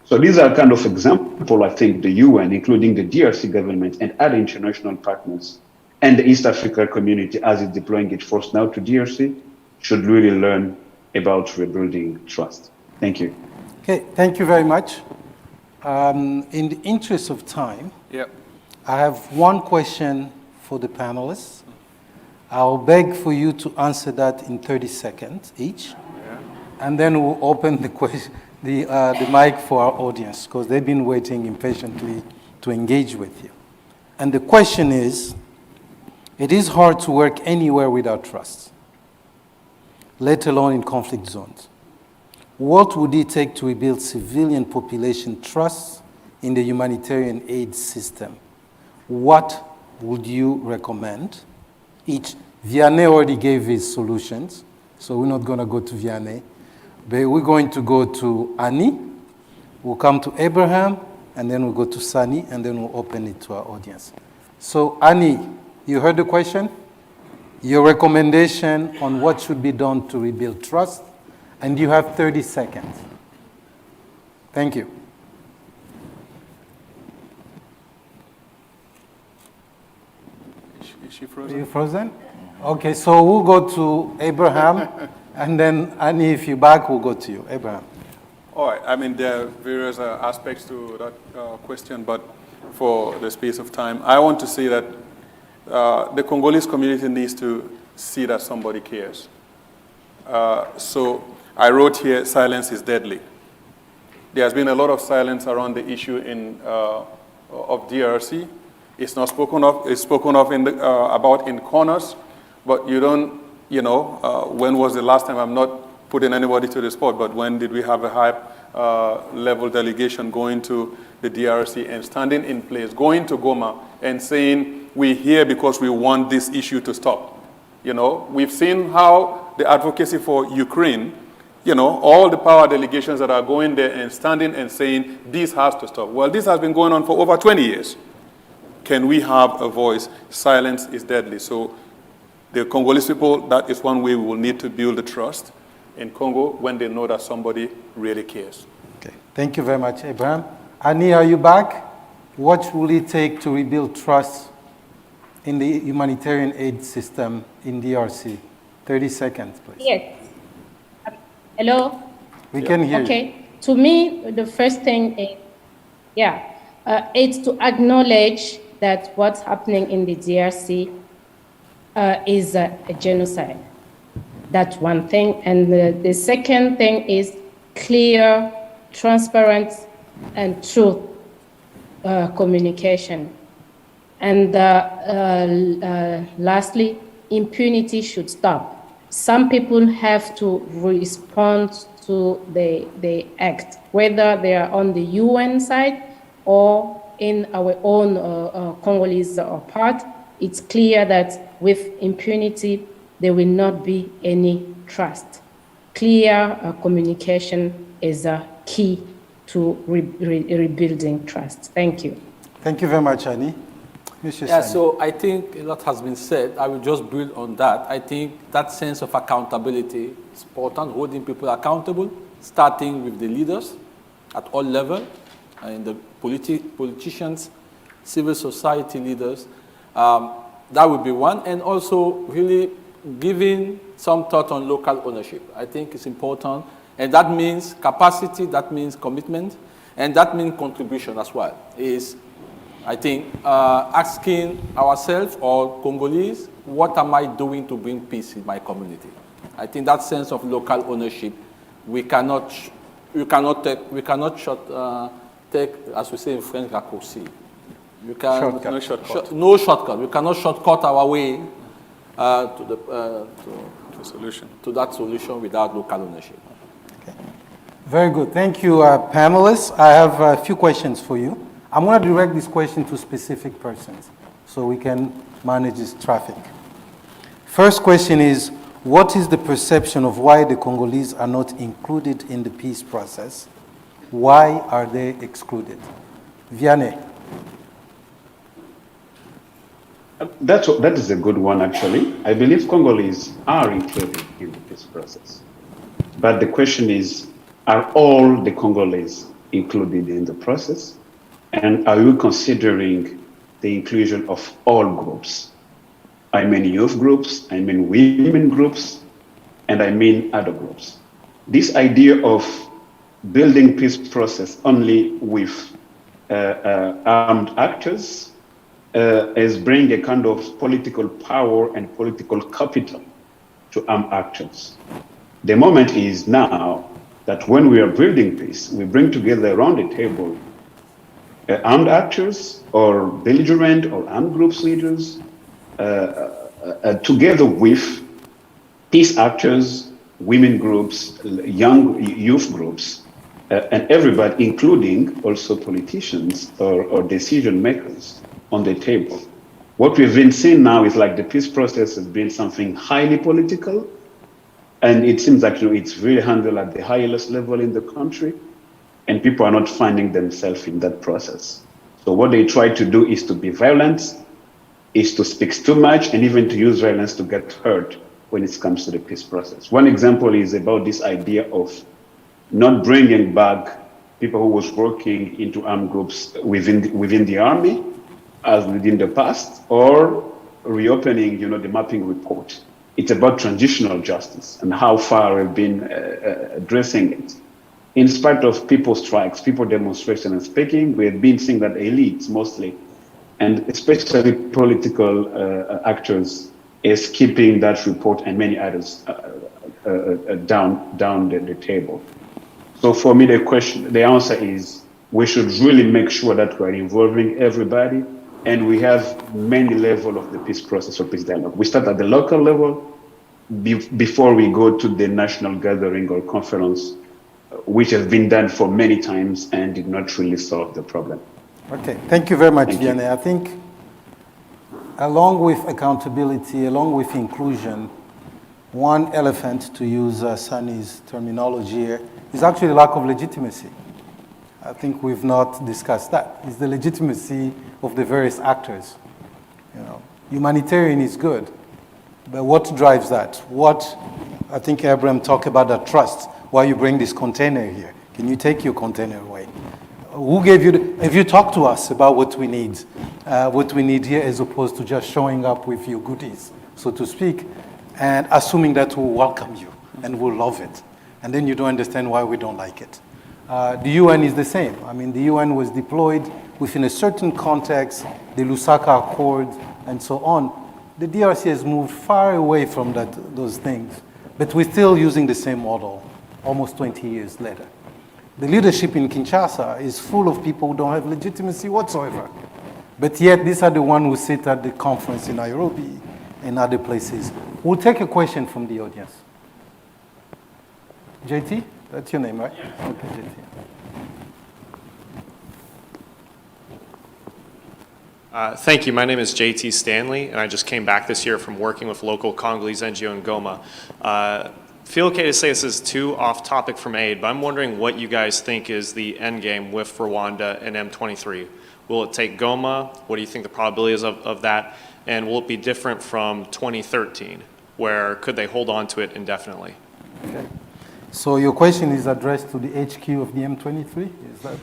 So these are kind of examples, I think, the UN, including the DRC government and other international partners, and the East Africa community, as it's deploying its force now to DRC, should really learn about rebuilding trust. Thank you. Okay, thank you very much. In the interest of time, I have one question for the panelists. I'll beg for you to answer that in 30 seconds each, and then we'll open the mic for our audience, because they've been waiting impatiently to engage with you. And the question is, it is hard to work anywhere without trust, let alone in conflict zones. What would it take to rebuild civilian population trust in the humanitarian aid system? What would you recommend? Each. Vianney already gave his solutions, so we're not going to go to Vianney. But we're going to go to Annie, we'll come to Abraham, and then we'll go to Sunny, and then we'll open it to our audience. So Annie, you heard the question? Your recommendation on what should be done to rebuild trust, and you have 30 seconds. Thank you. Is she frozen? Are you frozen? Okay, so we'll go to Abraham, and then Annie, if you're back, we'll go to you. Abraham. All right. I mean, there are various aspects to that question, but for the space of time, I want to say that the Congolese community needs to see that somebody cares. So I wrote here, silence is deadly. There has been a lot of silence around the issue of DRC. It's not spoken of. It's spoken of about in corners, but you don't. When was the last time? I'm not putting anybody to the spot, but when did we have a high-level delegation going to the DRC and standing in place, going to Goma and saying, we're here because we want this issue to stop? We've seen how the advocacy for Ukraine, all the power delegations that are going there and standing and saying, this has to stop. Well, this has been going on for over 20 years. Can we have a voice? Silence is deadly. So the Congolese people, that is one way we will need to build the trust in Congo when they know that somebody really cares. Okay, thank you very much, Abraham. Annie, are you back? What will it take to rebuild trust in the humanitarian aid system in DRC? 30 seconds, please. Yes. Hello? We can hear you. Okay. To me, the first thing is, it's to acknowledge that what's happening in the DRC is a genocide. That's one thing. And the second thing is clear, transparent, and truth communication. And lastly, impunity should stop. Some people have to respond to the act, whether they are on the UN side or in our own Congolese part. It's clear that with impunity, there will not be any trust. Clear communication is a key to rebuilding trust. Thank you. Thank you very much, Annie. Yeah, so I think a lot has been said. I will just build on that. I think that sense of accountability is important, holding people accountable, starting with the leaders at all levels, and the politicians, civil society leaders. That would be one. And also really giving some thought on local ownership. I think it's important. And that means capacity, that means commitment, and that means contribution as well. I think asking ourselves or Congolese, what am I doing to bring peace in my community? I think that sense of local ownership, we cannot take, as we say in French, raccourci. No shortcut. No shortcut. We cannot shortcut our way to that solution without local ownership. Okay. Very good. Thank you, panelists. I have a few questions for you. I'm going to direct this question to specific persons so we can manage this traffic. First question is, what is the perception of why the Congolese are not included in the peace process? Why are they excluded? Vianney. That is a good one, actually. I believe Congolese are included in the peace process. But the question is, are all the Congolese included in the process? And are we considering the inclusion of all groups? I mean youth groups, I mean women groups, and I mean other groups. This idea of building peace process only with armed actors is bringing a kind of political power and political capital to armed actors. The moment is now that when we are building peace, we bring together around the table armed actors or belligerent or armed groups leaders together with peace actors, women groups, young youth groups, and everybody, including also politicians or decision makers on the table. What we've been seeing now is like the peace process has been something highly political, and it seems like it's really handled at the highest level in the country. and people are not finding themselves in that process. So what they try to do is to be violent, is to speak too much, and even to use violence to get hurt when it comes to the peace process. One example is about this idea of not bringing back people who was working into armed groups within the army, as within the past, or reopening, the mapping report. It's about transitional justice and how far we've been addressing it. In spite of people strikes, people demonstrations and speaking, we've been seeing that elites mostly, and especially political actors, is keeping that report and many others down the table. So for me, the answer is we should really make sure that we're involving everybody, and we have many levels of the peace process or peace dialogue. We start at the local level before we go to the national gathering or conference, which has been done for many times and did not really solve the problem. Okay, thank you very much, Vianney. I think along with accountability, along with inclusion, one elephant, to use Sunny's terminology here, is actually lack of legitimacy. I think we've not discussed that. It's the legitimacy of the various actors. Humanitarian is good, but what drives that? I think Abraham talked about that trust. Why you bring this container here? Can you take your container away? Who gave you have you talked to us about what we need here, as opposed to just showing up with your goodies, so to speak, and assuming that we'll welcome you and we'll love it. And then you don't understand why we don't like it. The UN is the same. I mean, the UN was deployed within a certain context, the Lusaka Accord, and so on. The DRC has moved far away from those things, but we're still using the same model almost 20 years later. The leadership in Kinshasa is full of people who don't have legitimacy whatsoever. But yet, these are the ones who sit at the conference in Nairobi and other places. We'll take a question from the audience. JT, that's your name, right? Yeah. Okay, JT. Thank you. My name is JT Stanley, and I just came back this year from working with local Congolese NGO in Goma. Feel okay to say this is too off topic from aid, but I'm wondering what you guys think is the end game with Rwanda and M23. Will it take Goma? What do you think the probability is of that? And will it be different from 2013, where could they hold on to it indefinitely? Okay. So your question is addressed to the HQ of the M23? Is that?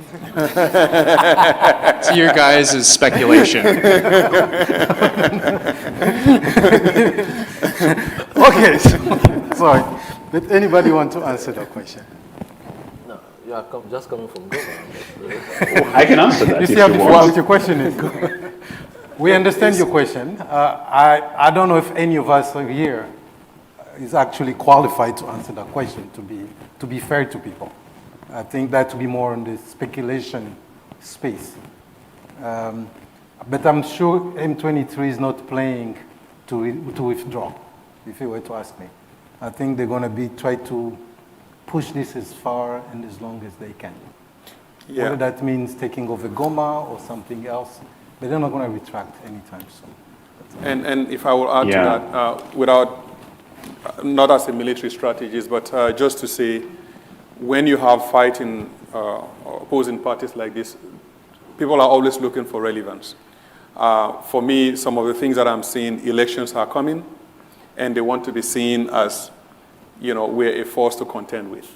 To your guys' speculation. Okay, sorry. Did anybody want to answer that question? No, you are just coming from Goma. I can answer that. You see how difficult your question is? We understand your question. I don't know if any of us here is actually qualified to answer that question, to be fair to people. I think that to be more in the speculation space. But I'm sure M23 is not playing to withdraw, if you were to ask me. I think they're going to try to push this as far and as long as they can. Yeah. Whether that means taking over Goma or something else, but they're not going to retract anytime soon. And if I will add to that, not as a military strategist, but just to say, when you have fighting opposing parties like this, people are always looking for relevance. For me, some of the things that I'm seeing, elections are coming, and they want to be seen as, we're a force to contend with.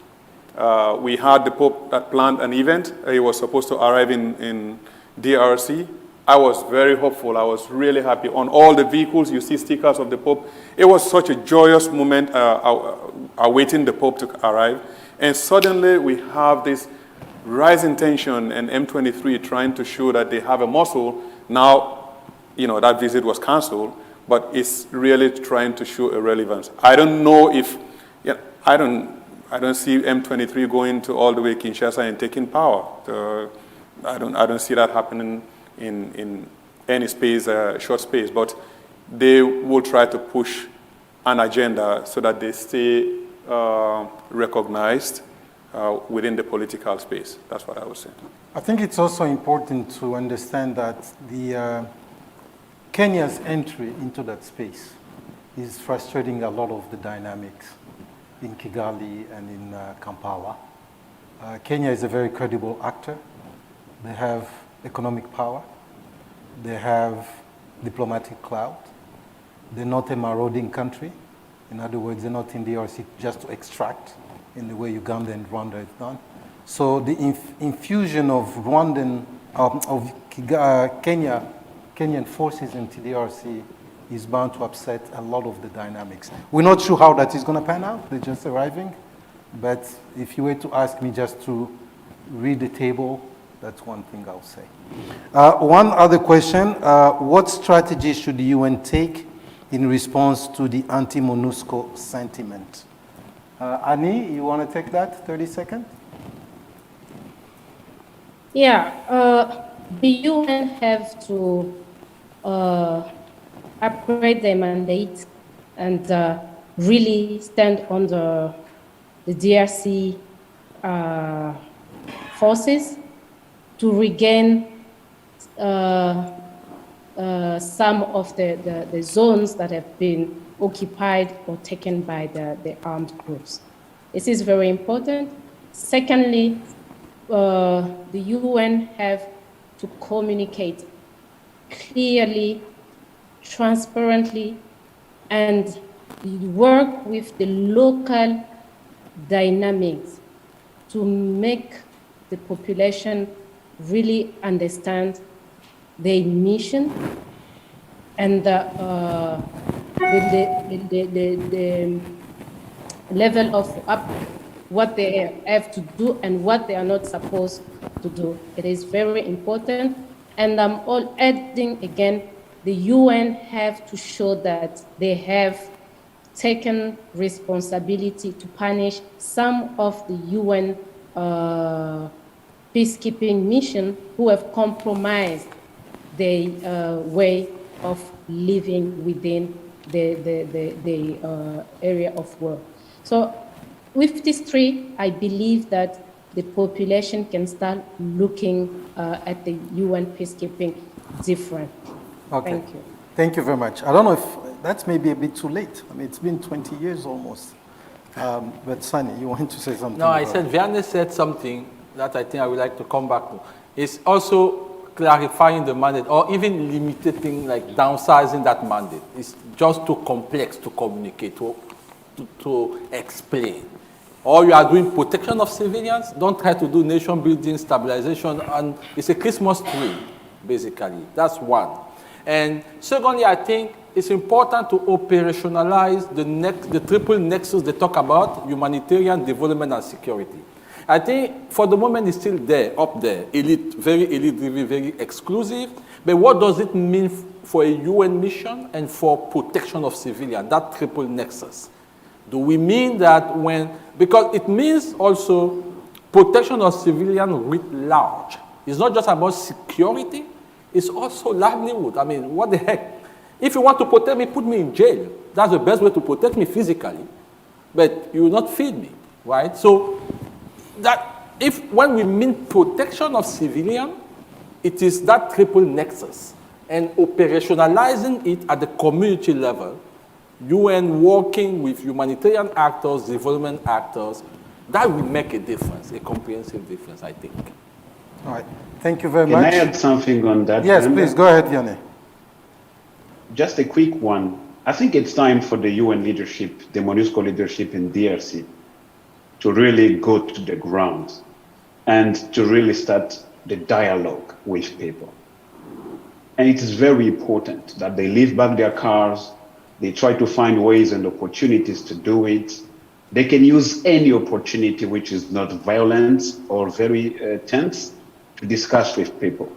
We had the Pope that planned an event. He was supposed to arrive in DRC. I was very hopeful. I was really happy. On all the vehicles, you see stickers of the Pope. It was such a joyous moment awaiting the Pope to arrive. And suddenly we have this rising tension and M23 trying to show that they have a muscle. Now, that visit was canceled, but it's really trying to show a relevance. I don't know if, I don't see M23 going to all the way Kinshasa and taking power. I don't see that happening in any space, short space, but they will try to push an agenda so that they stay recognized within the political space. That's what I would say. I think it's also important to understand that Kenya's entry into that space is frustrating a lot of the dynamics in Kigali and in Kampala. Kenya is a very credible actor. They have economic power. They have diplomatic clout. They're not a marauding country. In other words, they're not in the DRC just to extract in the way Uganda and Rwanda have done. So the infusion of Kenyan forces into DRC is bound to upset a lot of the dynamics. We're not sure how that is going to pan out. They're just arriving. But if you were to ask me just to read the table, that's one thing I'll say. One other question, what strategy should the UN take in response to the anti-MONUSCO sentiment? Annie, you want to take that, 30 seconds? Yeah, the UN have to upgrade their mandate and really stand on the DRC forces to regain some of the zones that have been occupied or taken by the armed groups. This is very important. Secondly, the UN have to communicate clearly, transparently, and work with the local dynamics to make the population really understand their mission and the level of what they have to do and what they are not supposed to do. It is very important. And I'm all adding again, the UN have to show that they have taken responsibility to punish some of the UN peacekeeping mission who have compromised their way of living within the area of war. So with these three, I believe that the population can start looking at the UN peacekeeping different. Okay. Thank you. Thank you very much. I don't know if that's maybe a bit too late. I mean, it's been 20 years almost. But Sunny, you want to say something? No, I said Vianney said something that I think I would like to come back to. It's also clarifying the mandate or even limiting, like downsizing that mandate. It's just too complex to communicate, to explain. Or you are doing protection of civilians, don't try to do nation building, stabilization, and it's a Christmas tree, basically. That's one. And secondly, I think it's important to operationalize the triple nexus they talk about, humanitarian, development, and security. I think for the moment it's still there, up there, elite, very exclusive. But what does it mean for a UN mission and for protection of civilians, that triple nexus? Do we mean that because it means also protection of civilians writ large. It's not just about security, it's also livelihood. I mean, what the heck? If you want to protect me, put me in jail. That's the best way to protect me physically. But you will not feed me, right? So that when we mean protection of civilians, it is that triple nexus. And operationalizing it at the community level, UN working with humanitarian actors, development actors, that will make a difference, a comprehensive difference, I think. All right. Thank you very much. Can I add something on that? Yes, please. Go ahead, Vianney. Just a quick one. I think it's time for the UN leadership, the MONUSCO leadership in DRC, to really go to the ground and to really start the dialogue with people. And it is very important that they leave back their cars, they try to find ways and opportunities to do it. They can use any opportunity which is not violent or very tense to discuss with people.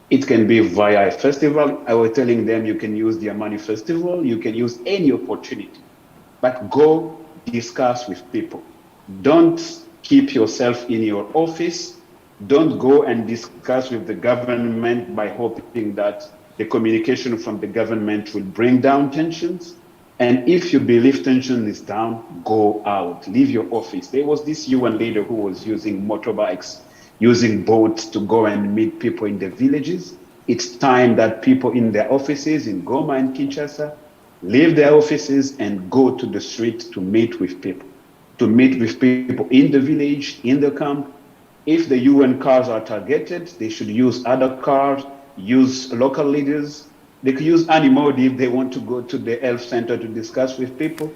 It can be via a festival. I was telling them you can use the Amani Festival, you can use any opportunity, but go discuss with people. Don't keep yourself in your office. Don't go and discuss with the government by hoping that the communication from the government will bring down tensions. And if you believe tension is down, go out, leave your office. There was this UN leader who was using motorbikes, using boats to go and meet people in the villages. It's time that people in their offices in Goma and Kinshasa leave their offices and go to the street to meet with people in the village, in the camp, if the UN cars are targeted, they should use other cars, use local leaders. They could use Animode if they want to go to the health center to discuss with people.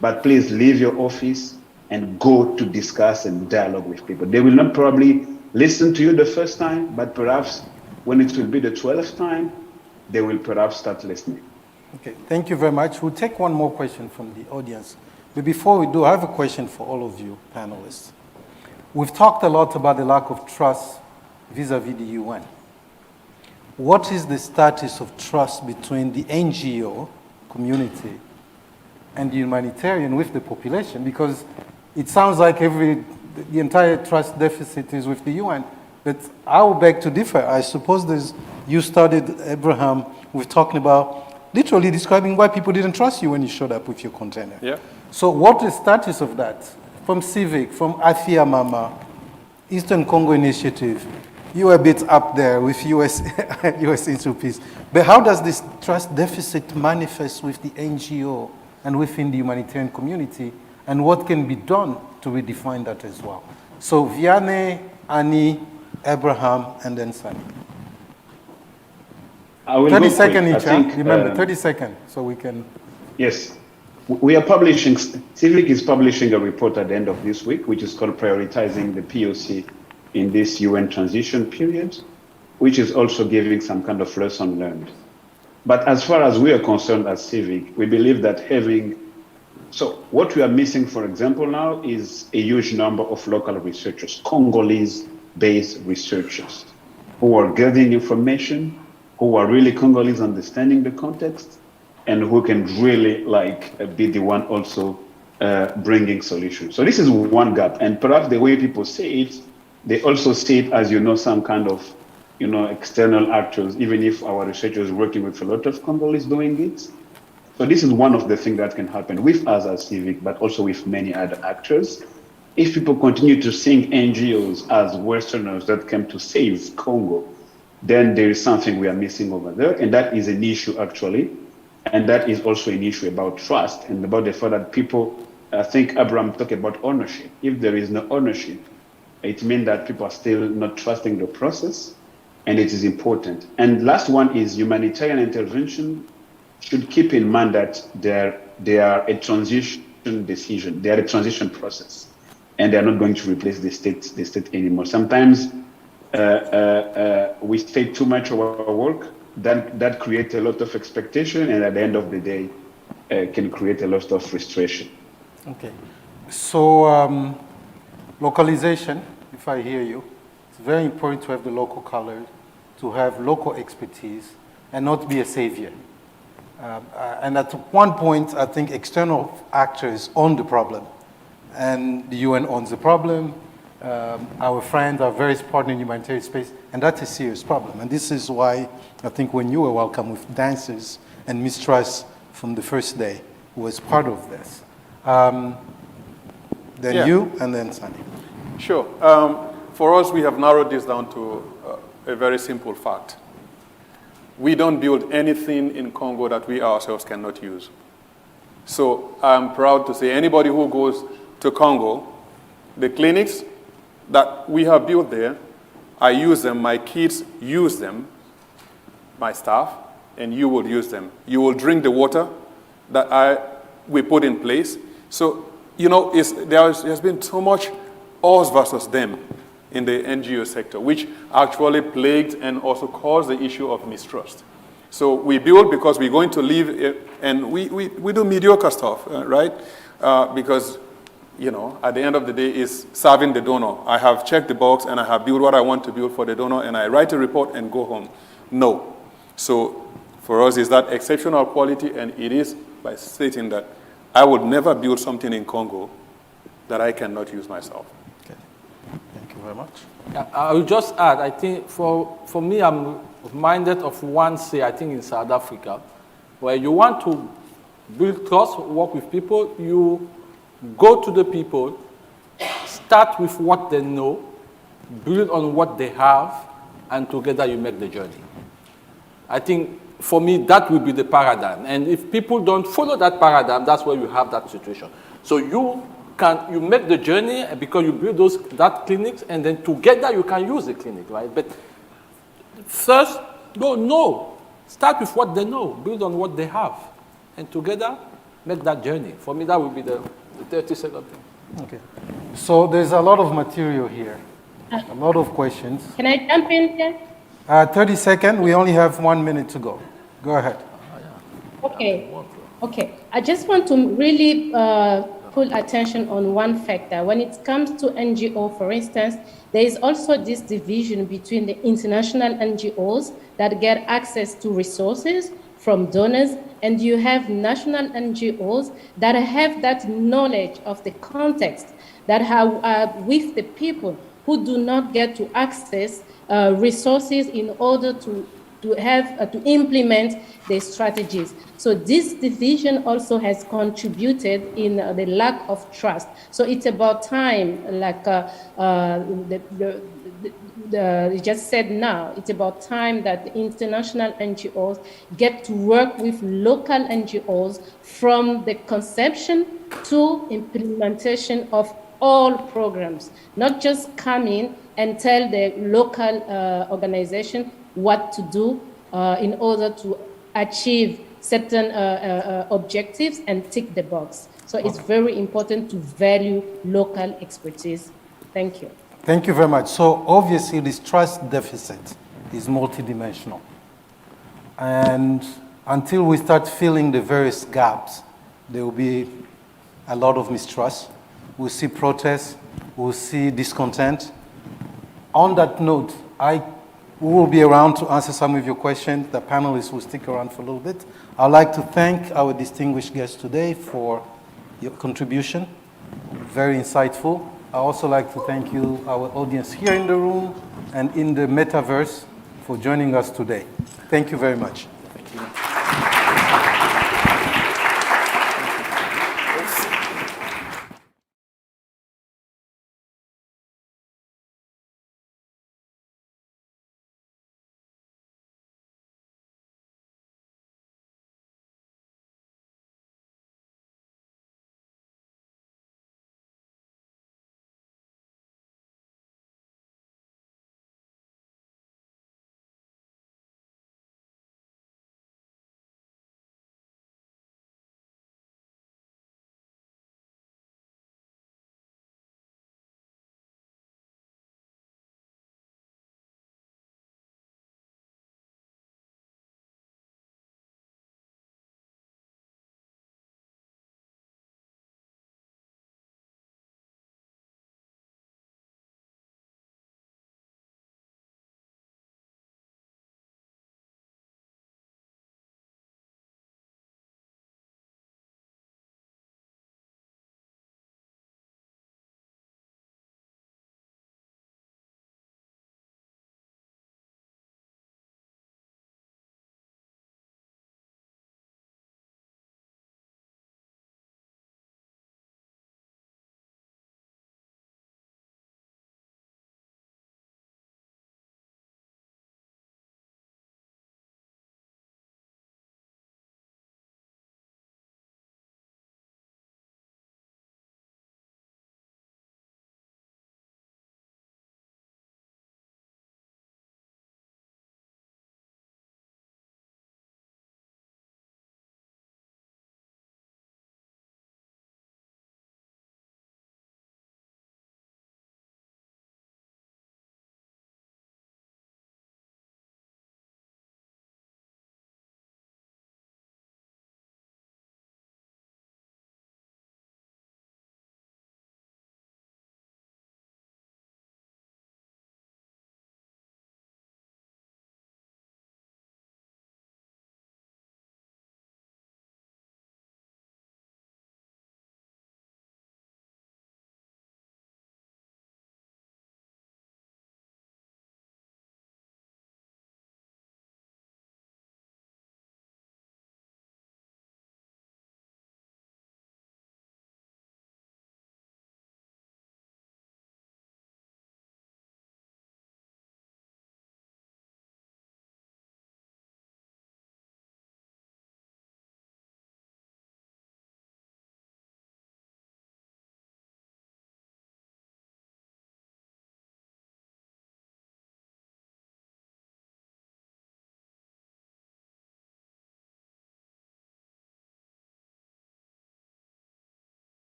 But please leave your office and go to discuss and dialogue with people. They will not probably listen to you the first time, but perhaps when it will be the 12th time, they will perhaps start listening. Okay, thank you very much. We'll take one more question from the audience. But before we do, I have a question for all of you panelists. We've talked a lot about the lack of trust vis-a-vis the UN. What is the status of trust between the NGO community and the humanitarian with the population? Because it sounds like the entire trust deficit is with the UN, but I will beg to differ. I suppose you started, Abraham, with talking about literally describing why people didn't trust you when you showed up with your container. Yeah. So what is the status of that? From Civic, from Afia Mama, Eastern Congo Initiative, you are a bit up there with US Institute Peace. But how does this trust deficit manifest with the NGO and within the humanitarian community? And what can be done to redefine that as well? So Vianney, Annie, Abraham, and then Sunny. 30 seconds each, remember, 30 seconds, so we can... Yes. We are publishing, Civic is publishing a report at the end of this week, which is called Prioritizing the POC in this UN transition period, which is also giving some kind of lesson learned. But as far as we are concerned as Civic, we believe that so what we are missing, for example, now is a huge number of local researchers, Congolese-based researchers, who are gathering information, who are really Congolese understanding the context, and who can really be the one also bringing solutions. So this is one gap. And perhaps the way people see it, they also see it as, some kind of, external actors, even if our researchers are working with a lot of Congolese doing it. So this is one of the things that can happen with us as Civic, but also with many other actors. If people continue to see NGOs as Westerners that came to save Congo, then there is something we are missing over there. And that is an issue, actually. And that is also an issue about trust and about the fact that people, I think Abraham talked about ownership. If there is no ownership, it means that people are still not trusting the process, and it is important. And last one is humanitarian intervention should keep in mind that they are a transition decision. They are a transition process, and they are not going to replace the state anymore. Sometimes we take too much of our work. That creates a lot of expectation, and at the end of the day, can create a lot of frustration. Okay. So localization, if I hear you, it's very important to have the local color, to have local expertise, and not be a savior. And at one point, I think external actors own the problem, and the UN owns the problem. Our friends, our various partners in humanitarian space, and that's a serious problem. And this is why I think when you were welcome with dancers and mistrust from the first day was part of this. Then you, and then Sunny. Sure. For us, we have narrowed this down to a very simple fact. We don't build anything in Congo that we ourselves cannot use. So I'm proud to say anybody who goes to Congo, the clinics that we have built there, I use them, my kids use them, my staff, and you will use them. You will drink the water that we put in place. So, there's been so much us versus them in the NGO sector, which actually plagued and also caused the issue of mistrust. So we build because we're going to leave, and we do mediocre stuff, right? Because at the end of the day, is serving the donor. I have checked the box, and I have built what I want to build for the donor, and I write a report and go home. No. So for us, is that exceptional quality, and it is by stating that I would never build something in Congo that I cannot use myself. Okay. Thank you very much. Yeah, I will just add, I think for me, I'm reminded of one say, I think in South Africa, where you want to build trust, work with people, you go to the people, start with what they know, build on what they have, and together you make the journey. I think for me, that will be the paradigm. And if people don't follow that paradigm, that's where you have that situation. So you you make the journey because you build that clinics, and then together you can use the clinic, right? But first, don't know. Start with what they know, build on what they have, and together make that journey. For me, that would be the 30-second thing. Okay. So there's a lot of material here, a lot of questions. Can I jump in here? 30 seconds, we only have 1 minute to go. Go ahead. Okay. Okay. I just want to really pull attention on one factor. When it comes to NGO, for instance, there is also this division between the international NGOs that get access to resources from donors, and you have national NGOs that have that knowledge of the context, that are with the people who do not get to access resources in order to implement the strategies. So this division also has contributed in the lack of trust. So it's about time, like you just said now, it's about time that the international NGOs get to work with local NGOs from the conception to implementation of all programs, not just come in and tell the local organization what to do in order to achieve certain objectives and tick the box. So it's very important to value local expertise. Thank you. Thank you very much. So obviously this trust deficit is multidimensional. And until we start filling the various gaps, there will be a lot of mistrust. We'll see protests, we'll see discontent. On that note, we will be around to answer some of your questions. The panelists will stick around for a little bit. I'd like to thank our distinguished guests today for your contribution. Very insightful. I also like to thank you, our audience here in the room and in the metaverse, for joining us today. Thank you very much. Thank you.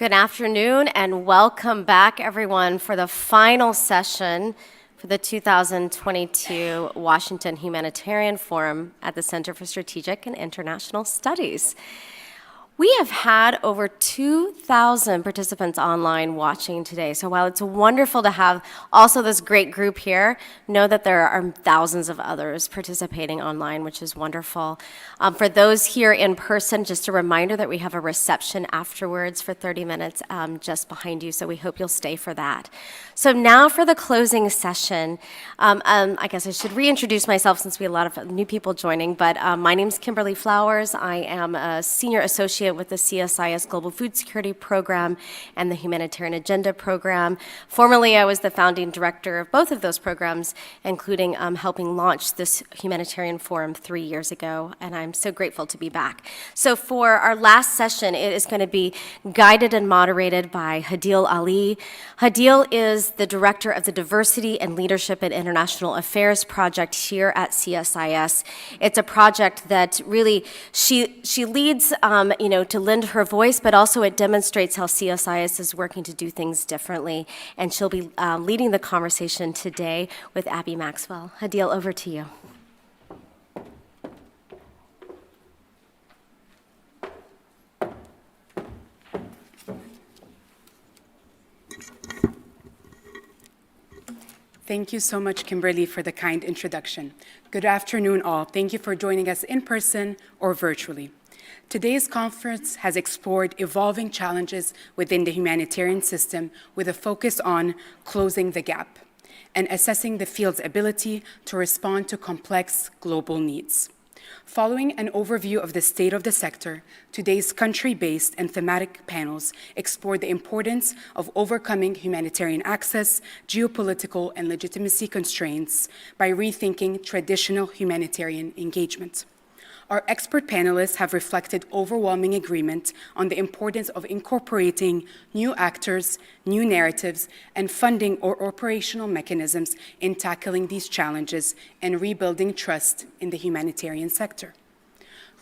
Good afternoon and welcome back, everyone, for the final session for the 2022 Washington Humanitarian Forum at the Center for Strategic and International Studies. We have had over 2,000 participants online watching today. So while it's wonderful to have also this great group here, know that there are thousands of others participating online, which is wonderful. For those here in person, just a reminder that we have a reception afterwards for 30 minutes just behind you, so we hope you'll stay for that. So now for the closing session, I guess I should reintroduce myself since we have a lot of new people joining, but my name's Kimberly Flowers. I am a senior associate with the CSIS Global Food Security Program and the Humanitarian Agenda Program. Formerly, I was the founding director of both of those programs, including helping launch this Humanitarian Forum 3 years ago, and I'm so grateful to be back. So for our last session, it is going to be guided and moderated by Hadil Ali. Hadil is the director of the Diversity and Leadership in International Affairs project here at CSIS. It's a project that really, she leads, to lend her voice, but also it demonstrates how CSIS is working to do things differently. And she'll be leading the conversation today with Abby Maxwell. Hadil, over to you. Thank you so much, Kimberly, for the kind introduction. Good afternoon, all. Thank you for joining us in person or virtually. Today's conference has explored evolving challenges within the humanitarian system with a focus on closing the gap and assessing the field's ability to respond to complex global needs. Following an overview of the state of the sector, today's country-based and thematic panels explore the importance of overcoming humanitarian access, geopolitical, and legitimacy constraints by rethinking traditional humanitarian engagement. Our expert panelists have reflected overwhelming agreement on the importance of incorporating new actors, new narratives, and funding or operational mechanisms in tackling these challenges and rebuilding trust in the humanitarian sector.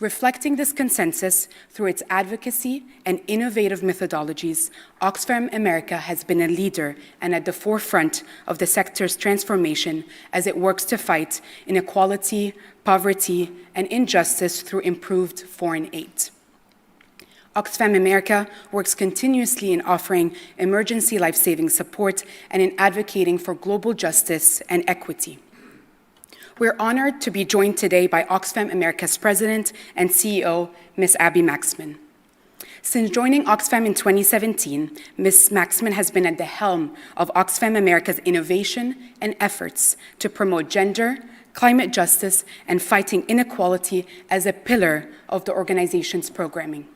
Reflecting this consensus through its advocacy and innovative methodologies, Oxfam America has been a leader and at the forefront of the sector's transformation as it works to fight inequality, poverty, and injustice through improved foreign aid. Oxfam America works continuously in offering emergency life-saving support and in advocating for global justice and equity. We're honored to be joined today by Oxfam America's president and CEO, Ms. Abby Maxman. Since joining Oxfam in 2017, Ms. Maxman has been at the helm of Oxfam America's innovation and efforts to promote gender, climate justice, and fighting inequality as a pillar of the organization's programming.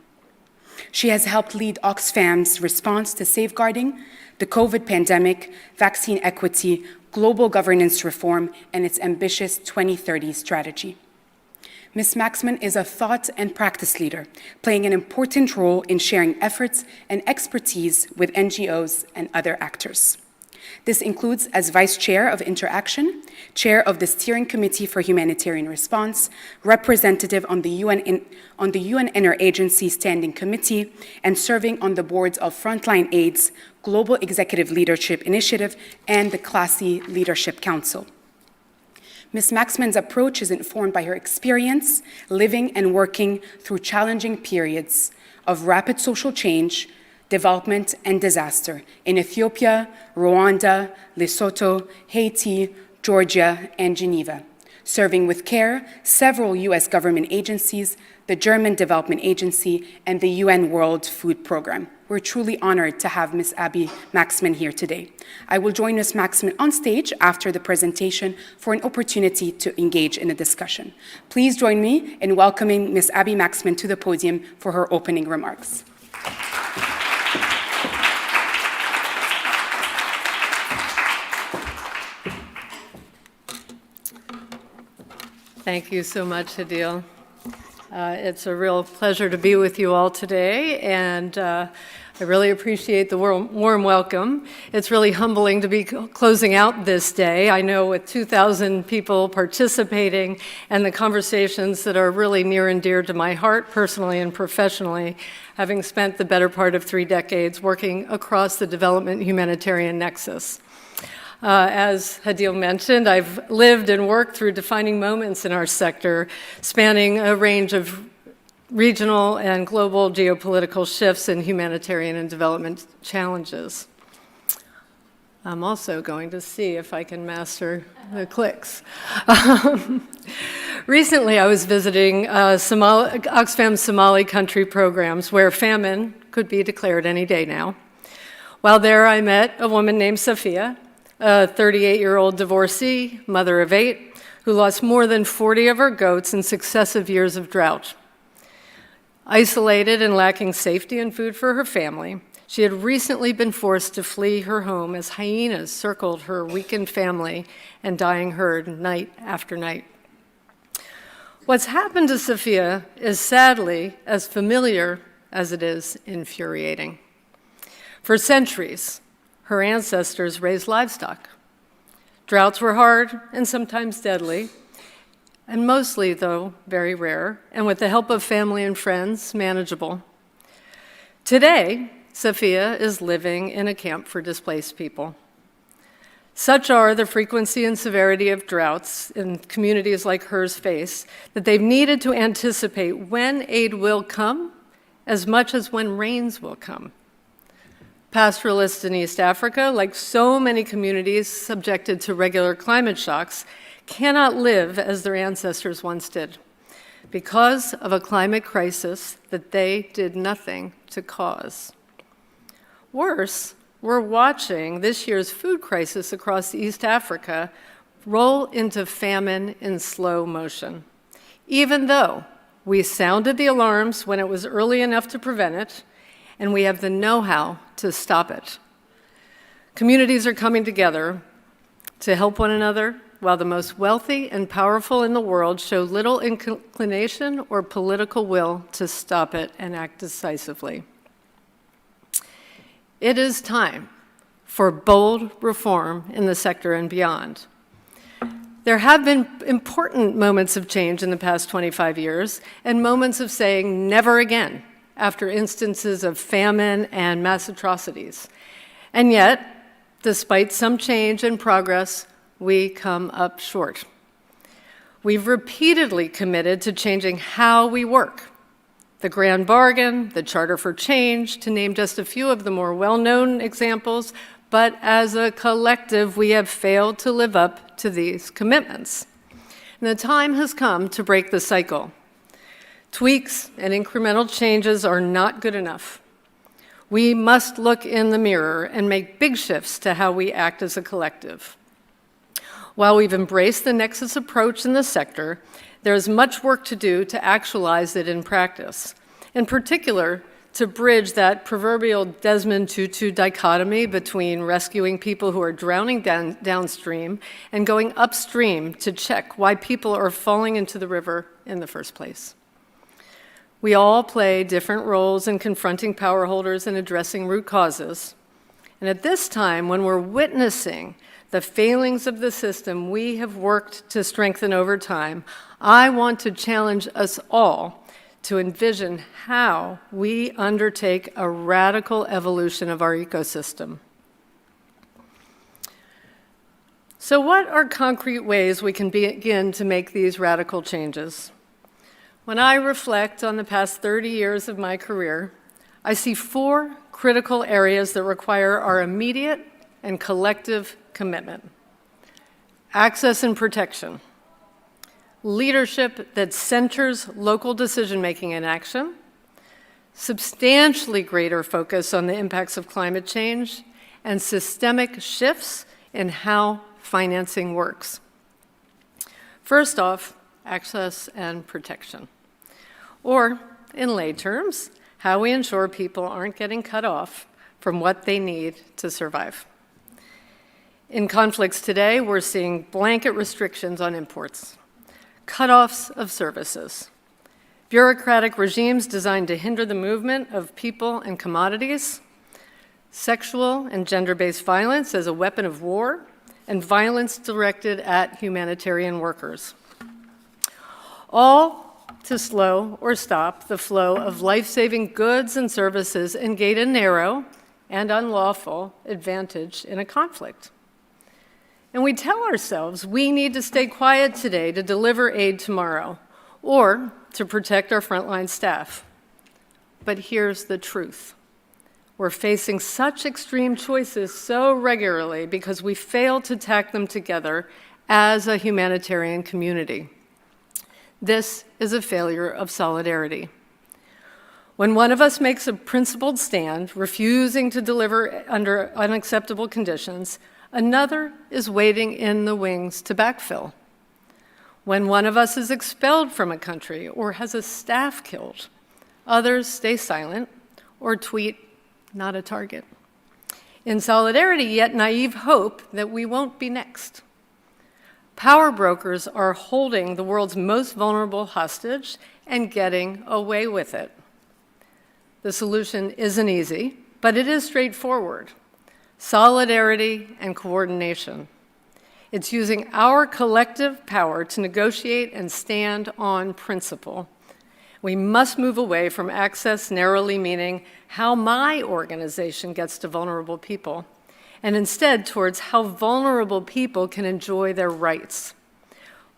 She has helped lead Oxfam's response to safeguarding the COVID pandemic, vaccine equity, global governance reform, and its ambitious 2030 strategy. Ms. Maxman is a thought and practice leader, playing an important role in sharing efforts and expertise with NGOs and other actors. This includes as Vice Chair of Interaction, Chair of the Steering Committee for Humanitarian Response, Representative on the UN Interagency Standing Committee, and serving on the boards of Frontline Aid's Global Executive Leadership Initiative and the Classy Leadership Council. Ms. Maxman's approach is informed by her experience living and working through challenging periods of rapid social change, development, and disaster in Ethiopia, Rwanda, Lesotho, Haiti, Georgia, and Geneva, serving with care several U.S. government agencies, the German Development Agency, and the UN World Food Program. We're truly honored to have Ms. Abby Maxman here today. I will join Ms. Maxman on stage after the presentation for an opportunity to engage in a discussion. Please join me in welcoming Ms. Abby Maxman to the podium for her opening remarks. Thank you so much, Hadil. It's a real pleasure to be with you all today, and I really appreciate the warm welcome. It's really humbling to be closing out this day. I know with 2,000 people participating and the conversations that are really near and dear to my heart personally and professionally, having spent the better part of 3 decades working across the development humanitarian nexus. As Hadil mentioned, I've lived and worked through defining moments in our sector, spanning a range of regional and global geopolitical shifts in humanitarian and development challenges. I'm also going to see if I can master the clicks. Recently, I was visiting Oxfam Somali country programs where famine could be declared any day now. While there, I met a woman named Safia, a 38-year-old divorcee, mother of 8, who lost more than 40 of her goats in successive years of drought. Isolated and lacking safety and food for her family, she had recently been forced to flee her home as hyenas circled her weakened family and dying herd night after night. What's happened to Safia is sadly as familiar as it is infuriating. For centuries, her ancestors raised livestock. Droughts were hard and sometimes deadly, and mostly, though, very rare, and with the help of family and friends, manageable. Today, Safia is living in a camp for displaced people. Such are the frequency and severity of droughts in communities like hers face that they've needed to anticipate when aid will come as much as when rains will come. Pastoralists in East Africa, like so many communities subjected to regular climate shocks, cannot live as their ancestors once did because of a climate crisis that they did nothing to cause. Worse, we're watching this year's food crisis across East Africa roll into famine in slow motion, even though we sounded the alarms when it was early enough to prevent it, and we have the know-how to stop it. Communities are coming together to help one another, while the most wealthy and powerful in the world show little inclination or political will to stop it and act decisively. It is time for bold reform in the sector and beyond. There have been important moments of change in the past 25 years and moments of saying never again after instances of famine and mass atrocities. And yet, despite some change and progress, we come up short. We've repeatedly committed to changing how we work. The Grand Bargain, the Charter for Change, to name just a few of the more well-known examples, but as a collective, we have failed to live up to these commitments. And the time has come to break the cycle. Tweaks and incremental changes are not good enough. We must look in the mirror and make big shifts to how we act as a collective. While we've embraced the nexus approach in the sector, there is much work to do to actualize it in practice. In particular, to bridge that proverbial Desmond Tutu dichotomy between rescuing people who are drowning downstream and going upstream to check why people are falling into the river in the first place. We all play different roles in confronting power holders and addressing root causes. And at this time, when we're witnessing the failings of the system we have worked to strengthen over time, I want to challenge us all to envision how we undertake a radical evolution of our ecosystem. So what are concrete ways we can begin to make these radical changes? When I reflect on the past 30 years of my career, I see 4 critical areas that require our immediate and collective commitment. Access and protection. Leadership that centers local decision-making and action. Substantially greater focus on the impacts of climate change. And systemic shifts in how financing works. First off, access and protection. Or, in lay terms, how we ensure people aren't getting cut off from what they need to survive. In conflicts today, we're seeing blanket restrictions on imports, cutoffs of services, bureaucratic regimes designed to hinder the movement of people and commodities, sexual and gender-based violence as a weapon of war, and violence directed at humanitarian workers. All to slow or stop the flow of life-saving goods and services and gain a narrow and unlawful advantage in a conflict. And we tell ourselves we need to stay quiet today to deliver aid tomorrow, or to protect our frontline staff. But here's the truth. We're facing such extreme choices so regularly because we fail to tack them together as a humanitarian community. This is a failure of solidarity. When one of us makes a principled stand, refusing to deliver under unacceptable conditions, another is waiting in the wings to backfill. When one of us is expelled from a country or has a staff killed, others stay silent or tweet, "Not a target." In solidarity, yet naive hope that we won't be next. Power brokers are holding the world's most vulnerable hostage and getting away with it. The solution isn't easy, but it is straightforward. Solidarity and coordination. It's using our collective power to negotiate and stand on principle. We must move away from access narrowly meaning how my organization gets to vulnerable people, and instead towards how vulnerable people can enjoy their rights.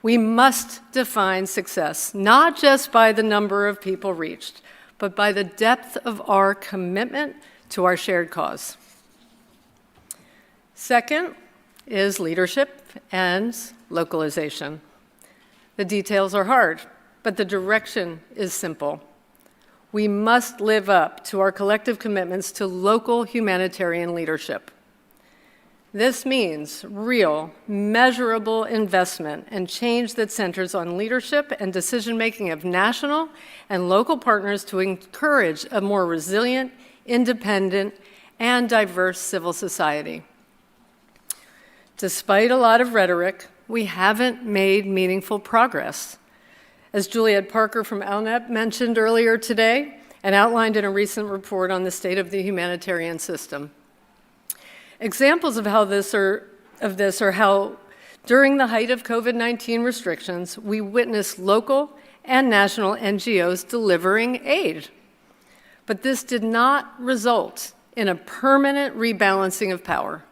We must define success, not just by the number of people reached, but by the depth of our commitment to our shared cause. Second is leadership and localization. The details are hard, but the direction is simple. We must live up to our collective commitments to local humanitarian leadership. This means real, measurable investment and change that centers on leadership and decision-making of national and local partners to encourage a more resilient, independent, and diverse civil society. Despite a lot of rhetoric, we haven't made meaningful progress. As Juliet Parker from ALNEP mentioned earlier today and outlined in a recent report on the state of the humanitarian system. Examples of this are how, during the height of COVID-19 restrictions, we witnessed local and national NGOs delivering aid. But this did not result in a permanent rebalancing of power.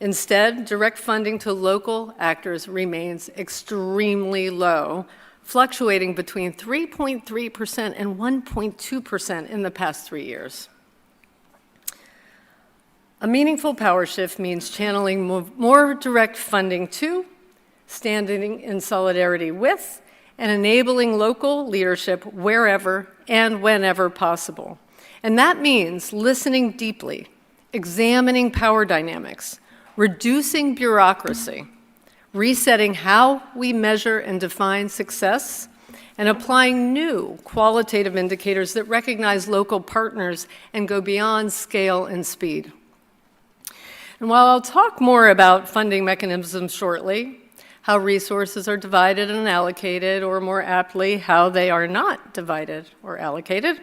Instead, direct funding to local actors remains extremely low, fluctuating between 3.3% and 1.2% in the past 3 years. A meaningful power shift means channeling more direct funding to, standing in solidarity with, and enabling local leadership wherever and whenever possible. And that means listening deeply, examining power dynamics, reducing bureaucracy, resetting how we measure and define success, and applying new qualitative indicators that recognize local partners and go beyond scale and speed. And while I'll talk more about funding mechanisms shortly, how resources are divided and allocated, or more aptly, how they are not divided or allocated,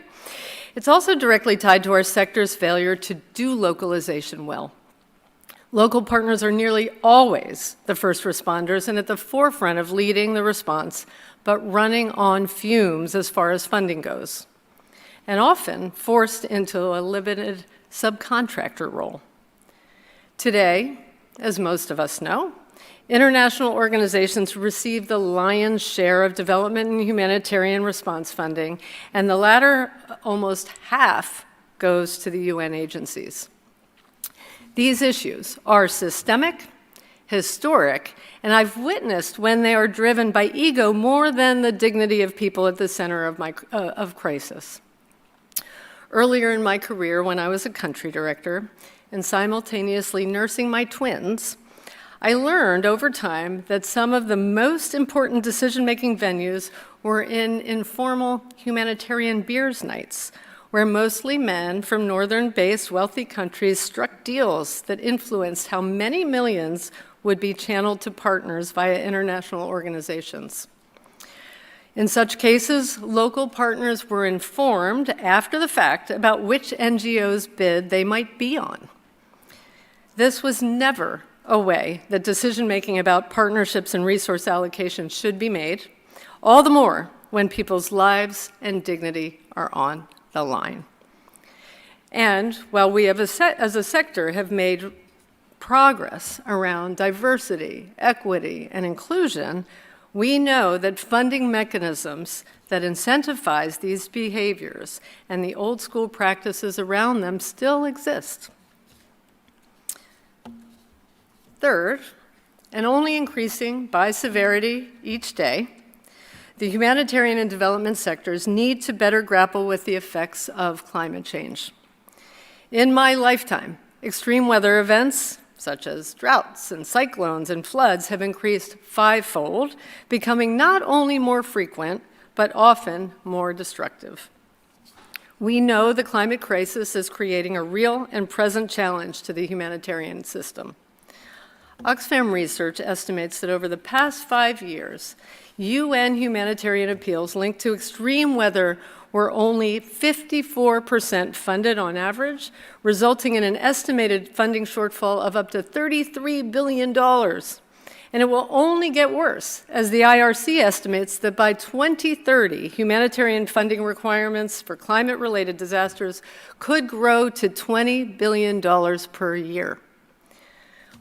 it's also directly tied to our sector's failure to do localization well. Local partners are nearly always the first responders and at the forefront of leading the response, but running on fumes as far as funding goes, and often forced into a limited subcontractor role. Today, as most of us know, international organizations receive the lion's share of development and humanitarian response funding, and the latter, almost half, goes to the UN agencies. These issues are systemic, historic, and I've witnessed when they are driven by ego more than the dignity of people at the center of crisis. Earlier in my career, when I was a country director and simultaneously nursing my twins, I learned over time that some of the most important decision-making venues were in informal humanitarian beers nights, where mostly men from northern-based wealthy countries struck deals that influenced how many millions would be channeled to partners via international organizations. In such cases, local partners were informed after the fact about which NGO's bid they might be on. This was never a way that decision-making about partnerships and resource allocation should be made, all the more when people's lives and dignity are on the line. And while we as a sector have made progress around diversity, equity, and inclusion, we know that funding mechanisms that incentivize these behaviors and the old school practices around them still exist. Third, and only increasing by severity each day, the humanitarian and development sectors need to better grapple with the effects of climate change. In my lifetime, extreme weather events, such as droughts and cyclones and floods, have increased fivefold, becoming not only more frequent, but often more destructive. We know the climate crisis is creating a real and present challenge to the humanitarian system. Oxfam research estimates that over the past 5 years, UN humanitarian appeals linked to extreme weather were only 54% funded on average, resulting in an estimated funding shortfall of up to $33 billion. And it will only get worse, as the IRC estimates that by 2030, humanitarian funding requirements for climate-related disasters could grow to $20 billion per year.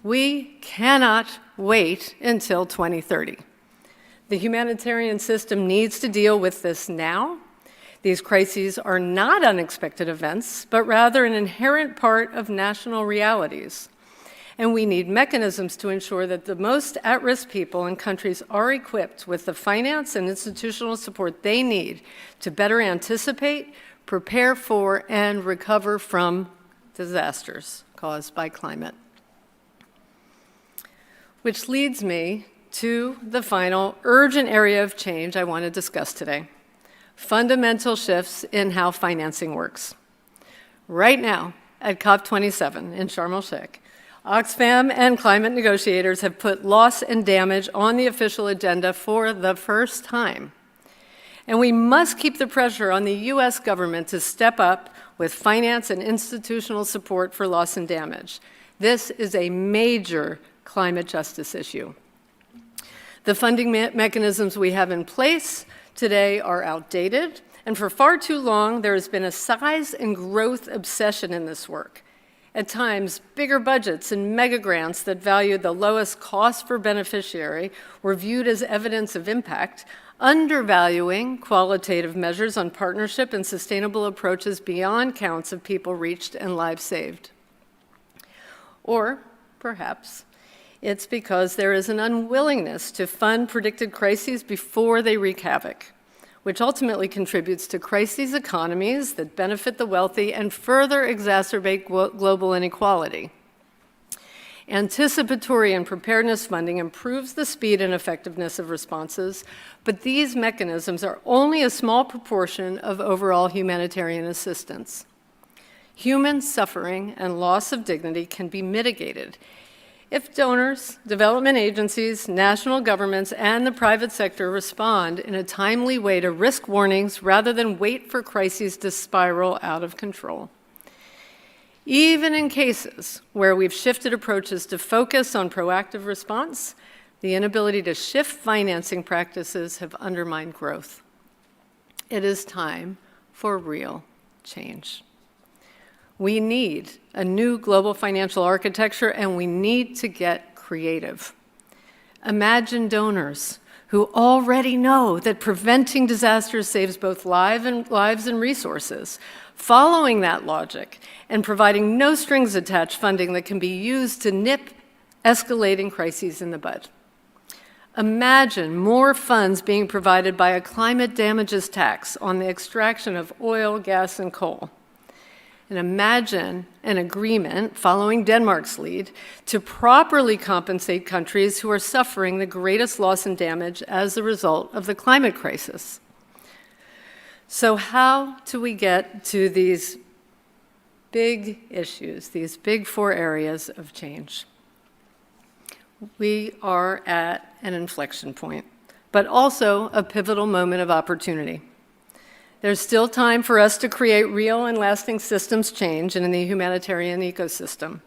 We cannot wait until 2030. The humanitarian system needs to deal with this now. These crises are not unexpected events, but rather an inherent part of national realities. And we need mechanisms to ensure that the most at-risk people in countries are equipped with the finance and institutional support they need to better anticipate, prepare for, and recover from disasters caused by climate. Which leads me to the final urgent area of change I want to discuss today: fundamental shifts in how financing works. Right now, at COP27 in Sharm el-Sheikh, Oxfam and climate negotiators have put loss and damage on the official agenda for the first time. And we must keep the pressure on the US government to step up with finance and institutional support for loss and damage. This is a major climate justice issue. The funding mechanisms we have in place today are outdated, and for far too long, there has been a size and growth obsession in this work. At times, bigger budgets and mega grants that valued the lowest cost per beneficiary were viewed as evidence of impact, undervaluing qualitative measures on partnership and sustainable approaches beyond counts of people reached and lives saved. Or perhaps it's because there is an unwillingness to fund predicted crises before they wreak havoc, which ultimately contributes to crises economies that benefit the wealthy and further exacerbate global inequality. Anticipatory and preparedness funding improves the speed and effectiveness of responses, but these mechanisms are only a small proportion of overall humanitarian assistance. Human suffering and loss of dignity can be mitigated if donors, development agencies, national governments, and the private sector respond in a timely way to risk warnings rather than wait for crises to spiral out of control. Even in cases where we've shifted approaches to focus on proactive response, the inability to shift financing practices have undermined growth. It is time for real change. We need a new global financial architecture, and we need to get creative. Imagine donors who already know that preventing disasters saves both lives and resources, following that logic and providing no strings attached funding that can be used to nip escalating crises in the bud. Imagine more funds being provided by a climate damages tax on the extraction of oil, gas, and coal. And imagine an agreement, following Denmark's lead, to properly compensate countries who are suffering the greatest loss and damage as a result of the climate crisis. So how do we get to these big issues, these big 4 areas of change? We are at an inflection point. but also a pivotal moment of opportunity. There's still time for us to create real and lasting systems change in the humanitarian ecosystem.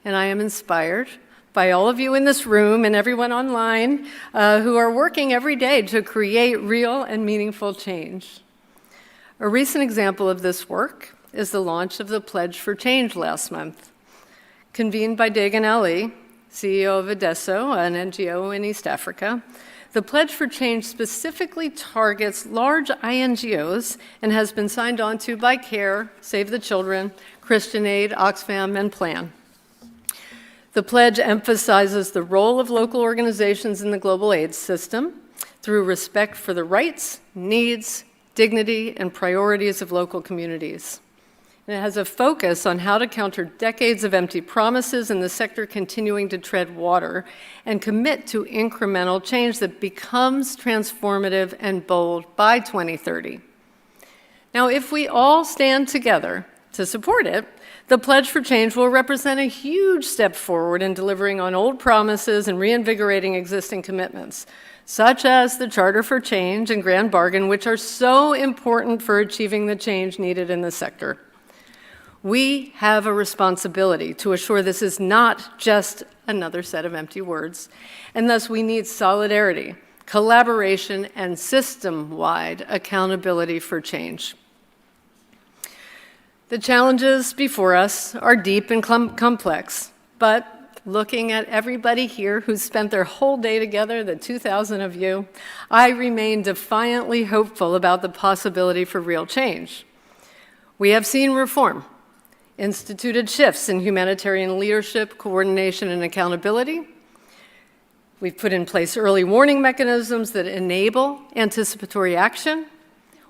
And I am inspired by all of you in this room and everyone online who are working every day to create real and meaningful change. A recent example of this work is the launch of the Pledge for Change last month. Convened by Dagan Ali, CEO of Adesso, an NGO in East Africa, the Pledge for Change specifically targets large INGOs and has been signed on to by CARE, Save the Children, Christian Aid, Oxfam, and Plan. The pledge emphasizes the role of local organizations in the global aid system through respect for the rights, needs, dignity, and priorities of local communities. And it has a focus on how to counter decades of empty promises and the sector continuing to tread water and commit to incremental change that becomes transformative and bold by 2030. Now, if we all stand together to support it, the Pledge for Change will represent a huge step forward in delivering on old promises and reinvigorating existing commitments, such as the Charter for Change and Grand Bargain, which are so important for achieving the change needed in the sector. We have a responsibility to assure this is not just another set of empty words, and thus we need solidarity, collaboration, and system-wide accountability for change. The challenges before us are deep and complex, but looking at everybody here who's spent their whole day together, the 2,000 of you, I remain defiantly hopeful about the possibility for real change. We have seen reform, instituted shifts in humanitarian leadership, coordination, and accountability. We've put in place early warning mechanisms that enable anticipatory action.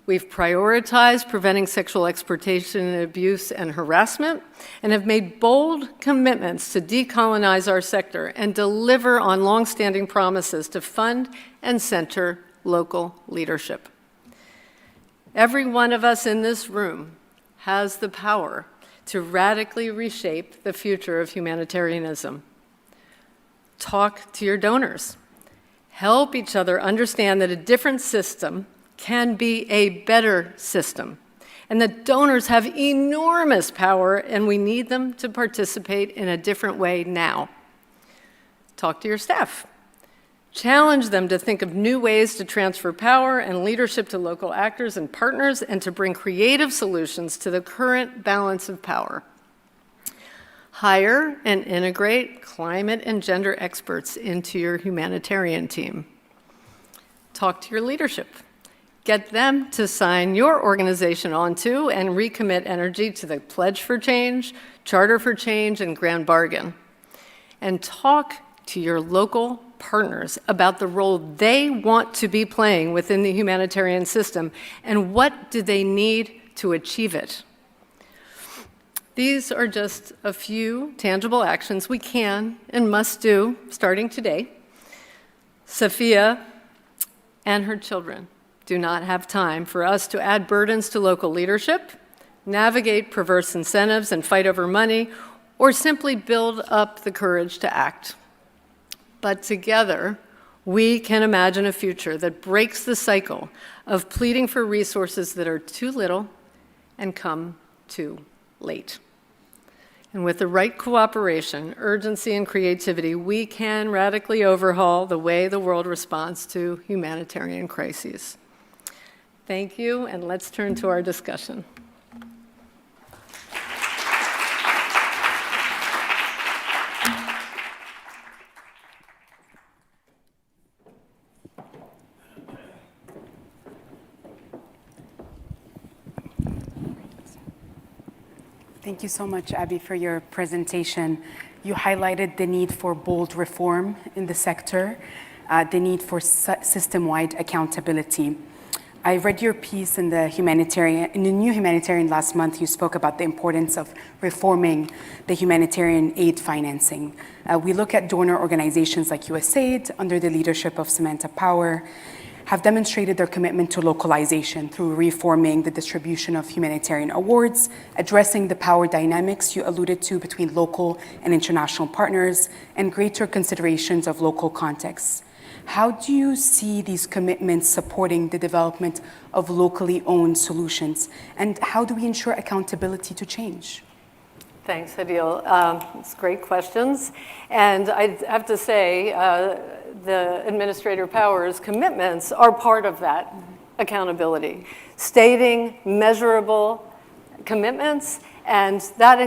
We've prioritized preventing sexual exploitation and abuse and harassment, and have made bold commitments to decolonize our sector and deliver on longstanding promises to fund and center local leadership. Every one of us in this room has the power to radically reshape the future of humanitarianism. Talk to your donors. Help each other understand that a different system can be a better system, and that donors have enormous power, and we need them to participate in a different way now. Talk to your staff. Challenge them to think of new ways to transfer power and leadership to local actors and partners, and to bring creative solutions to the current balance of power. Hire and integrate climate and gender experts into your humanitarian team. Talk to your leadership. Get them to sign your organization onto and recommit energy to the Pledge for Change, Charter for Change, and Grand Bargain. And talk to your local partners about the role they want to be playing within the humanitarian system and what do they need to achieve it. These are just a few tangible actions we can and must do starting today. Sophia and her children do not have time for us to add burdens to local leadership, navigate perverse incentives and fight over money, or simply build up the courage to act. But together, we can imagine a future that breaks the cycle of pleading for resources that are too little and come too late. And with the right cooperation, urgency, and creativity, we can radically overhaul the way the world responds to humanitarian crises. Thank you, and let's turn to our discussion. Thank you so much, Abby, for your presentation. You highlighted the need for bold reform in the sector, the need for system-wide accountability. I read your piece in the New Humanitarian last month. You spoke about the importance of reforming the humanitarian aid financing. We look at donor organizations like USAID, under the leadership of Samantha Power, have demonstrated their commitment to localization through reforming the distribution of humanitarian awards, addressing the power dynamics you alluded to between local and international partners, and greater considerations of local contexts. How do you see these commitments supporting the development of locally owned solutions? And how do we ensure accountability to change? Thanks, Adil. It's great questions. And I have to say, the Administrator Powers' commitments are part of that accountability. Stating measurable commitments, and that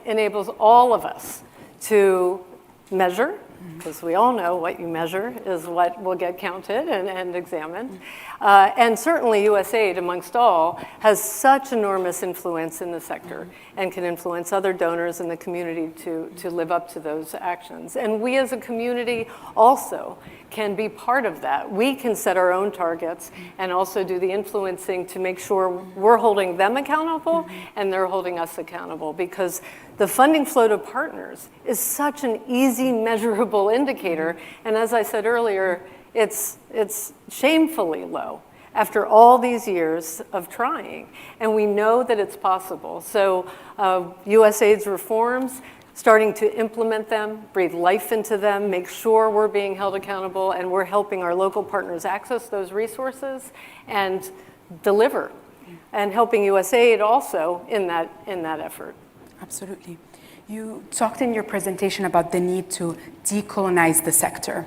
enables all of us to measure, because we all know what you measure is what will get counted and examined. And certainly USAID, amongst all, has such enormous influence in the sector and can influence other donors in the community to live up to those actions. And we as a community also can be part of that. We can set our own targets and also do the influencing to make sure we're holding them accountable and they're holding us accountable, because the funding flow to partners is such an easy, measurable indicator. And as I said earlier, it's shamefully low after all these years of trying. And we know that it's possible. So USAID's reforms, starting to implement them, breathe life into them, make sure we're being held accountable and we're helping our local partners access those resources and deliver, and helping USAID also in that effort. Absolutely. You talked in your presentation about the need to decolonize the sector.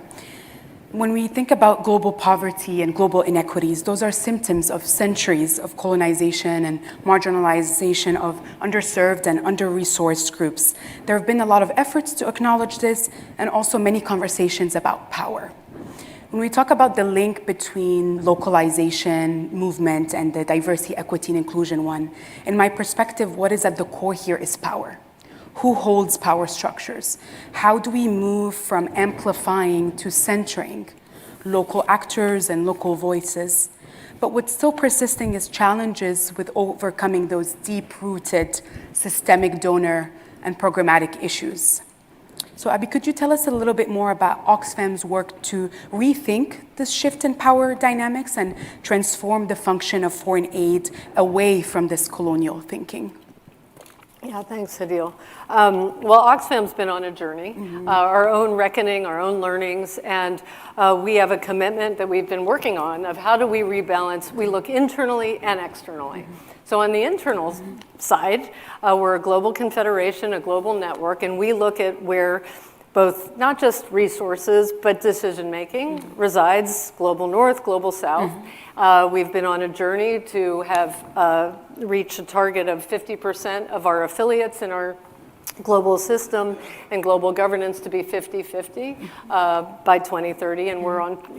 When we think about global poverty and global inequities, those are symptoms of centuries of colonization and marginalization of underserved and under-resourced groups. There have been a lot of efforts to acknowledge this, and also many conversations about power. When we talk about the link between localization movement and the diversity, equity, and inclusion one, in my perspective, what is at the core here is power. Who holds power structures? How do we move from amplifying to centering local actors and local voices? But what's still persisting is challenges with overcoming those deep-rooted systemic donor and programmatic issues. So Abby, could you tell us a little bit more about Oxfam's work to rethink this shift in power dynamics and transform the function of foreign aid away from this colonial thinking? Yeah, thanks, Adil. Well, Oxfam's been on a journey, our own reckoning, our own learnings, and we have a commitment that we've been working on of how do we rebalance. We look internally and externally. So on the internal side, we're a global confederation, a global network, and we look at where both not just resources, but decision-making resides, global north, global south. We've been on a journey to have reached a target of 50% of our affiliates in our global system and global governance to be 50-50 by 2030, and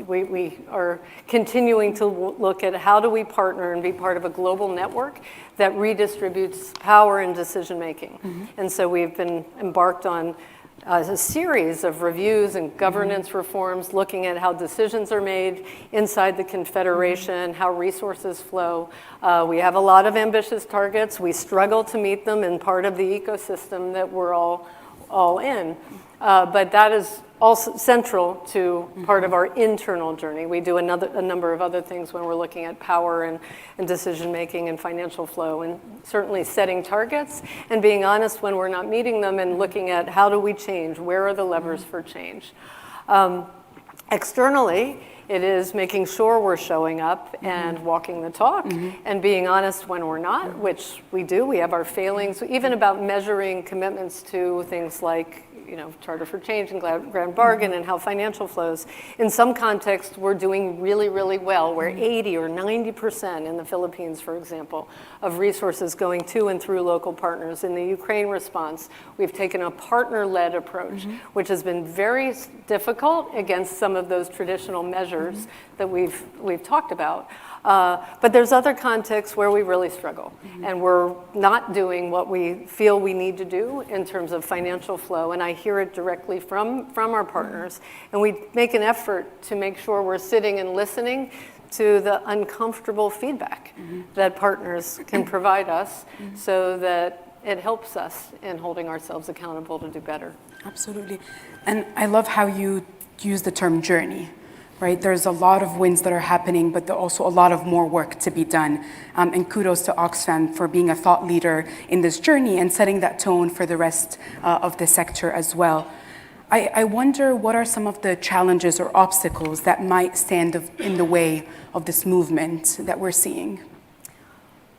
we are continuing to look at how do we partner and be part of a global network that redistributes power and decision-making. And so we've been embarked on a series of reviews and governance reforms looking at how decisions are made inside the Confederation, how resources flow. We have a lot of ambitious targets. We struggle to meet them in part of the ecosystem that we're all in. But that is also central to part of our internal journey. We do a number of other things when we're looking at power and decision-making and financial flow, and certainly setting targets and being honest when we're not meeting them and looking at how do we change, where are the levers for change. Externally, it is making sure we're showing up and walking the talk and being honest when we're not, which we do. We have our failings, even about measuring commitments to things like Charter for Change and Grand Bargain and how financial flows. In some contexts, we're doing really, really well. We're 80 or 90% in the Philippines, for example, of resources going to and through local partners. In the Ukraine response, we've taken a partner-led approach, which has been very difficult against some of those traditional measures that we've talked about. But there's other contexts where we really struggle, and we're not doing what we feel we need to do in terms of financial flow, and I hear it directly from our partners, and we make an effort to make sure we're sitting and listening to the uncomfortable feedback that partners can provide us so that it helps us in holding ourselves accountable to do better. Absolutely. And I love how you use the term journey. Right, there's a lot of wins that are happening, but there's also a lot of more work to be done. And kudos to Oxfam for being a thought leader in this journey and setting that tone for the rest of the sector as well. I wonder what are some of the challenges or obstacles that might stand in the way of this movement that we're seeing?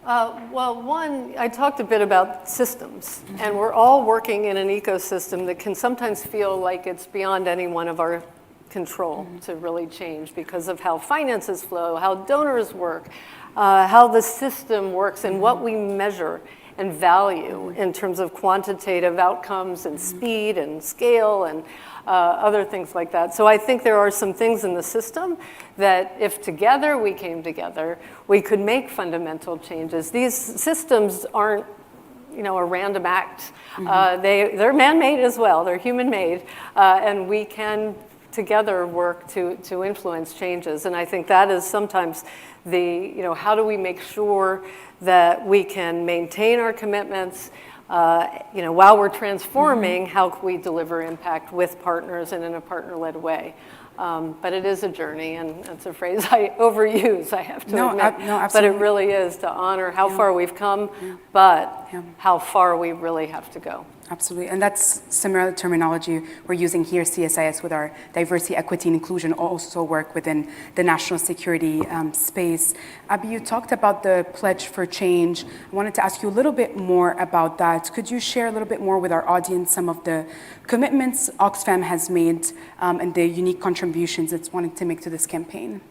Well, one, I talked a bit about systems, and we're all working in an ecosystem that can sometimes feel like it's beyond any one of our control to really change because of how finances flow, how donors work, how the system works, and what we measure and value in terms of quantitative outcomes and speed and scale and other things like that. So I think there are some things in the system that if together we came together, we could make fundamental changes. These systems aren't, a random act. They're man-made as well. They're human-made, and we can together work to influence changes. And I think that is sometimes how do we make sure that we can maintain our commitments, while we're transforming, how can we deliver impact with partners and in a partner-led way? But it is a journey, and it's a phrase I overuse, I have to admit. But it really is to honor how far we've come, but how far we really have to go. Absolutely, and that's similar terminology we're using here, CSIS, with our diversity, equity, and inclusion, also work within the national security space. Abby, you talked about the Pledge for Change. I wanted to ask you a little bit more about that. Could you share a little bit more with our audience some of the commitments Oxfam has made and the unique contributions it's wanting to make to this campaign?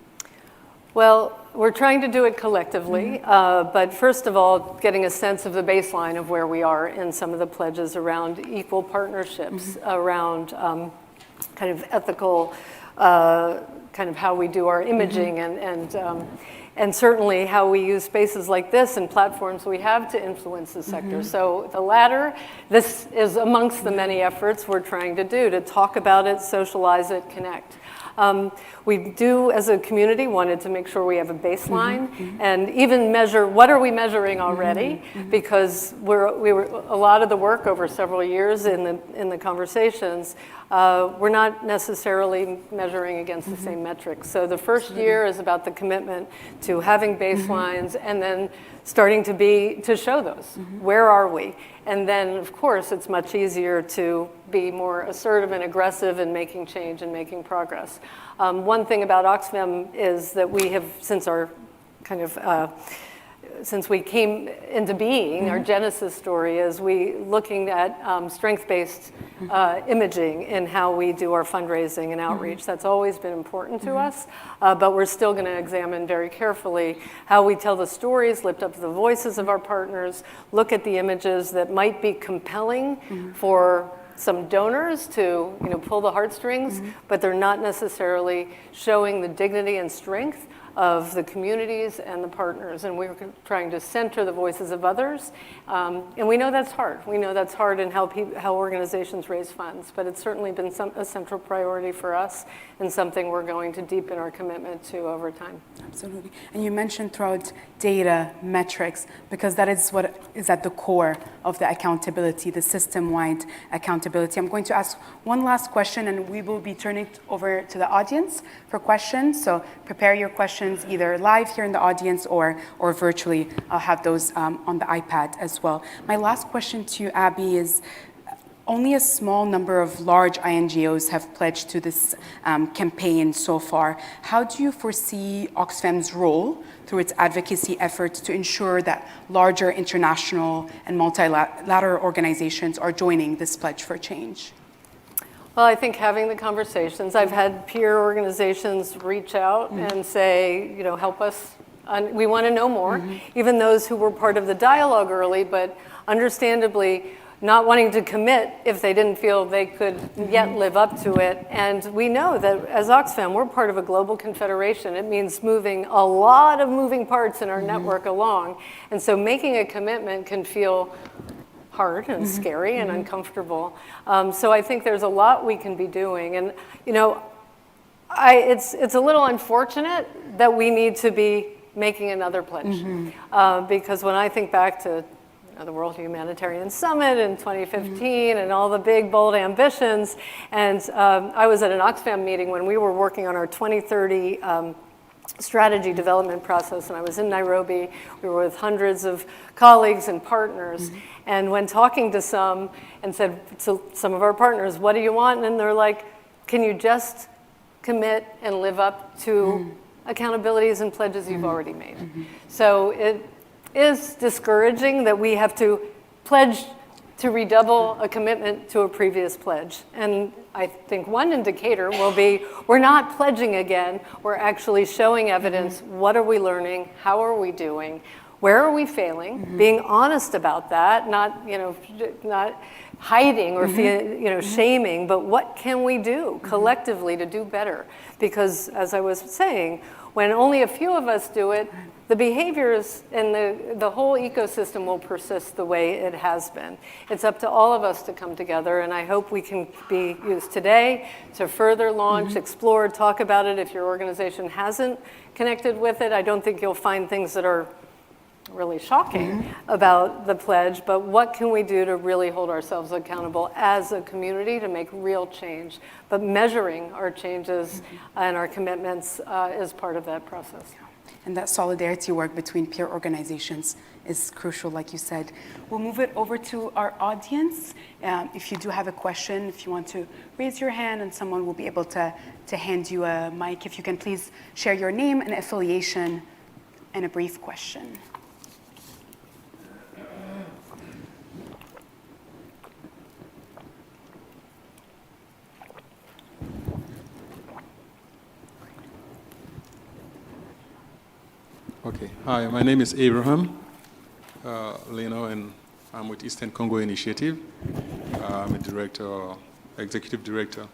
Well, we're trying to do it collectively, but first of all, getting a sense of the baseline of where we are in some of the pledges around equal partnerships, around kind of ethical, kind of how we do our imaging, and certainly how we use spaces like this and platforms we have to influence the sector. So the latter, this is amongst the many efforts we're trying to do to talk about it, socialize it, connect. We do, as a community, wanted to make sure we have a baseline and even measure what are we measuring already, because we were a lot of the work over several years in the conversations. We're not necessarily measuring against the same metrics. So the first year is about the commitment to having baselines and then starting to show those. Where are we? And then, of course, it's much easier to be more assertive and aggressive in making change and making progress. One thing about Oxfam is that we have, since we came into being, our genesis story is we looking at strength-based imaging in how we do our fundraising and outreach. That's always been important to us, but we're still going to examine very carefully how we tell the stories, lift up the voices of our partners, look at the images that might be compelling for some donors to pull the heartstrings, but they're not necessarily showing the dignity and strength of the communities and the partners, and we're trying to center the voices of others. And we know that's hard. We know that's hard in how organizations raise funds, but it's certainly been a central priority for us and something we're going to deepen our commitment to over time. Absolutely. And you mentioned throughout data, metrics, because that is what is at the core of the accountability, the system-wide accountability. I'm going to ask one last question, and we will be turning it over to the audience for questions. So prepare your questions either live here in the audience or virtually. I'll have those on the iPad as well. My last question to you, Abby, is only a small number of large INGOs have pledged to this campaign so far. How do you foresee Oxfam's role through its advocacy efforts to ensure that larger international and multilateral organizations are joining this pledge for change? Well, I think having the conversations, I've had peer organizations reach out and say, help us. We want to know more. Even those who were part of the dialogue early, but understandably not wanting to commit if they didn't feel they could yet live up to it. And we know that as Oxfam, we're part of a global confederation. It means moving a lot of moving parts in our network along. And so making a commitment can feel hard and scary and uncomfortable. So I think there's a lot we can be doing. And, it's a little unfortunate that we need to be making another pledge. Because when I think back to the World Humanitarian Summit in 2015 and all the big, bold ambitions. And I was at an Oxfam meeting when we were working on our 2030 strategy development process, and I was in Nairobi. We were with hundreds of colleagues and partners, and when talking to some and said to some of our partners, what do you want? And they're like, can you just commit and live up to accountabilities and pledges you've already made? So it is discouraging that we have to pledge to redouble a commitment to a previous pledge. And I think one indicator will be we're not pledging again, we're actually showing evidence. What are we learning? How are we doing? Where are we failing? Being honest about that, not hiding or shaming, but what can we do collectively to do better? Because as I was saying, when only a few of us do it, the behaviors and the whole ecosystem will persist the way it has been. It's up to all of us to come together, and I hope we can be used today to further launch, explore, talk about it. If your organization hasn't connected with it, I don't think you'll find things that are really shocking about the pledge, but what can we do to really hold ourselves accountable as a community to make real change? But measuring our changes and our commitments is part of that process. And that solidarity work between peer organizations is crucial, like you said. We'll move it over to our audience. If you do have a question, if you want to raise your hand and someone will be able to hand you a mic, if you can please share your name and affiliation and a brief question. Okay, hi, my name is Abraham Leno, and I'm with Eastern Congo Initiative. I'm a director, executive director.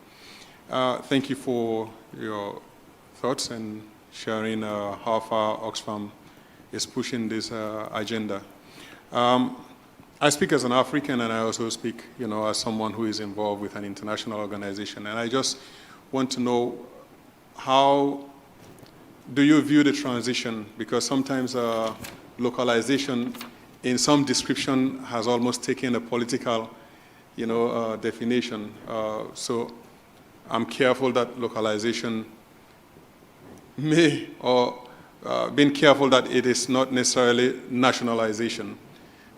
Thank you for your thoughts and sharing how far Oxfam is pushing this agenda. I speak as an African, and I also speak, as someone who is involved with an international organization. And I just want to know, how do you view the transition? Because sometimes localization in some description has almost taken a political, definition. So I'm careful that localization may, or being careful that it is not necessarily nationalization.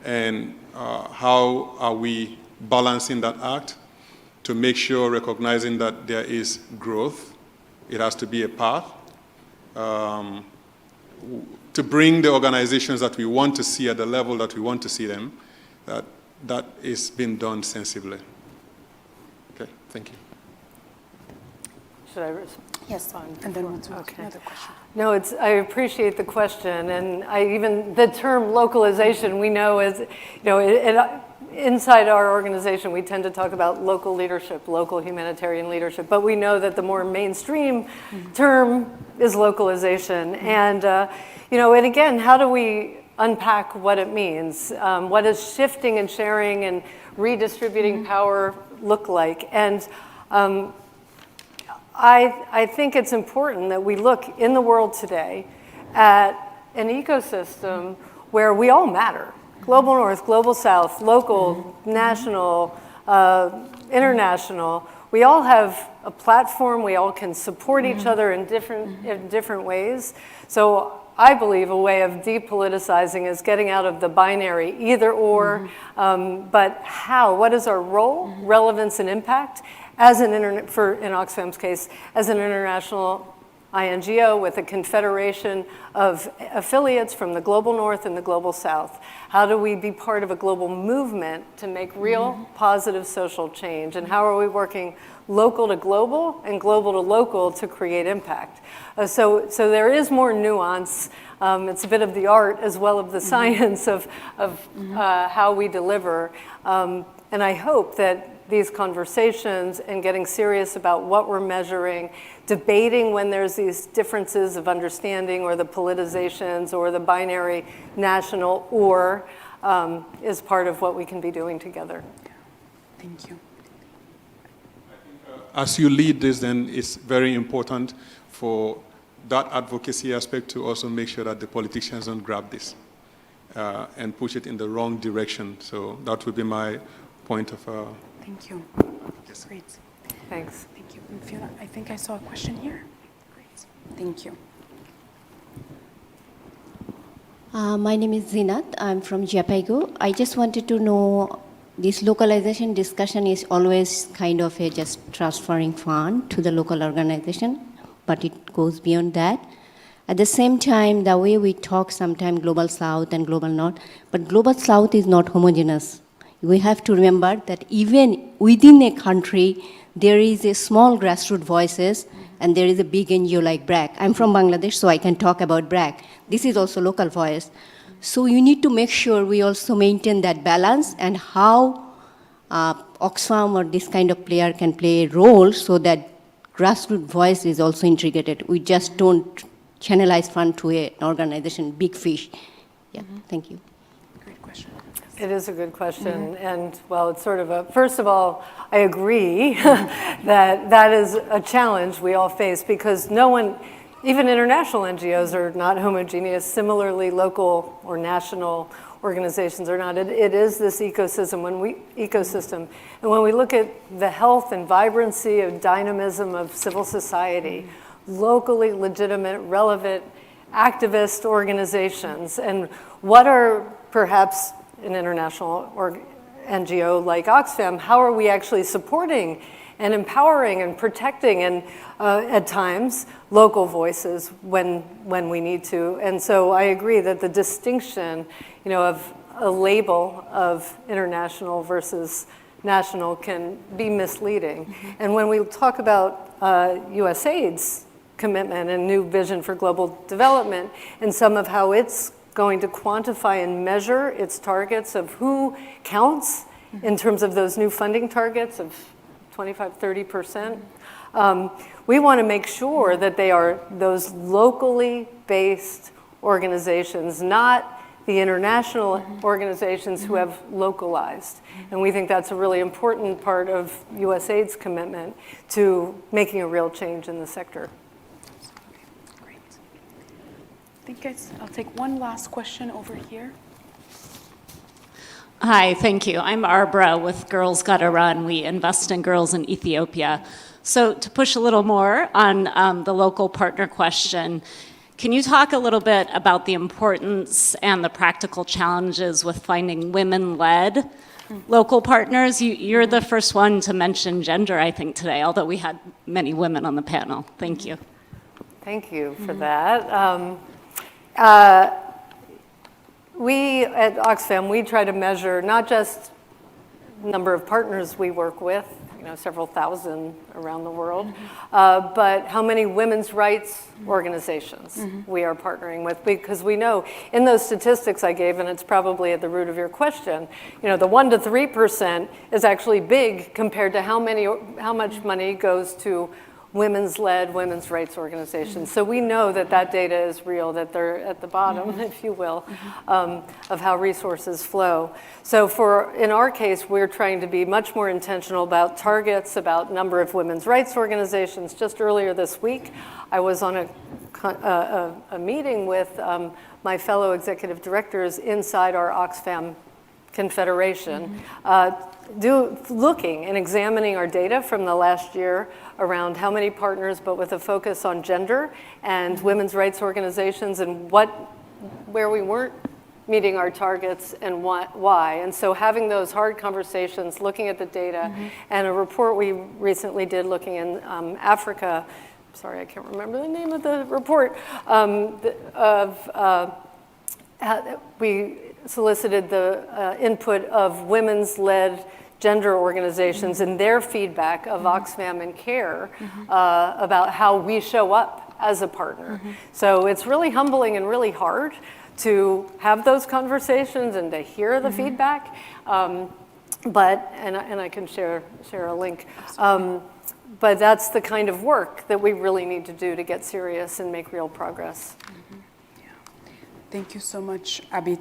And how are we balancing that act to make sure, recognizing that there is growth, it has to be a path, to bring the organizations that we want to see at the level that we want to see them, that is being done sensibly. Okay, thank you. Should I respond? Yes, and then we'll do another question. No, I appreciate the question, and even the term localization, we know is, inside our organization, we tend to talk about local leadership, local humanitarian leadership, but we know that the more mainstream term is localization. And, and again, how do we unpack what it means? What does shifting and sharing and redistributing power look like? And I think it's important that we look in the world today at an ecosystem where we all matter. Global North, Global South, local, national, international. We all have a platform. We all can support each other in different ways. So I believe a way of depoliticizing is getting out of the binary either or, but how? What is our role, relevance, and impact as in Oxfam's case, as an international INGO with a confederation of affiliates from the Global North and the Global South? How do we be part of a global movement to make real positive social change? And how are we working local to global and global to local to create impact? So there is more nuance. It's a bit of the art as well as the science of how we deliver. And I hope that these conversations and getting serious about what we're measuring, debating when there's these differences of understanding or the politizations or the binary national or is part of what we can be doing together. Thank you. As you lead this, then it's very important for that advocacy aspect to also make sure that the politicians don't grab this and push it in the wrong direction. So that would be my point of Thank you. Yes. Great. Thanks. Thank you. I think I saw a question here. Great. Thank you. My name is Zinat. I'm from Japaigo. I just wanted to know, this localization discussion is always kind of a just transferring fund to the local organization, but it goes beyond that. At the same time, the way we talk sometimes global south and global north, but global south is not homogeneous. We have to remember that even within a country, there is a small grassroots voices, and there is a big NGO like BRAC. I'm from Bangladesh, so I can talk about BRAC. This is also local voice. So you need to make sure we also maintain that balance, and how Oxfam or this kind of player can play a role so that grassroots voice is also integrated. We just don't channelize fund to an organization, big fish. Yeah, thank you. Great question. It is a good question, and well, it's sort of a, first of all, I agree that that is a challenge we all face, because no one, even international NGOs are not homogeneous. Similarly, local or national organizations are not. It is this ecosystem. And when we look at the health and vibrancy and dynamism of civil society, locally legitimate, relevant, activist organizations, and what are perhaps an international or NGO like Oxfam, how are we actually supporting and empowering and protecting, and at times local voices when we need to? And so I agree that the distinction, of a label of international versus national can be misleading. And when we talk about USAID's commitment and new vision for global development, and some of how it's going to quantify and measure its targets of who counts in terms of those new funding targets of 25, 30%. We want to make sure that they are those locally based organizations, not the international organizations who have localized. And we think that's a really important part of USAID's commitment to making a real change in the sector. I think I'll take one last question over here. Hi, thank you. I'm Arbra with Girls Gotta Run. We invest in girls in Ethiopia. So to push a little more on the local partner question, can you talk a little bit about the importance and the practical challenges with finding women-led local partners? You're the first one to mention gender, I think, today, although we had many women on the panel. Thank you. Thank you for that. We at Oxfam, we try to measure not just number of partners we work with, several thousand around the world, but how many women's rights organizations we are partnering with, because we know in those statistics I gave, and it's probably at the root of your question, the 1% to 3% is actually big compared to how much money goes to women's-led, women's rights organizations. So we know that that data is real, that they're at the bottom, if you will, of how resources flow. So in our case, we're trying to be much more intentional about targets, about number of women's rights organizations. Just earlier this week, I was on a meeting with my fellow executive directors inside our Oxfam Confederation, looking and examining our data from the last year around how many partners, but with a focus on gender and women's rights organizations, and where we weren't meeting our targets and why. And so having those hard conversations, looking at the data, and a report we recently did looking in Africa, sorry, I can't remember the name of the report, we solicited the input of women's-led gender organizations and their feedback of Oxfam and CARE about how we show up as a partner. So it's really humbling and really hard to have those conversations and to hear the feedback. But I can share a link. But that's the kind of work that we really need to do to get serious and make real progress. Thank you so much, Abby.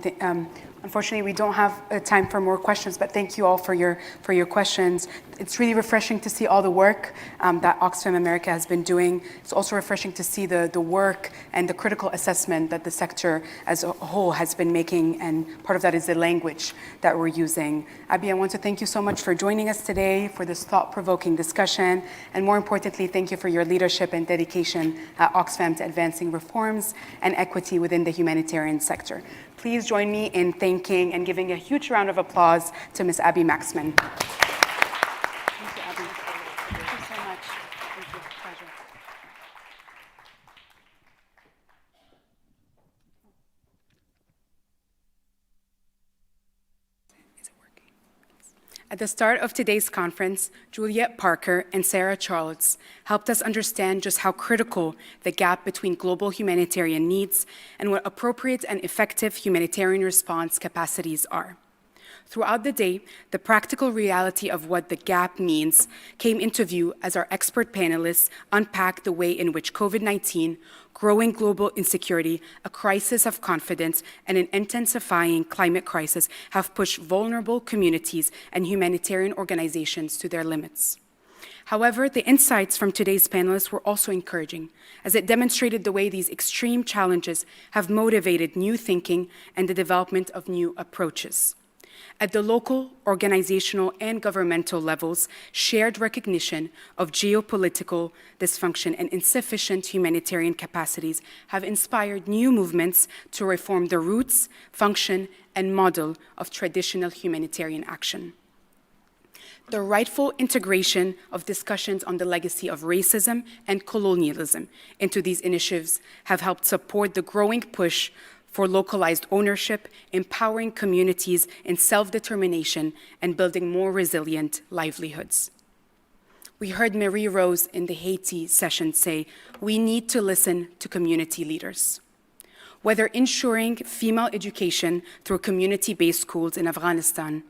Unfortunately, we don't have time for more questions, but thank you all for your questions. It's really refreshing to see all the work that Oxfam America has been doing. It's also refreshing to see the work and the critical assessment that the sector as a whole has been making, and part of that is the language that we're using. Abby, I want to thank you so much for joining us today for this thought-provoking discussion, and more importantly, thank you for your leadership and dedication at Oxfam to advancing reforms and equity within the humanitarian sector. Please join me in thanking and giving a huge round of applause to Ms. Abby Maxman. Thank you, Abby. Thank you so much. Thank you. Pleasure. Is it working? At the start of today's conference, Juliet Parker and Sarah Charles helped us understand just how critical the gap between global humanitarian needs and what appropriate and effective humanitarian response capacities are. Throughout the day, the practical reality of what the gap means came into view as our expert panelists unpacked the way in which COVID-19, growing global insecurity, a crisis of confidence, and an intensifying climate crisis have pushed vulnerable communities and humanitarian organizations to their limits. However, the insights from today's panelists were also encouraging, as it demonstrated the way these extreme challenges have motivated new thinking and the development of new approaches. At the local, organizational, and governmental levels, shared recognition of geopolitical dysfunction and insufficient humanitarian capacities have inspired new movements to reform the roots, function, and model of traditional humanitarian action. The rightful integration of discussions on the legacy of racism and colonialism into these initiatives have helped support the growing push for localized ownership, empowering communities in self-determination, and building more resilient livelihoods. We heard Marie Rose in the Haiti session say, we need to listen to community leaders. Whether ensuring female education through community-based schools in Afghanistan,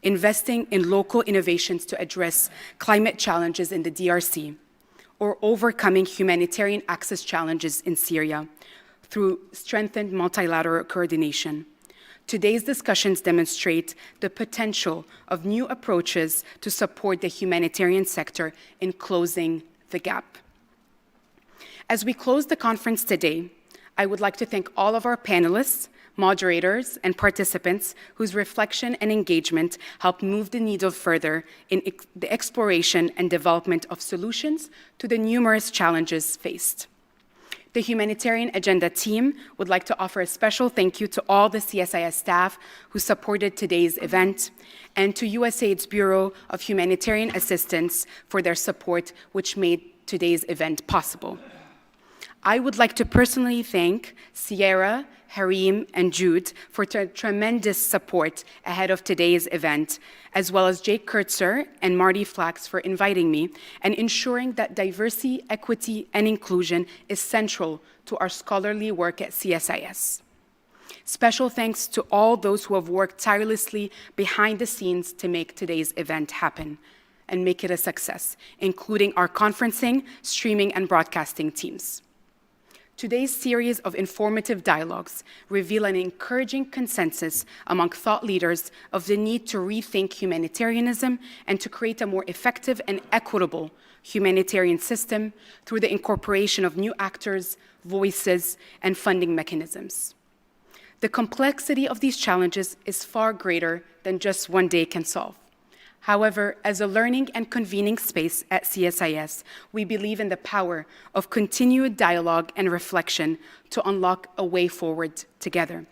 investing in local innovations to address climate challenges in the DRC, or overcoming humanitarian access challenges in Syria, through strengthened multilateral coordination. Today's discussions demonstrate the potential of new approaches to support the humanitarian sector in closing the gap. As we close the conference today, I would like to thank all of our panelists, moderators, and participants whose reflection and engagement helped move the needle further in the exploration and development of solutions to the numerous challenges faced. The Humanitarian Agenda team would like to offer a special thank you to all the CSIS staff who supported today's event, and to USAID's Bureau of Humanitarian Assistance for their support, which made today's event possible. I would like to personally thank Sierra, Harim, and Jude for tremendous support ahead of today's event, as well as Jake Kurtzer and Marty Flax for inviting me and ensuring that diversity, equity, and inclusion is central to our scholarly work at CSIS. Special thanks to all those who have worked tirelessly behind the scenes to make today's event happen and make it a success, including our conferencing, streaming, and broadcasting teams. Today's series of informative dialogues reveal an encouraging consensus among thought leaders of the need to rethink humanitarianism and to create a more effective and equitable humanitarian system through the incorporation of new actors, voices, and funding mechanisms. The complexity of these challenges is far greater than just one day can solve. However, as a learning and convening space at CSIS, we believe in the power of continued dialogue and reflection to unlock a way forward together.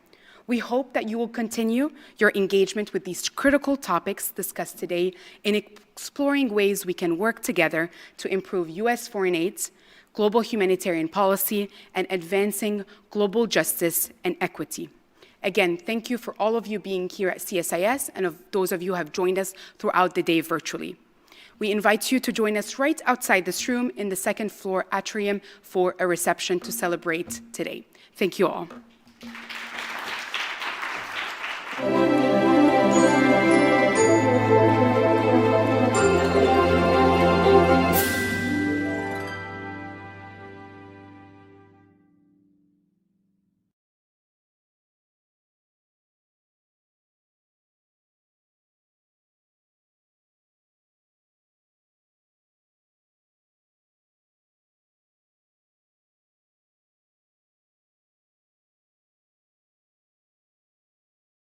We hope that you will continue your engagement with these critical topics discussed today in exploring ways we can work together to improve U.S. foreign aid, global humanitarian policy, and advancing global justice and equity. Again, thank you for all of you being here at CSIS and of those of you who have joined us throughout the day virtually. We invite you to join us right outside this room in the second floor atrium for a reception to celebrate today. Thank you all.